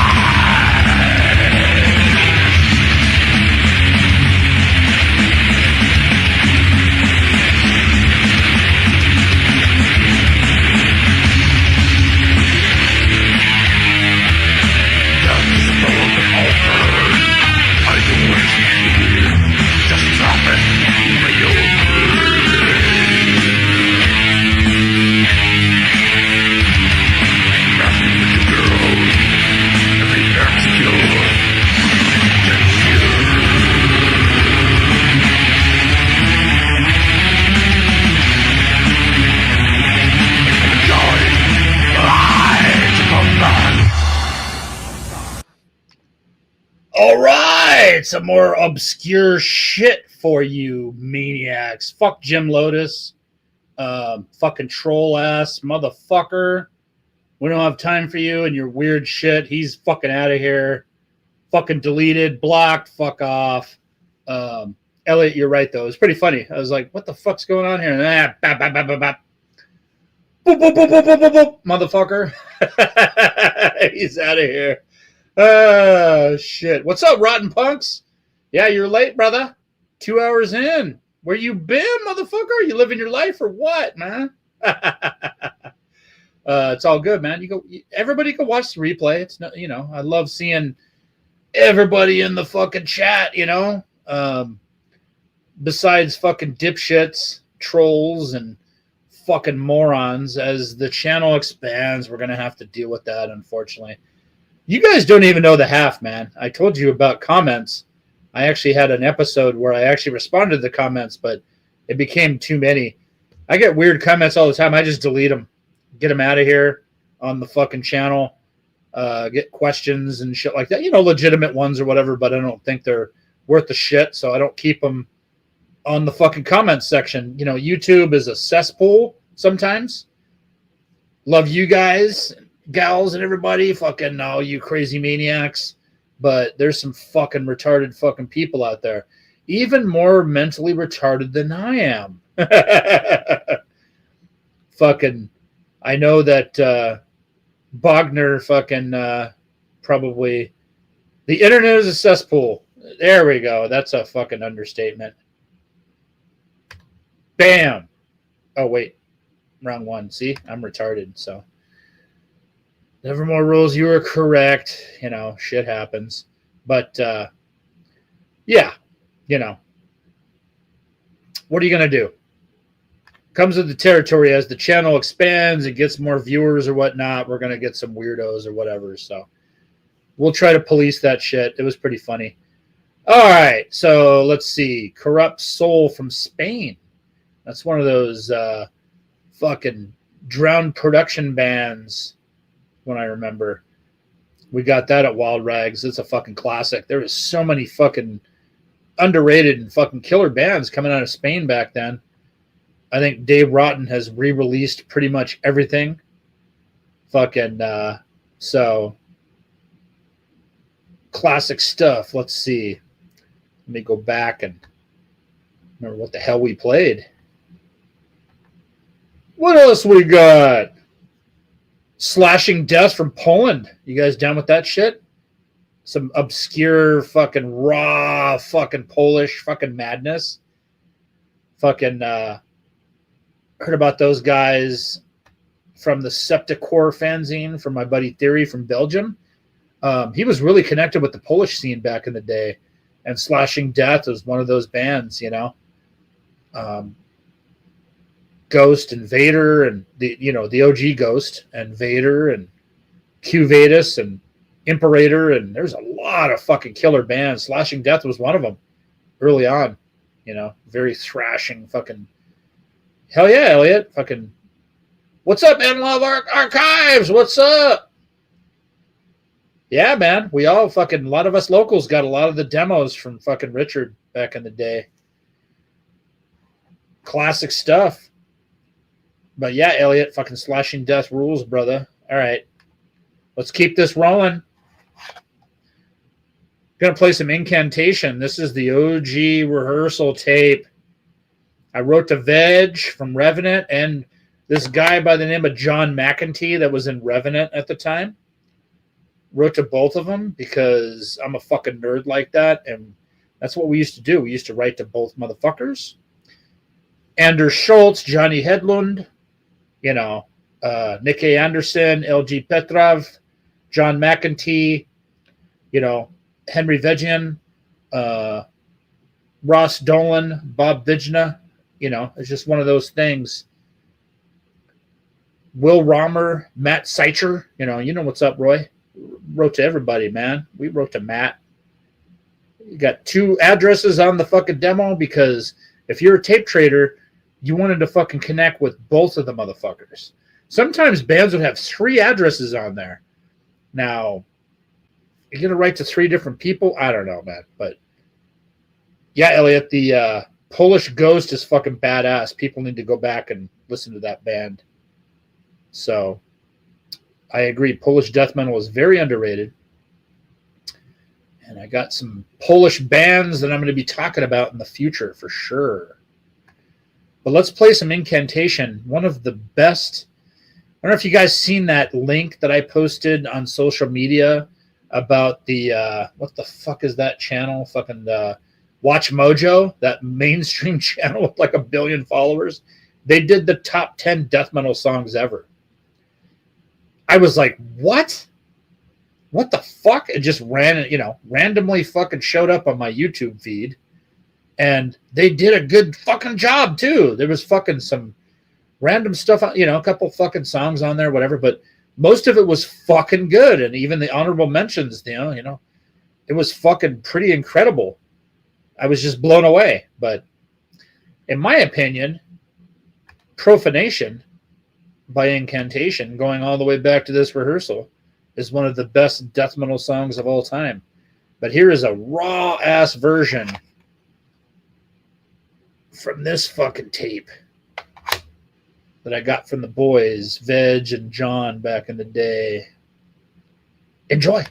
All right, some more obscure shit for you maniacs. Fuck Jim Lotus. Fucking troll ass motherfucker. We don't have time for you and your weird shit. He's fucking out of here. Fucking deleted, blocked, fuck off. Elliot, you're right though. It was pretty funny. I was like, what the fuck's going on here? And bap, bap, bap, bap, bap. Boop, boop, boop, boop, boop, boop, boop. Motherfucker. He's out of here. Oh, shit. What's up, Rotten Punks? Yeah, you're late, brother. 2 hours in. Where you been, motherfucker? You living your life or what, man? It's all good, man. Everybody go watch the replay. It's not, I love seeing everybody in the fucking chat, besides fucking dipshits, trolls, and fucking morons. As the channel expands, we're going to have to deal with that, unfortunately. You guys don't even know the half, man. I told you about comments. I actually had an episode where I actually responded to the comments, but it became too many. I get weird comments all the time. I just delete them. Get them out of here on the fucking channel. Get questions and shit like that. Legitimate ones or whatever, but I don't think they're worth the shit, so I don't keep them on the fucking comments section. YouTube is a cesspool sometimes. Love you guys, gals, and everybody. Fucking all you crazy maniacs. But there's some fucking retarded fucking people out there. Even more mentally retarded than I am. Fucking, I know that Bogner fucking probably, the internet is a cesspool. There we go. That's a fucking understatement. Bam. Oh, wait. Wrong one. See, I'm retarded, so. Nevermore rules, you were correct. Shit happens. But, yeah, what are you going to do? Comes with the territory. As the channel expands and gets more viewers or whatnot, we're going to get some weirdos or whatever. So we'll try to police that shit. It was pretty funny. All right, so let's see. Corrupt Soul from Spain. That's one of those fucking drowned production bands. When I remember, we got that at Wild Rags. It's a fucking classic. There was so many fucking underrated and fucking killer bands coming out of Spain back then. I think Dave Rotten has re-released pretty much everything. Fucking so classic stuff. Let's see. Let me go back and remember what the hell we played. What else we got? Slashing Death from Poland. You guys down with that shit? Some obscure fucking raw fucking Polish fucking madness. Fucking heard about those guys from the Septigor fanzine from my buddy Theory from Belgium. He was really connected with the Polish scene back in the day. And Slashing Death was one of those bands, Ghost and Vader and the OG Ghost and Vader and Q Vadis and Imperator, and there's a lot of fucking killer bands. Slashing Death was one of them early on, very thrashing fucking. Hell yeah, Elliot. Fucking, what's up, Love Archives? What's up? Yeah, man. We all fucking, a lot of us locals got a lot of the demos from fucking Richard back in the day. Classic stuff. But yeah, Elliot, fucking Slashing Death rules, brother. All right. Let's keep this rolling. Gonna play some Incantation. This is the OG rehearsal tape. I wrote to Veg from Revenant and this guy by the name of John McEntee that was in Revenant at the time. Wrote to both of them because I'm a fucking nerd like that, and that's what we used to do. We used to write to both motherfuckers. Anders Schultz, Johnny Hedlund, you know, Nick A. Anderson, LG Petrov, John McEntee, you know, Henry Vegian, Ross Dolan, Bob Vigna. You know, it's just one of those things. Will Romer, Matt Seicher, you know what's up, Roy. Wrote to everybody, man. We wrote to Matt. You got 2 addresses on the fucking demo because if you're a tape trader, you wanted to fucking connect with both of the motherfuckers. Sometimes bands would have 3 addresses on there. Now, you're going to write to 3 different people? I don't know, man. But, yeah, Elliot, the Polish Ghost is fucking badass. People need to go back and listen to that band. So, I agree. Polish death metal is very underrated. And I got some Polish bands that I'm going to be talking about in the future for sure. But let's play some Incantation. One of the best. I don't know if you guys seen that link that I posted on social media about the, what the fuck is that channel? Fucking Watch Mojo, that mainstream channel with like 1 billion followers. They did the top 10 death metal songs ever. I was like, what? What the fuck? It just randomly fucking showed up on my YouTube feed. And they did a good fucking job, too. There was fucking some random stuff, a couple fucking songs on there, whatever. But most of it was fucking good. And even the honorable mentions, it was fucking pretty incredible. I was just blown away. But in my opinion, Profanation by Incantation, going all the way back to this rehearsal, is one of the best death metal songs of all time. But here is a raw-ass version from this fucking tape that I got from the boys, Veg and John, back in the day. Enjoy.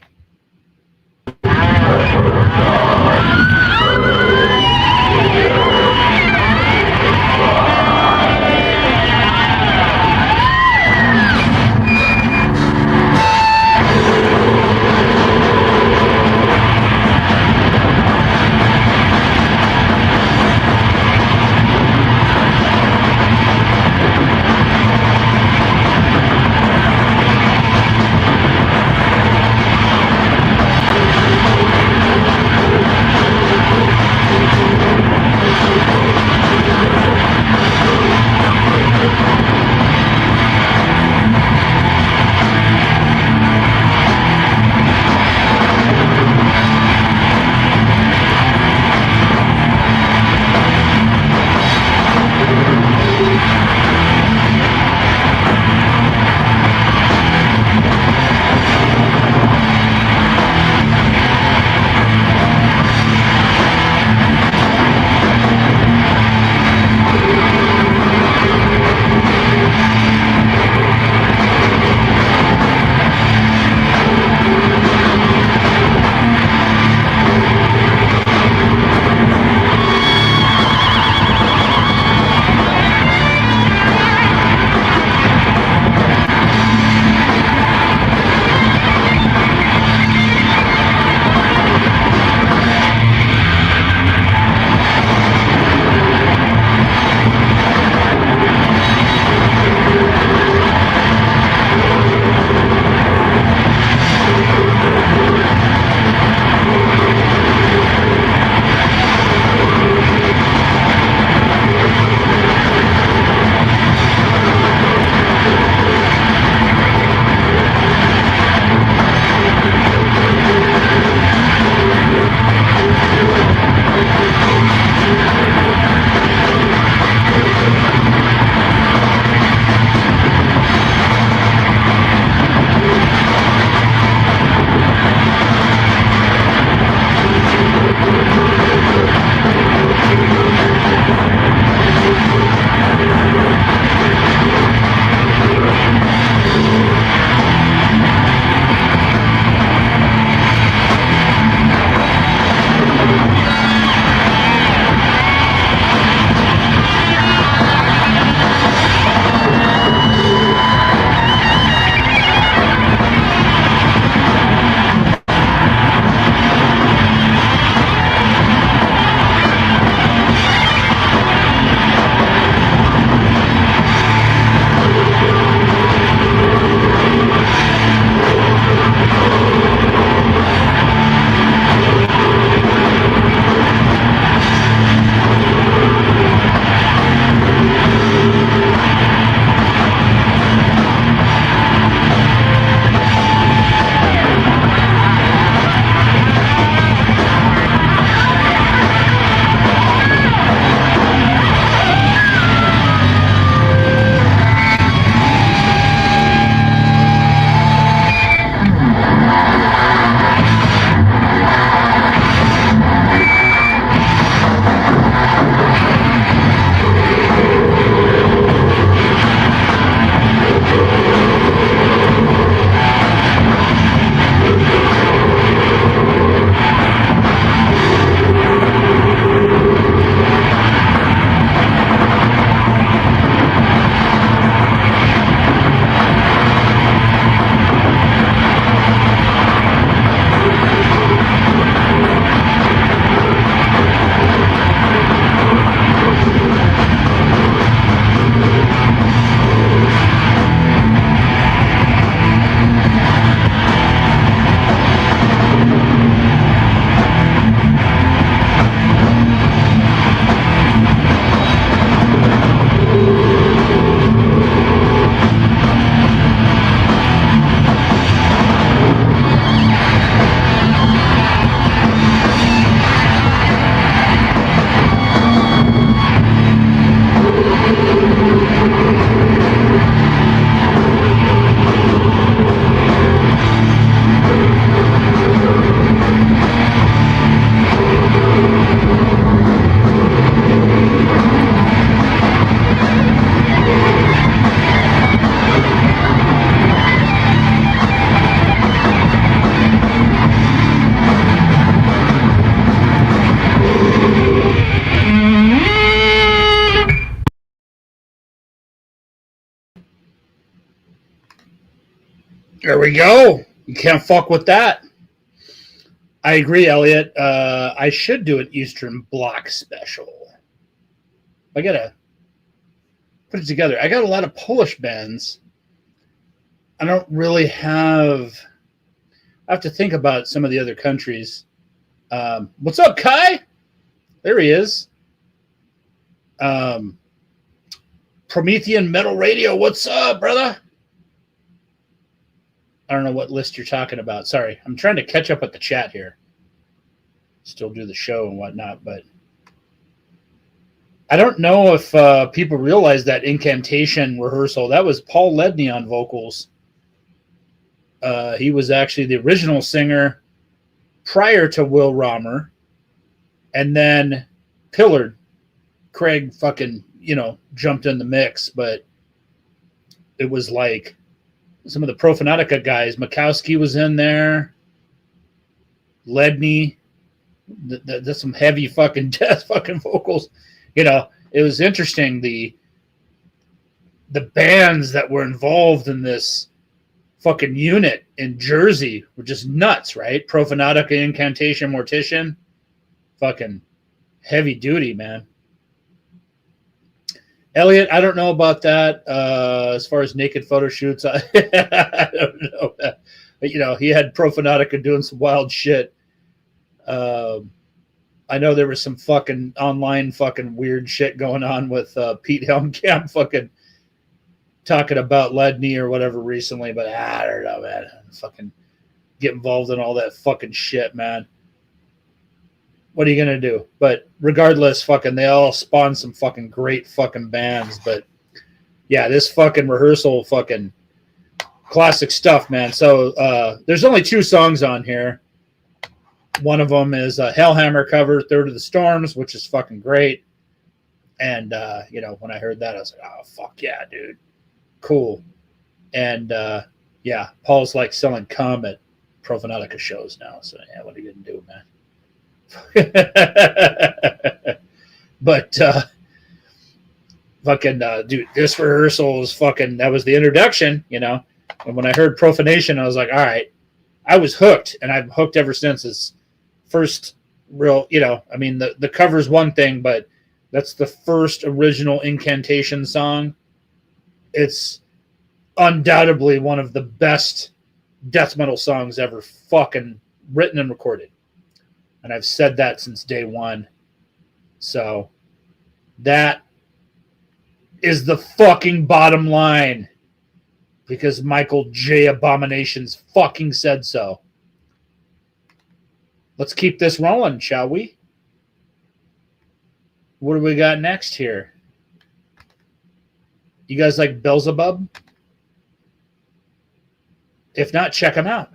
There we go. You can't fuck with that. I agree, Elliot. I should do an Eastern Bloc special. I gotta put it together. I got a lot of Polish bands. I don't really have... I have to think about some of the other countries. What's up, Kai? There he is. Promethean Metal Radio. What's up, brother? I don't know what list you're talking about. Sorry. I'm trying to catch up with the chat here. Still do the show and whatnot, but I don't know if people realize that Incantation rehearsal. That was Paul Ledney on vocals. He was actually the original singer prior to Will Romer. And then Pillard, Craig fucking, jumped in the mix. But it was like some of the Profanatica guys. Makowski was in there. Ledney. That's some heavy fucking death fucking vocals. It was interesting. The bands that were involved in this fucking unit in Jersey were just nuts, right? Profanatica, Incantation, Mortician. Fucking heavy duty, man. Elliot, I don't know about that. As far as naked photo shoots, I don't know. But, he had Profanatica doing some wild shit. I know there was some fucking online fucking weird shit going on with Pete Helmkamp fucking talking about Ledney or whatever recently, but I don't know, man. Fucking get involved in all that fucking shit, man. What are you gonna do? But regardless, fucking they all spawned some fucking great fucking bands. But yeah, this fucking rehearsal, fucking classic stuff, man. So there's only 2 songs on here. One of them is a Hellhammer cover, Third of the Storms, which is fucking great. And when I heard that, I was like, oh fuck yeah, dude. Cool. And yeah, Paul's like selling cum at Profanatica shows now. So yeah, what are you gonna do, man? But fucking dude, this rehearsal was fucking, that was the introduction, and when I heard Profanation, I was like, all right, I was hooked, and I've hooked ever since. His first real, the cover's one thing, but that's the first original Incantation song. It's undoubtedly one of the best death metal songs ever fucking written and recorded. And I've said that since day one. So that is the fucking bottom line. Because Michael J. Abominations fucking said so. Let's keep this rolling, shall we? What do we got next here? You guys like Beelzebub? If not, check them out.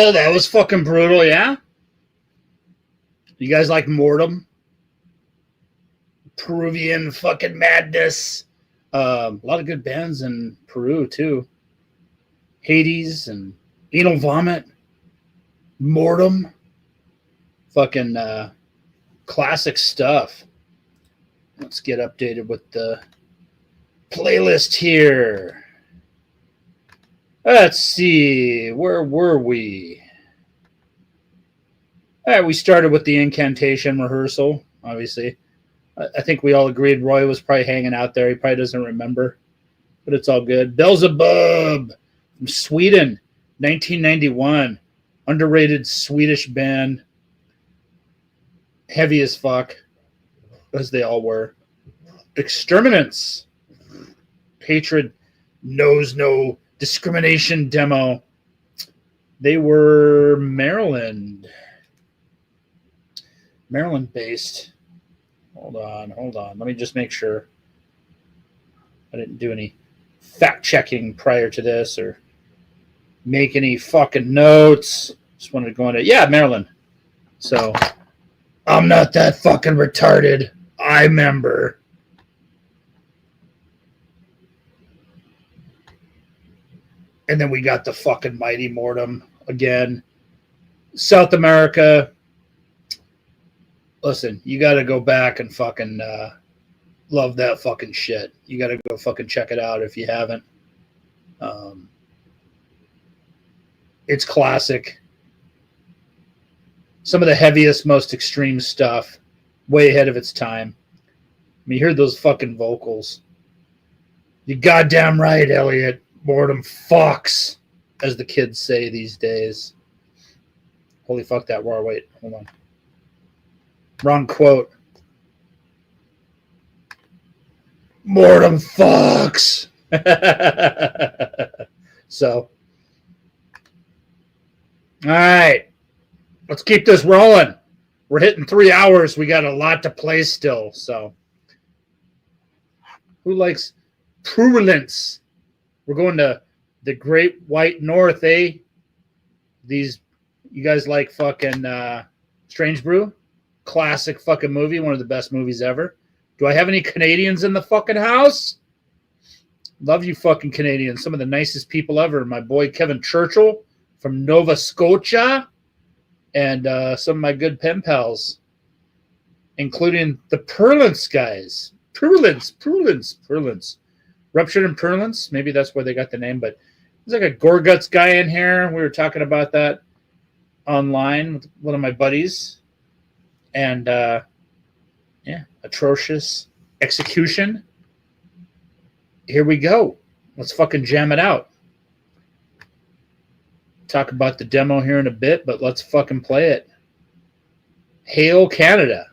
Oh, that was fucking brutal, yeah? You guys like Mortem? Peruvian fucking madness. A lot of good bands in Peru, too. Hades and Anal Vomit. Mortem. Fucking classic stuff. Let's get updated with the playlist here. Let's see. Where were we? All right, we started with the Incantation rehearsal, obviously. I think we all agreed Roy was probably hanging out there. He probably doesn't remember, but it's all good. Beelzebub from Sweden, 1991. Underrated Swedish band. Heavy as fuck, as they all were. Exterminants. Hatred knows no discrimination demo. They were Maryland based. Hold on. Let me just make sure I didn't do any fact checking prior to this or make any fucking notes. Just wanted to go into, yeah, Maryland. So I'm not that fucking retarded. I remember. And then we got the fucking Mighty Mortem again. South America. Listen, you got to go back and fucking love that fucking shit. You got to go fucking check it out if you haven't. It's classic. Some of the heaviest, most extreme stuff. Way ahead of its time. I mean, you heard those fucking vocals. You goddamn right, Elliot. Mortem fucks, as the kids say these days. Holy fuck that roar. Wait, hold on. Wrong quote. Mortem fucks. So, all right. Let's keep this rolling. We're hitting 3 hours. We got a lot to play still. So, who likes Purulence? We're going to the Great White North, eh? You guys like fucking Strange Brew? Classic fucking movie. One of the best movies ever. Do I have any Canadians in the fucking house? Love you fucking Canadians. Some of the nicest people ever. My boy Kevin Churchill from Nova Scotia. And some of my good pen pals. Including the Purulence guys. Purulence. Ruptured and Purulence. Maybe that's where they got the name. But there's like a Gorguts guy in here. We were talking about that online with one of my buddies. And, yeah, Atrocious. Execution. Here we go. Let's fucking jam it out. Talk about the demo here in a bit, but let's fucking play it. Hail Canada.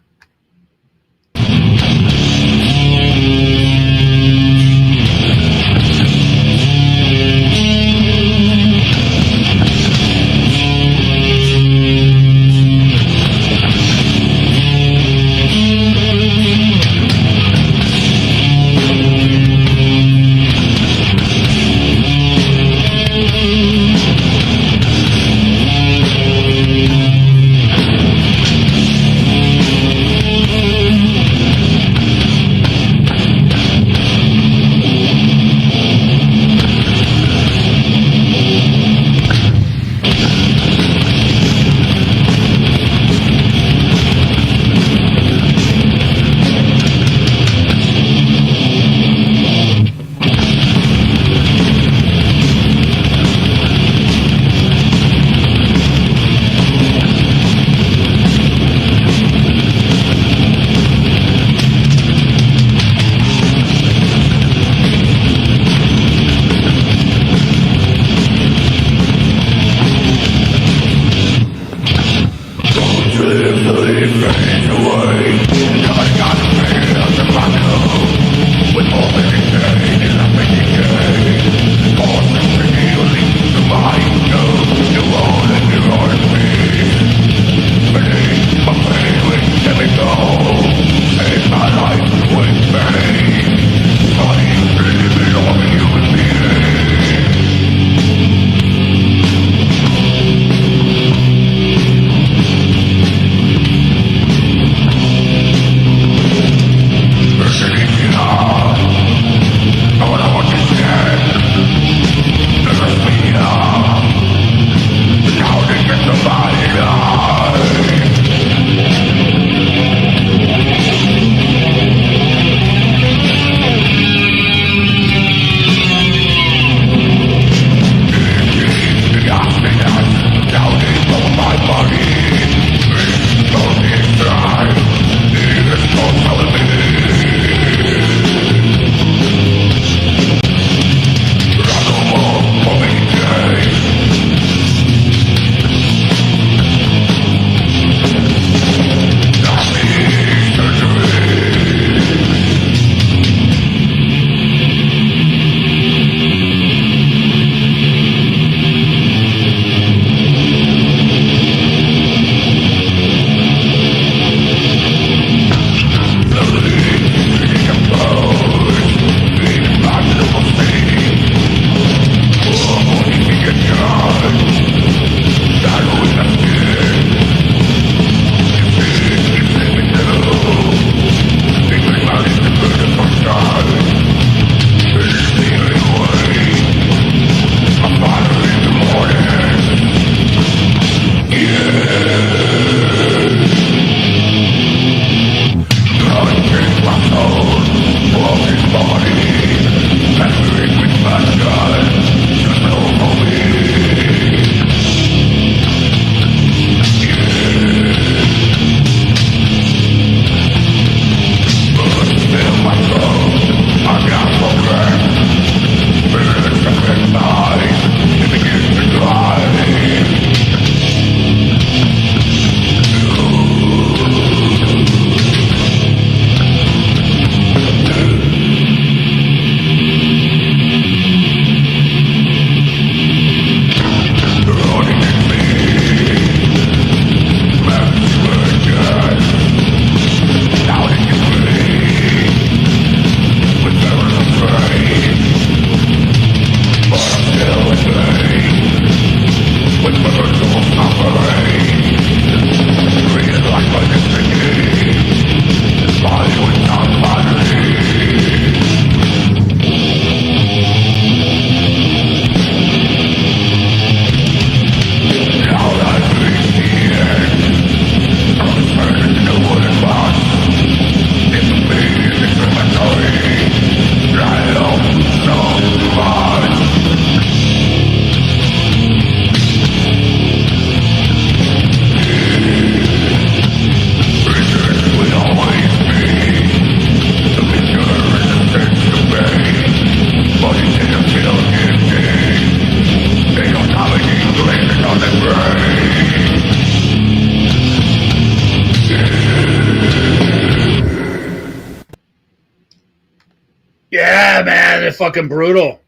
Yeah, man, they're fucking brutal.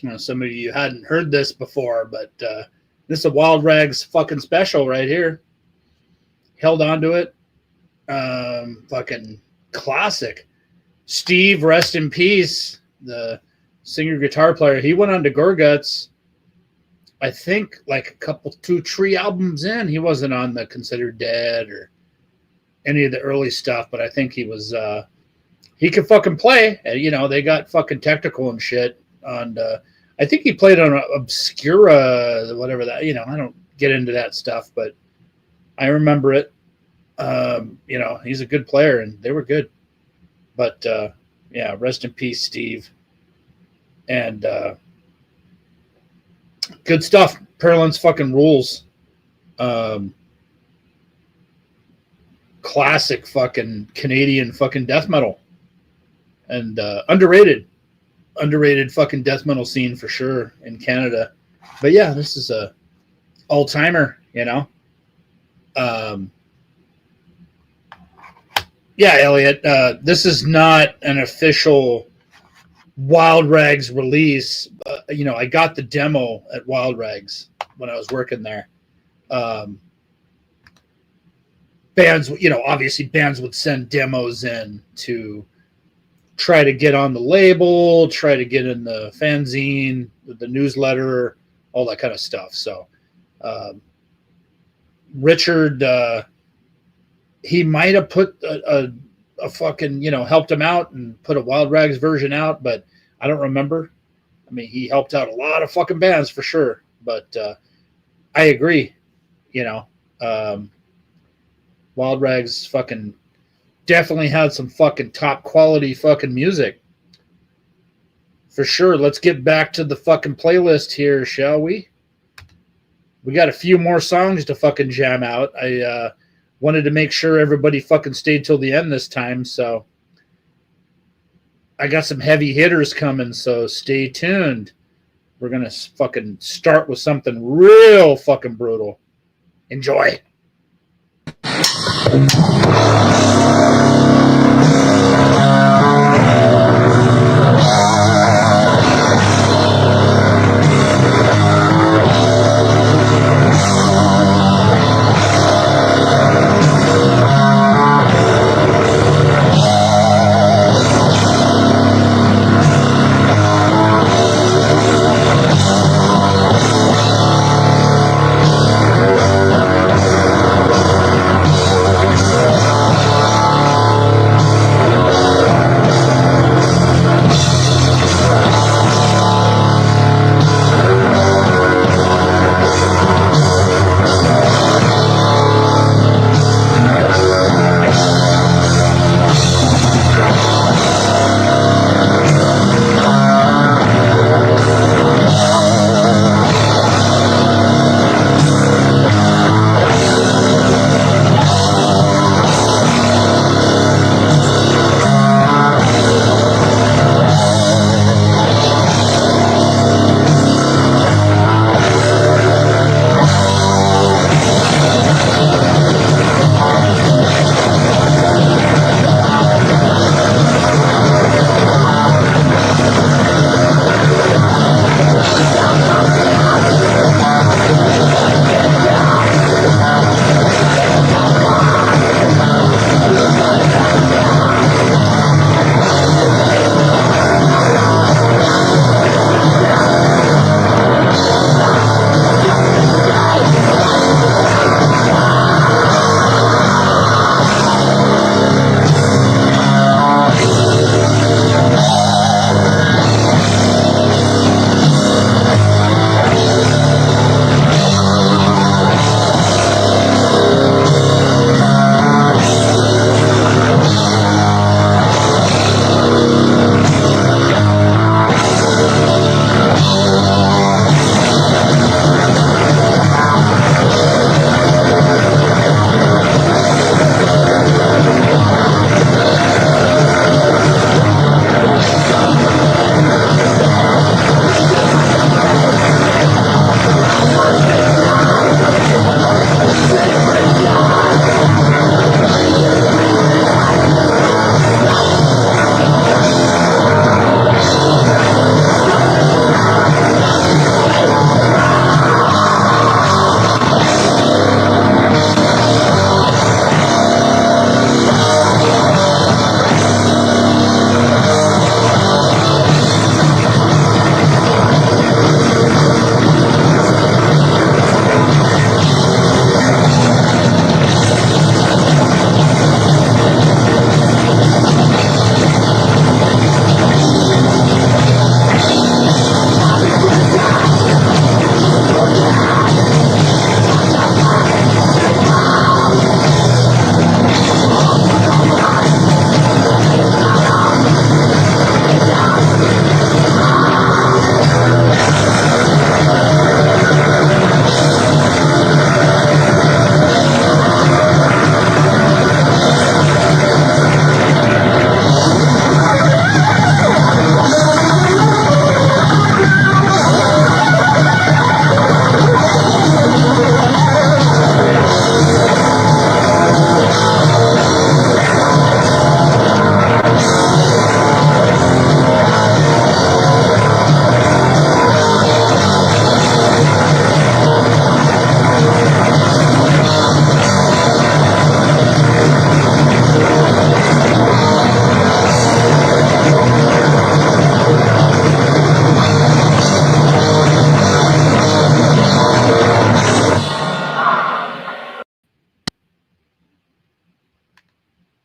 You know, some of you hadn't heard this before, but this is a Wild Rags fucking special right here. Held on to it. Fucking classic. Steve, rest in peace, the singer guitar player. He went on to Gorguts, I think, like two, 3 albums in. He wasn't on the Considered Dead or any of the early stuff, but I think he was. He could fucking play. You know, they got fucking technical and shit. And I think he played on Obscura, whatever that. You know, I don't get into that stuff, but I remember it. You know, he's a good player, and they were good. But yeah, rest in peace, Steve. And good stuff. Paralance fucking rules. Classic fucking Canadian fucking death metal. And underrated fucking death metal scene for sure in Canada. But yeah, this is a all-timer, you know. Yeah, Elliot, this is not an official Wild Rags release. You know, I got the demo at Wild Rags when I was working there. Bands, you know, obviously bands would send demos in to try to get on the label, try to get in the fanzine, the newsletter, all that kind of stuff. So Richard, he might have put a fucking, you know, helped him out and put a Wild Rags version out, but I don't remember. I mean, he helped out a lot of fucking bands for sure, but I agree, you know. Wild Rags fucking definitely had some fucking top quality fucking music. For sure. Let's get back to the fucking playlist here, shall we? We got a few more songs to fucking jam out. wanted to make sure everybody fucking stayed till the end this time, so I got some heavy hitters coming, so stay tuned. We're going to fucking start with something real fucking brutal. Enjoy.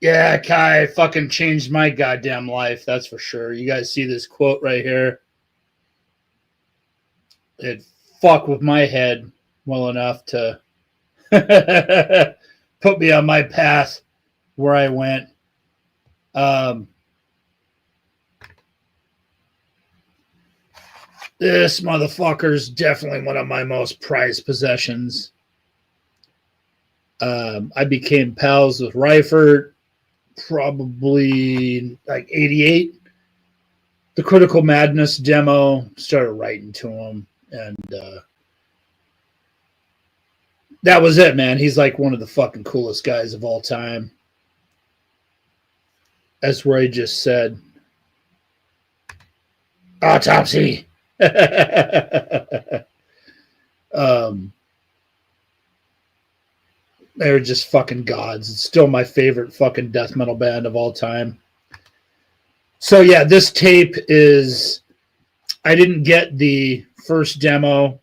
Yeah, Kai fucking changed my goddamn life. That's for sure. You guys see this quote right here? It fucked with my head well enough to put me on my path where I went. This motherfucker's definitely one of my most prized possessions. I became pals with Reifert probably like 88. The Critical Madness demo, started writing to him, and that was it, man. He's like one of the fucking coolest guys of all time. As Roy just said. Autopsy. They're just fucking gods. It's still my favorite fucking death metal band of all time. So yeah, this tape is, I didn't get the first demo.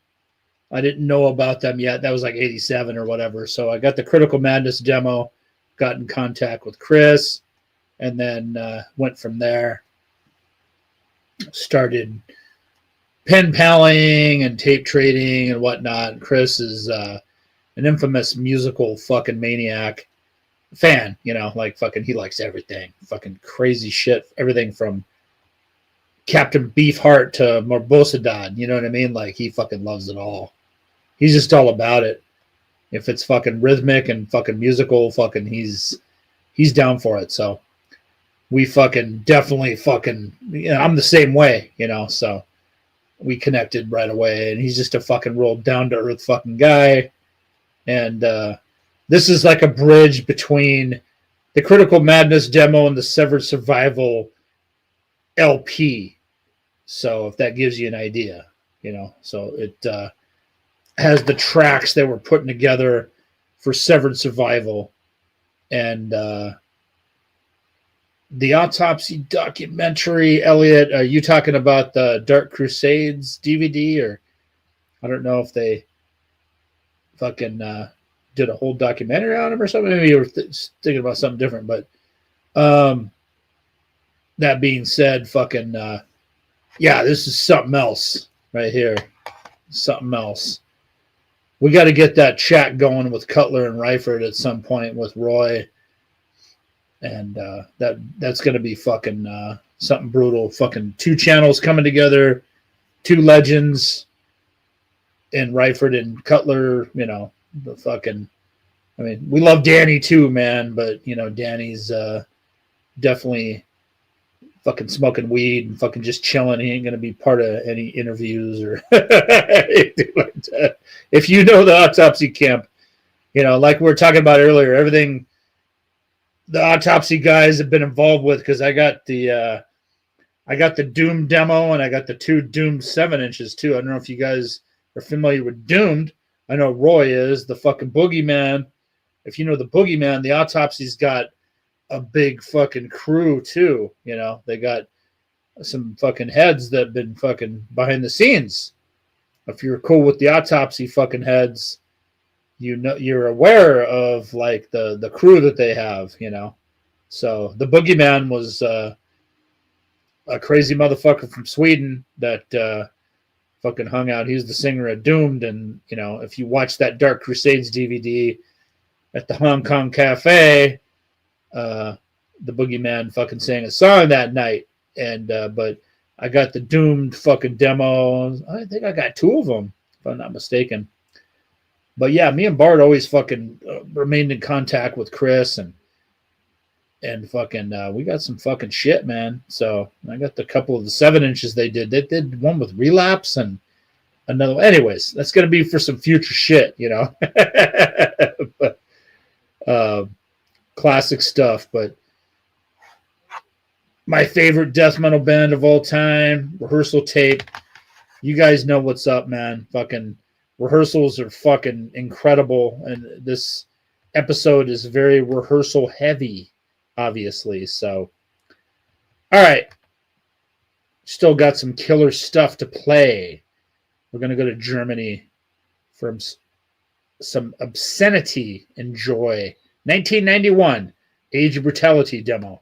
I didn't know about them yet. That was like 87 or whatever. So I got the Critical Madness demo, got in contact with Chris, and then went from there. Started pen paling and tape trading and whatnot. Chris is an infamous musical fucking maniac fan, you know, like fucking he likes everything. Fucking crazy shit. Everything from Captain Beefheart to Morbosadad, you know what I mean? Like he fucking loves it all. He's just all about it. If it's fucking rhythmic and fucking musical, fucking he's down for it. So we fucking definitely fucking, you know, I'm the same way, you know, so we connected right away, and he's just a fucking real down to earth fucking guy. And this is like a bridge between the Critical Madness demo and the Severed Survival LP. So if that gives you an idea, you know, so it has the tracks that were putting together for Severed Survival, and the Autopsy documentary. Elliot, are you talking about the Dark Crusades DVD, or I don't know if they fucking did a whole documentary on him or something? Maybe you were thinking about something different, but that being said, fucking yeah, this is something else right here. Something else. We got to get that chat going with Cutler and Reifert at some point with Roy. And that's going to be fucking something brutal. Fucking two channels coming together, two legends, and Reifert and Cutler, you know, the fucking, I mean, we love Danny too, man, but, you know, Danny's definitely fucking smoking weed and fucking just chilling. He ain't going to be part of any interviews or anything like that. If you know the Autopsy camp, you know, like we were talking about earlier, everything the Autopsy guys have been involved with, because I got the Doomed demo, and I got the two Doomed 7-inches too. I don't know if you guys are familiar with Doomed. I know Roy is. The fucking Boogeyman. If you know the Boogeyman, the Autopsy's got a big fucking crew too. You know, they got some fucking heads that have been fucking behind the scenes. If you're cool with the Autopsy fucking heads, you know, you're aware of like the crew that they have, you know. So the Boogeyman was a crazy motherfucker from Sweden that fucking hung out. He's the singer of Doomed, and you know, if you watch that Dark Crusades DVD at the Hong Kong Cafe, the Boogeyman fucking sang a song that night. And but I got the Doomed fucking demo. I think I got two of them, if I'm not mistaken. But yeah, me and Bart always fucking remained in contact with Chris, and fucking we got some fucking shit, man. So I got the couple of the 7-inches they did. They did one with Relapse and another. Anyways, that's gonna be for some future shit, you know. But classic stuff. But my favorite death metal band of all time, Rehearsal tape. You guys know what's up, man. Fucking rehearsals are fucking incredible, and this episode is very rehearsal heavy, obviously. So, all right, still got some killer stuff to play. We're gonna go to Germany from some Obscenity and Joy, 1991, Age of Brutality demo.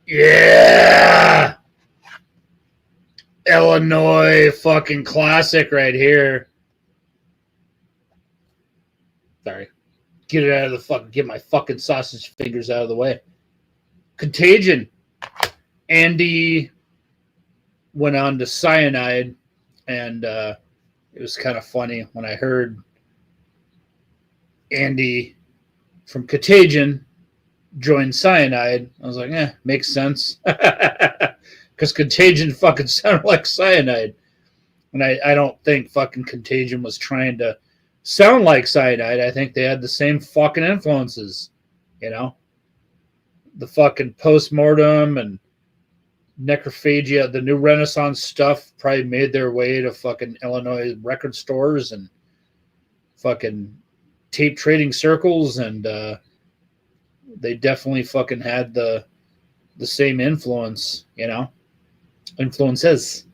Yeah. Illinois fucking classic right here. Sorry. Get it out of the fucking, get my fucking sausage fingers out of the way. Contagion. Andy went on to Cyanide, and it was kind of funny when I heard Andy from Contagion join Cyanide. I was like, makes sense. Because Contagion fucking sounded like Cyanide. And I don't think fucking Contagion was trying to sound like Cyanide. I think they had the same fucking influences, you know? The fucking Postmortem and Necrophagia, the new Renaissance stuff probably made their way to fucking Illinois record stores and fucking tape trading circles, and they definitely fucking had the same influence, you know? Influences.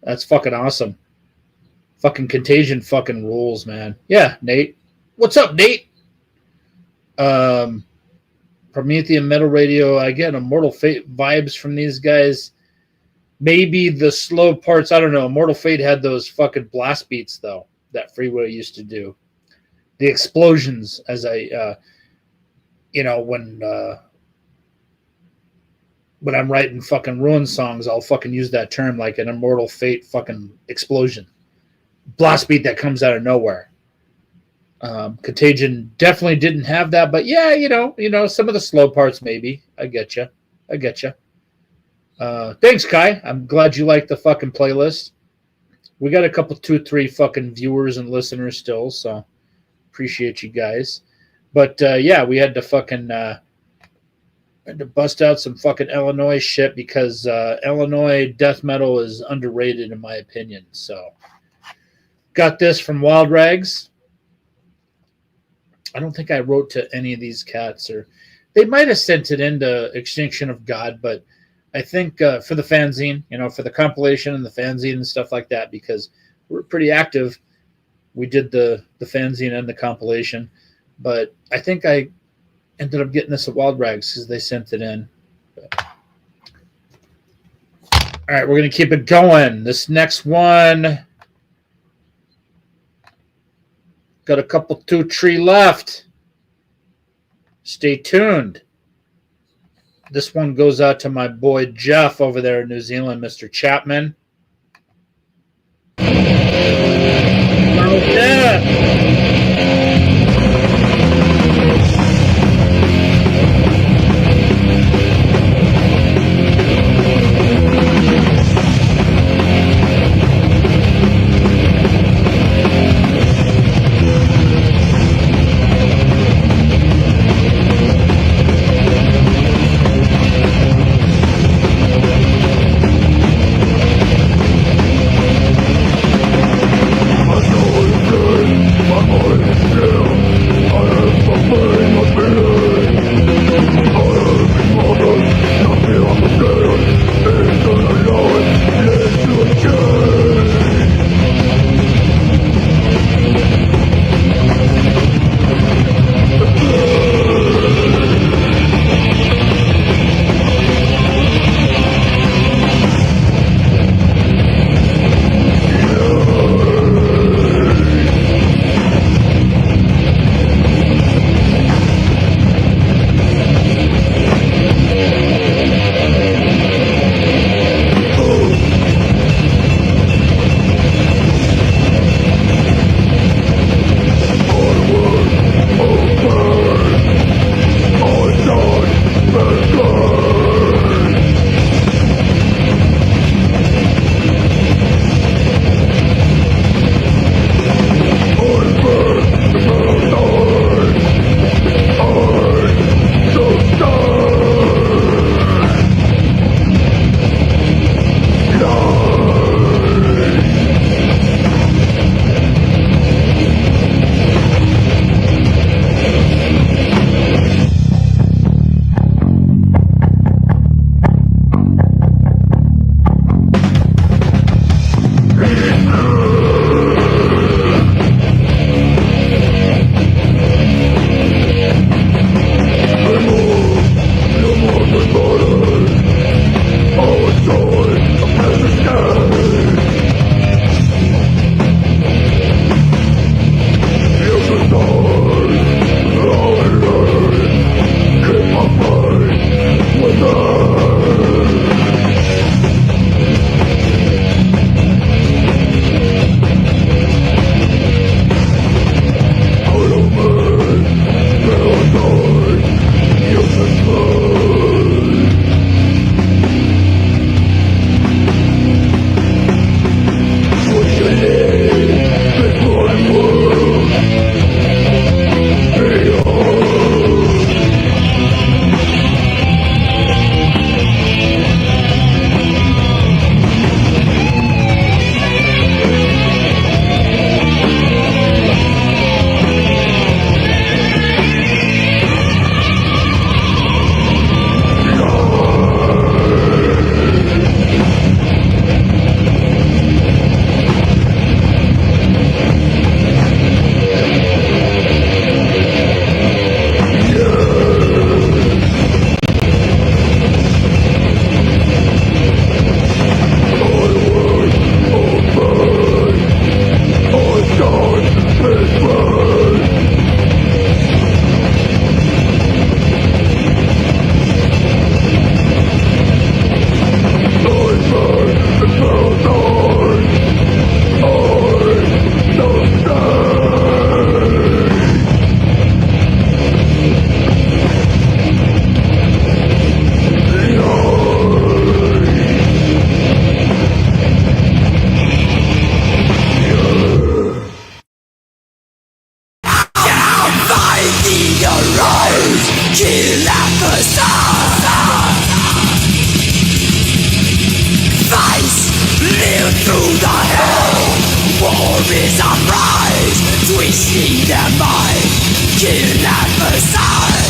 That's fucking awesome. Fucking Contagion fucking rules, man. Yeah, Nate. What's up, Nate? Promethean Metal Radio. I get Immortal Fate vibes from these guys. Maybe the slow parts. I don't know. Immortal Fate had those fucking blast beats, though, that Freeway used to do. The explosions, as I, when I'm writing fucking Ruin songs, I'll fucking use that term, like an Immortal Fate fucking explosion. Blast beat that comes out of nowhere. Contagion definitely didn't have that, but yeah, some of the slow parts maybe. I get you. Thanks, Kai. I'm glad you like the fucking playlist. We got a couple, 2-3 fucking viewers and listeners still, so appreciate you guys. But yeah, we had to fucking bust out some fucking Illinois shit because Illinois death metal is underrated in my opinion. So got this from Wild Rags. I don't think I wrote to any of these cats, or they might have sent it into Extinction of God, but I think for the fanzine, for the compilation and the fanzine and stuff like that, because we're pretty active. We did the fanzine and the compilation, but I think I ended up getting this at Wild Rags because they sent it in. All right, we're going to keep it going. This next one, got a couple 2-3 left. Stay tuned. This one goes out to my boy Jeff over there in New Zealand, Mr. Chapman. Oh, yeah. I know Twisting their mind, kill adversary.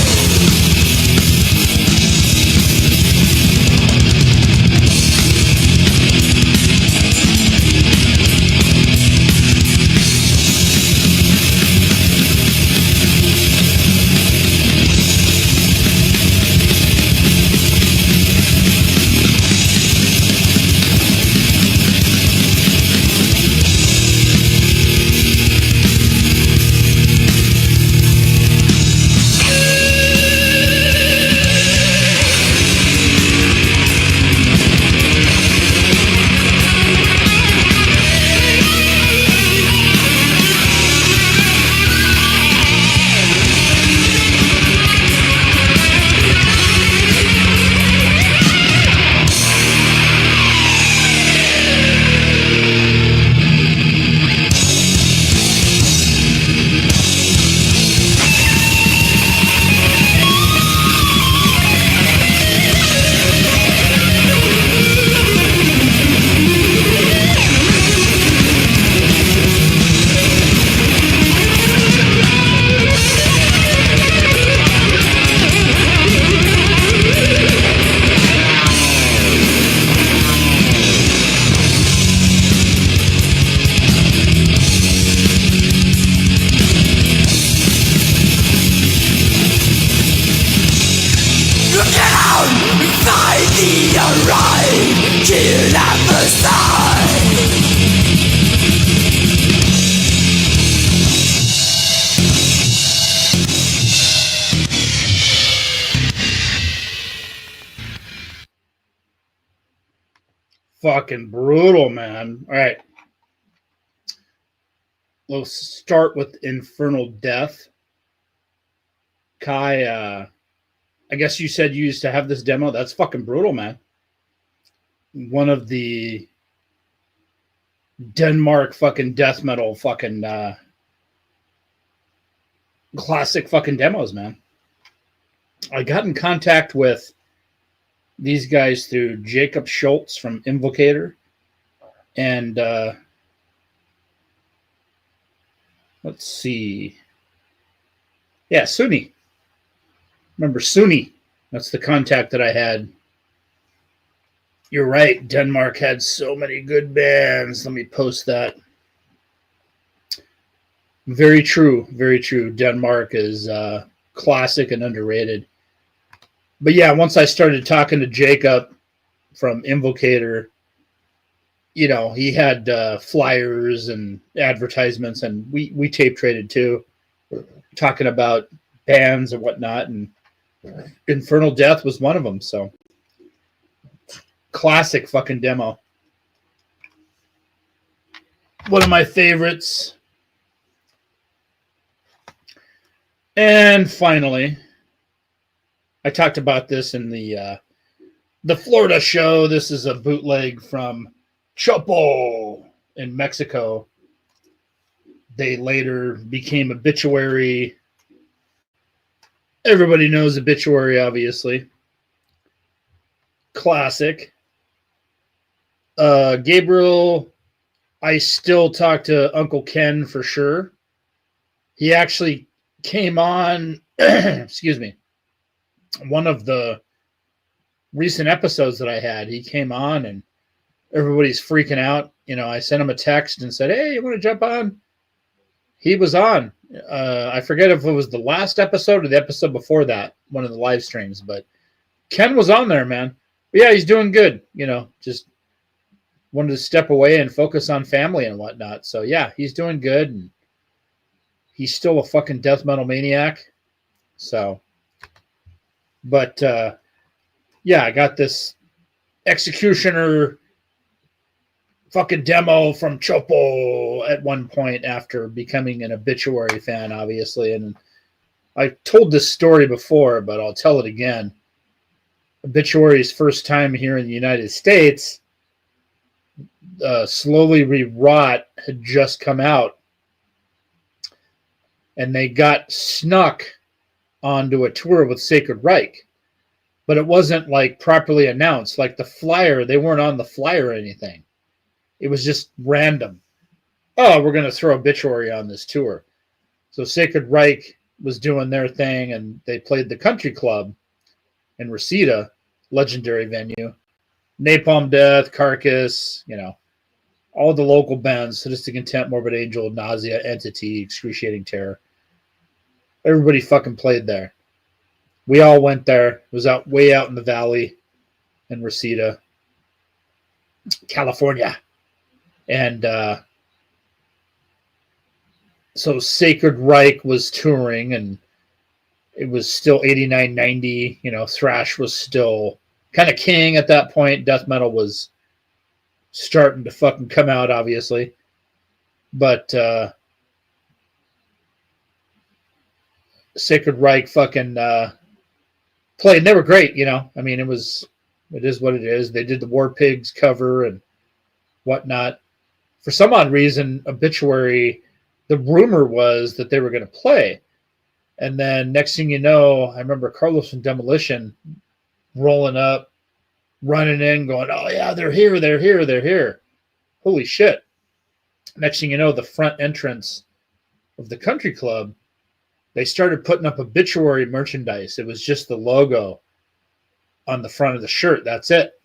Fucking brutal, man. All right. We'll start with Infernal Death. Kai, I guess you said you used to have this demo. That's fucking brutal, man. One of the Denmark fucking death metal fucking classic fucking demos, man. I got in contact with these guys through Jacob Schultz from Invocator. And let's see. Yeah, Suni. Remember Suni? That's the contact that I had. You're right. Denmark had so many good bands. Let me post that. Very true. Very true. Denmark is classic and underrated. But yeah, once I started talking to Jacob from Invocator, you know, he had flyers and advertisements, and we tape traded too, talking about bands and whatnot, and Infernal Death was one of them. So classic fucking demo. One of my favorites. And finally, I talked about this in the Florida show. This is a bootleg from Chopo in Mexico. They later became Obituary. Everybody knows Obituary, obviously. Classic. Gabriel, I still talk to Uncle Ken for sure. He actually came on, excuse me, one of the recent episodes that I had. He came on and everybody's freaking out. You know, I sent him a text and said, hey, you want to jump on? He was on. I forget if it was the last episode or the episode before that, one of the live streams, but Ken was on there, man. But yeah, he's doing good. You know, just wanted to step away and focus on family and whatnot. So yeah, he's doing good. And he's still a fucking death metal maniac. So, but yeah, I got this Executioner fucking demo from Chopo at one point after becoming an Obituary fan, obviously. And I told this story before, but I'll tell it again. Obituary's first time here in the United States, Slowly Rerot had just come out. And they got snuck onto a tour with Sacred Reich. But it wasn't like properly announced. Like the flyer, they weren't on the flyer or anything. It was just random. Oh, we're going to throw Obituary on this tour. So Sacred Reich was doing their thing, and they played the Country Club in Reseda, legendary venue. Napalm Death, Carcass, all the local bands, Sadistic Intent, Morbid Angel, Nausea, Entity, Excruciating Terror. Everybody fucking played there. We all went there. It was way out in the valley in Reseda, California. And so Sacred Reich was touring, and it was still 89, 90. Thrash was still kind of king at that point. Death metal was starting to fucking come out, obviously. But Sacred Reich fucking played, and they were great, I mean, it is what it is. They did the War Pigs cover and whatnot. For some odd reason, Obituary, the rumor was that they were going to play. And then next thing you know, I remember Carlos from Demolition rolling up, running in, going, oh yeah, they're here. Holy shit. Next thing you know, the front entrance of the country club, they started putting up Obituary merchandise. It was just the logo on the front of the shirt. That's it.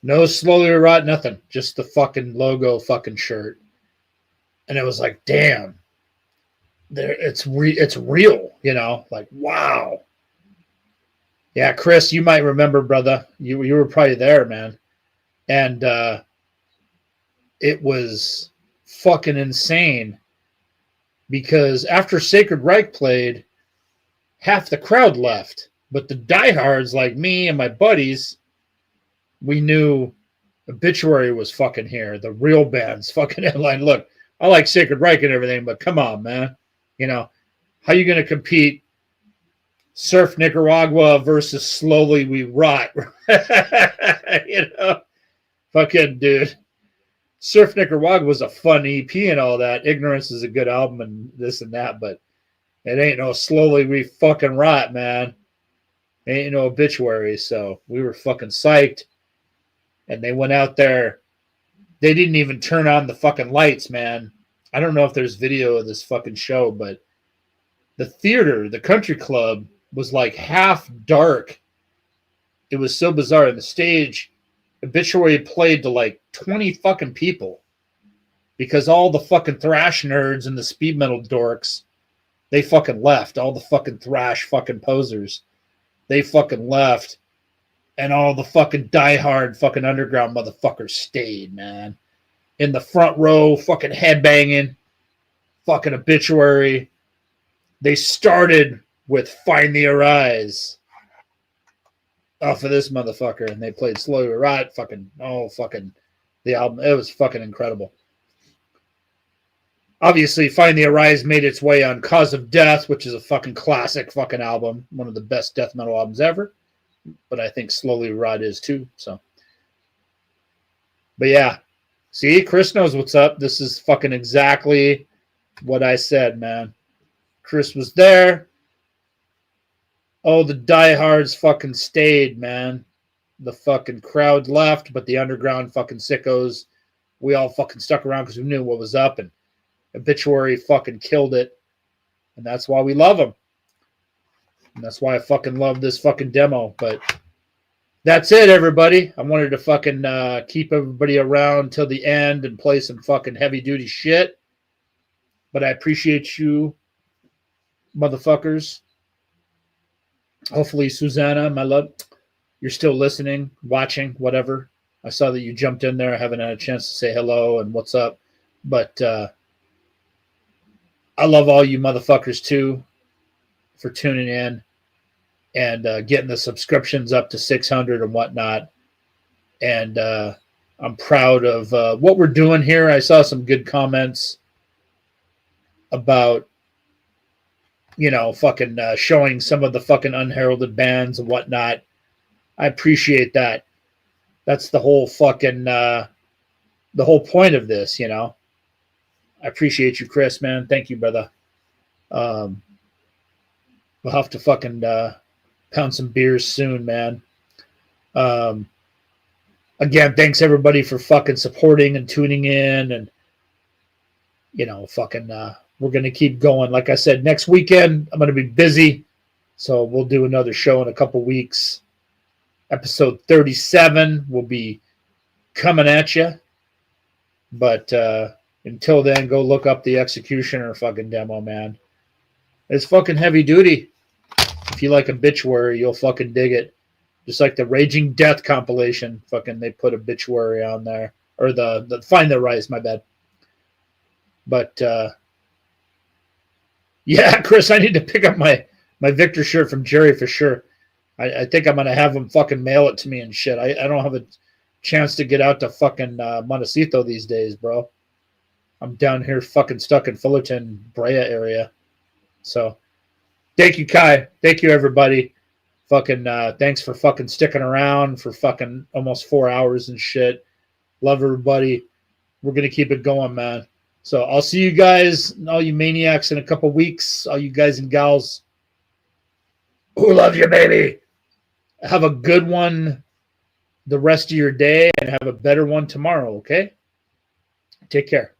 No Slowly Rot, nothing. Just the fucking logo fucking shirt. And it was like, damn. It's real, like, wow. Yeah, Chris, you might remember, brother. You were probably there, man. And it was fucking insane because after Sacred Reich played, half the crowd left. But the diehards like me and my buddies, we knew Obituary was fucking here. The real band's fucking headline. Look, I like Sacred Reich and everything, but come on, man. How you going to compete Surf Nicaragua versus Slowly We Rot? Fucking dude. Surf Nicaragua was a fun EP and all that. Ignorance is a good album and this and that, but it ain't no Slowly We fucking Rot, man. It ain't no Obituary. So we were fucking psyched. And they went out there. They didn't even turn on the fucking lights, man. I don't know if there's video of this fucking show, but the theater, the country club, was like half dark. It was so bizarre. And the stage, Obituary played to like 20 fucking people because all the fucking thrash nerds and the speed metal dorks, they fucking left. All the fucking thrash fucking posers, they fucking left. And all the fucking diehard fucking underground motherfuckers stayed, man. In the front row, fucking headbanging, fucking Obituary. They started with Find the Arise off of this motherfucker, and they played Slowly Rot, fucking the album. It was fucking incredible. Obviously, Find the Arise made its way on Cause of Death, which is a fucking classic fucking album, one of the best death metal albums ever. But I think Slowly Rot is too. So, but yeah. See, Chris knows what's up. This is fucking exactly what I said, man. Chris was there. Oh, the diehards fucking stayed, man. The fucking crowd left, but the underground fucking sickos, we all fucking stuck around because we knew what was up, and Obituary fucking killed it. And that's why we love them. And that's why I fucking love this fucking demo. But that's it, everybody. I wanted to fucking keep everybody around till the end and play some fucking heavy-duty shit. But I appreciate you, motherfuckers. Hopefully, Susanna, my love, you're still listening, watching, whatever. I saw that you jumped in there. I haven't had a chance to say hello and what's up. But I love all you motherfuckers, too, for tuning in and getting the subscriptions up to 600 and whatnot. And I'm proud of what we're doing here. I saw some good comments about, fucking showing some of the fucking unheralded bands and whatnot. I appreciate that. That's the whole fucking, the whole point of this, I appreciate you, Chris, man. Thank you, brother. We'll have to fucking pound some beers soon, man. Again, thanks everybody for fucking supporting and tuning in and, fucking we're going to keep going. Like I said, next weekend, I'm going to be busy. So we'll do another show in a couple weeks. Episode 37 will be coming at you. But until then, go look up the Executioner fucking demo, man. It's fucking heavy duty. If you like Obituary, you'll fucking dig it. Just like the Raging Death compilation. Fucking they put Obituary on there. Or the Find the Rise, my bad. But yeah, Chris, I need to pick up my Victor shirt from Jerry for sure. I think I'm gonna have him fucking mail it to me and shit. I don't have a chance to get out to fucking Montecito these days, bro. I'm down here fucking stuck in Fullerton, Brea area. So thank you, Kai. Thank you, everybody. Fucking thanks for fucking sticking around for fucking almost 4 hours and shit. Love everybody. We're gonna keep it going, man. So I'll see you guys, all you maniacs, in a couple weeks. All you guys and gals who love you, baby. Have a good one the rest of your day and have a better one tomorrow, okay? Take care.